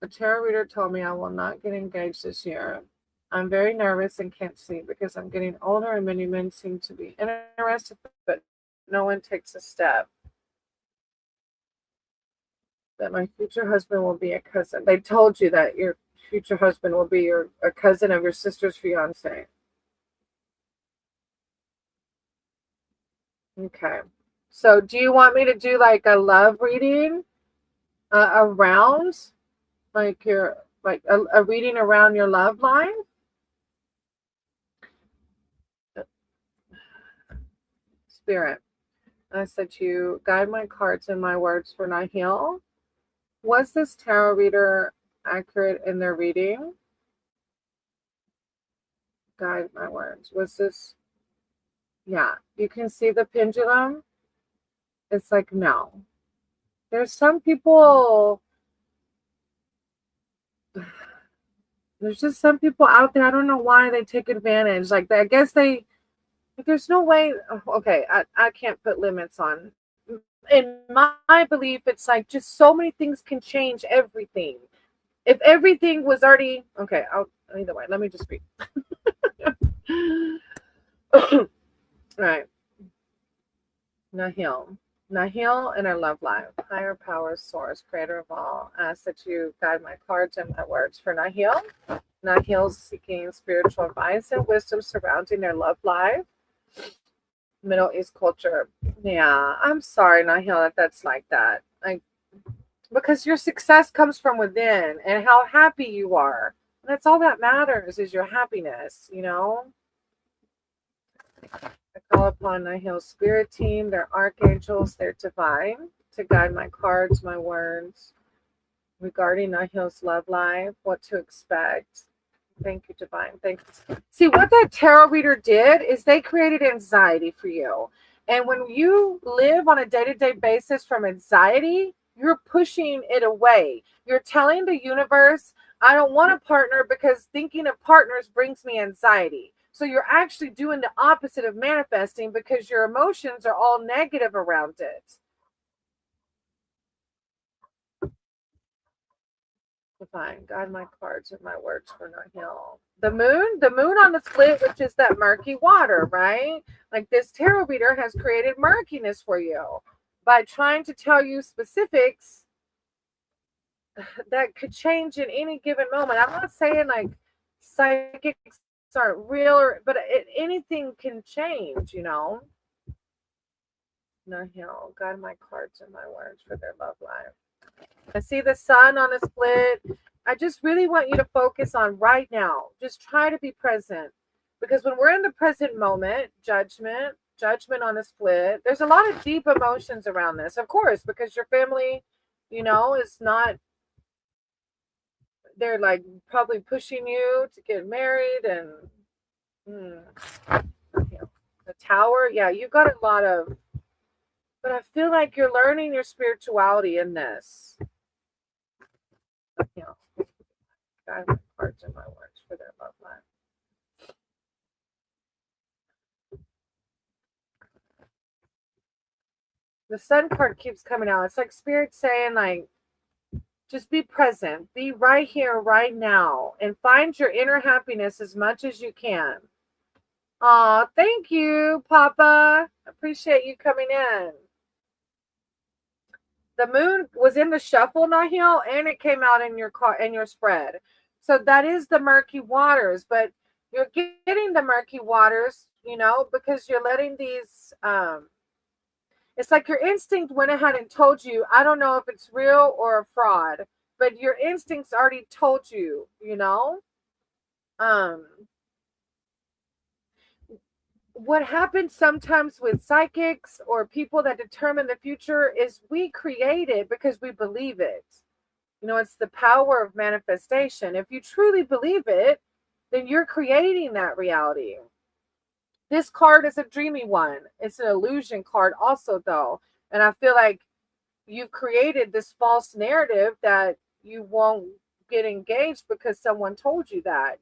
A tarot reader told me I will not get engaged this year. I'm very nervous and can't sleep because I'm getting older and many men seem to be interested, but no one takes a step. That my future husband will be a cousin. They told you that your future husband will be a cousin of your sister's fiance. Okay. So do you want me to do a love reading around your a reading around your love life? Spirit, I said to you, guide my cards and my words for Nahil. Was this tarot reader accurate in their reading? Guide my words. Was this? Yeah, you can see the pendulum. It's no. There's some people. There's just some people out there. I don't know why they take advantage. I guess there's no way. Okay, I can't put limits on. In my belief, it's just so many things can change everything. If everything was already okay, either way. Let me just read. All right. Nahil and our love life. Higher power, source, creator of all. I ask that you guide my cards and my words for Nahil. Nahil's seeking spiritual advice and wisdom surrounding their love life. Middle East culture. Yeah, I'm sorry, Nahil, that's like that. Because your success comes from within and how happy you are. That's all that matters is your happiness, I call upon Nahil's spirit team, their archangels, their divine, to guide my cards, my words regarding Nahil's love life, what to expect. Thank you, divine. Thank you. See, what that tarot reader did is they created anxiety for you. And when you live on a day-to-day basis from anxiety, you're pushing it away. You're telling the universe, I don't want a partner because thinking of partners brings me anxiety. So you're actually doing the opposite of manifesting because your emotions are all negative around it. Divine, guide my cards and my words for no heal. The moon on the split, which is that murky water, right? Like this tarot reader has created murkiness for you by trying to tell you specifics that could change in any given moment. I'm not saying like psychics aren't real, but anything can change, you know. No heal, guide my cards and my words for their love life. I see the sun on a split. I just really want you to focus on right now. Just try to be present. Because when we're in the present moment, judgment on a split, there's a lot of deep emotions around this, of course, because your family, is not, they're like probably pushing you to get married and the tower. Yeah, you got a lot of, but I feel like you're learning your spirituality in this. Guide my cards and my words for their love life. The sun card keeps coming out. It's like spirit saying, like, just be present, be right here, right now, and find your inner happiness as much as you can. Aw, thank you, Papa. Appreciate you coming in. The moon was in the shuffle, Nahil, and it came out in your spread. So that is the murky waters, but you're getting the murky waters, because you're letting these it's like your instinct went ahead and told you, I don't know if it's real or a fraud, but your instincts already told you, what happens sometimes with psychics or people that determine the future is we create it because we believe it. It's the power of manifestation. If you truly believe it, then you're creating that reality. This card is a dreamy one. It's an illusion card also, though. And I feel like you've created this false narrative that you won't get engaged because someone told you that,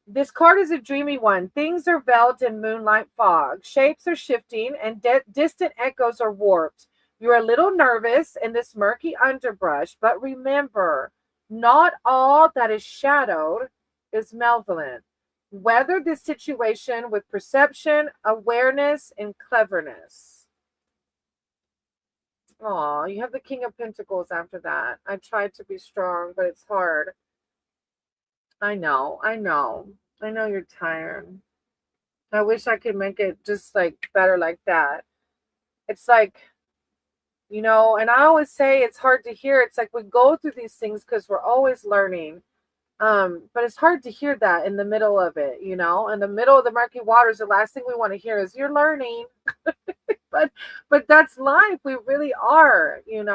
This card is a dreamy one. Things are veiled in moonlight fog. Shapes are shifting and distant echoes are warped. You're a little nervous in this murky underbrush, but remember, not all that is shadowed is malevolent. Weather this situation with perception, awareness, and cleverness. Oh, you have the King of Pentacles after that. I tried to be strong, but it's hard. I know you're tired. I wish I could make it just like better like that. It's like, and I always say it's hard to hear. It's like we go through these things because we're always learning. But it's hard to hear that in the middle of it, in the middle of the murky waters. The last thing we want to hear is you're learning. but that's life. We really are, and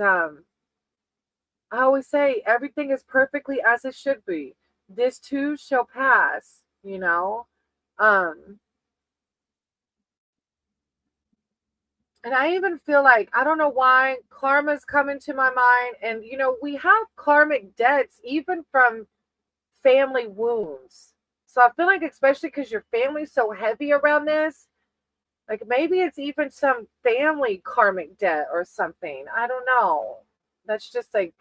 I always say everything is perfectly as it should be. This too shall pass, and I even feel like, I don't know why karma's coming to my mind. And, we have karmic debts even from family wounds. So I feel like, especially because your family's so heavy around this, like maybe it's even some family karmic debt or something. I don't know. That's just like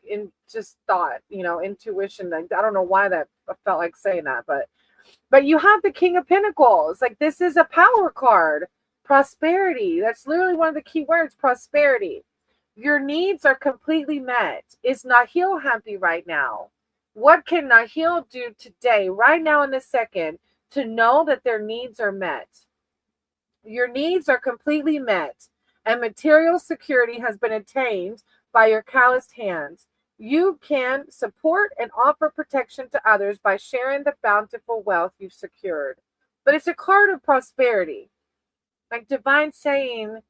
just thought, intuition. Like, I don't know why that I felt like saying that, but you have the King of Pentacles. Like, this is a power card. Prosperity. That's literally one of the key words, prosperity. Your needs are completely met. Is Nahil happy right now? What can Nahil do today, right now in this second, to know that their needs are met? Your needs are completely met, and material security has been attained by your calloused hands. You can support and offer protection to others by sharing the bountiful wealth you've secured. But it's a card of prosperity. Like divine saying,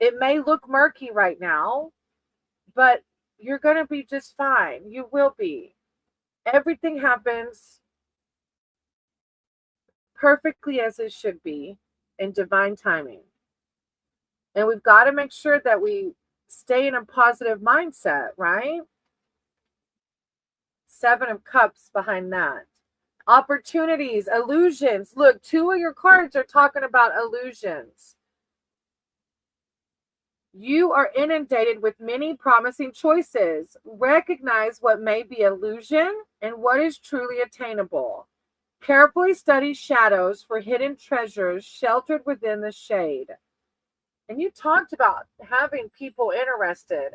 it may look murky right now, but you're going to be just fine. You will be. Everything happens perfectly as it should be in divine timing. And we've got to make sure that we stay in a positive mindset, right? 7 of Cups behind that. Opportunities, illusions. Look, 2 of your cards are talking about illusions. You are inundated with many promising choices. Recognize what may be illusion and what is truly attainable. Carefully study shadows for hidden treasures sheltered within the shade. And you talked about having people interested.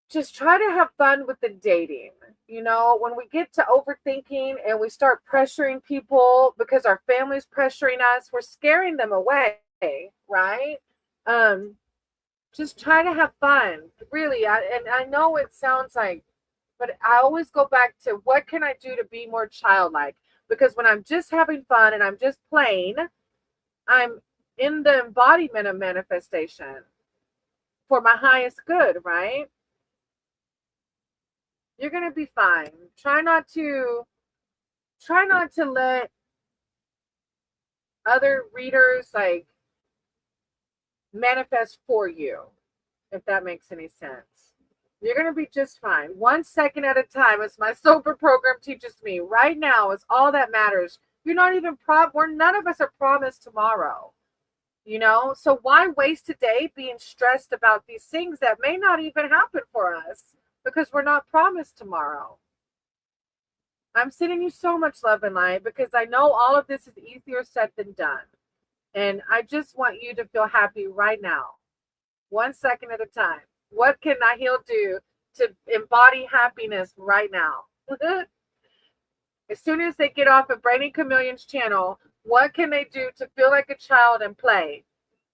Just try to have fun with the dating. You know, when we get to overthinking and we start pressuring people because our family's pressuring us, we're scaring them away, right? Just try to have fun. Really, I know it sounds like, but I always go back to what can I do to be more childlike? Because when I'm just having fun and I'm just playing, I'm in the embodiment of manifestation for my highest good, right? You're going to be fine. Try not to let other readers like manifest for you, if that makes any sense. You're going to be just fine. 1 second at a time, as my sober program teaches me. Right now is all that matters. You're not even none of us are promised tomorrow. You know, so why waste a day being stressed about these things that may not even happen for us because we're not promised tomorrow? I'm sending you so much love and light because I know all of this is easier said than done. And I just want you to feel happy right now, 1 second at a time. What can Nahil do to embody happiness right now? As soon as they get off of Brainy Chameleon's channel, what can they do to feel like a child and play?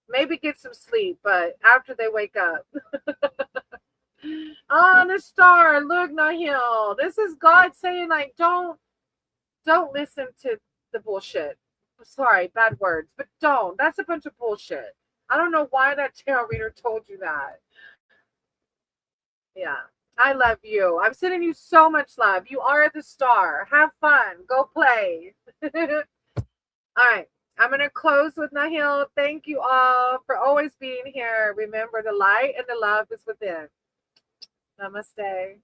Maybe get some sleep, but after they wake up. Oh, the star. Look, Nahil. This is God saying, like, don't listen to the bullshit. Sorry, bad words, but don't. That's a bunch of bullshit. I don't know why that tarot reader told you that. Yeah. I love you. I'm sending you so much love. You are the star. Have fun. Go play. All right. I'm going to close with Nahil. Thank you all for always being here. Remember, the light and the love is within. Namaste.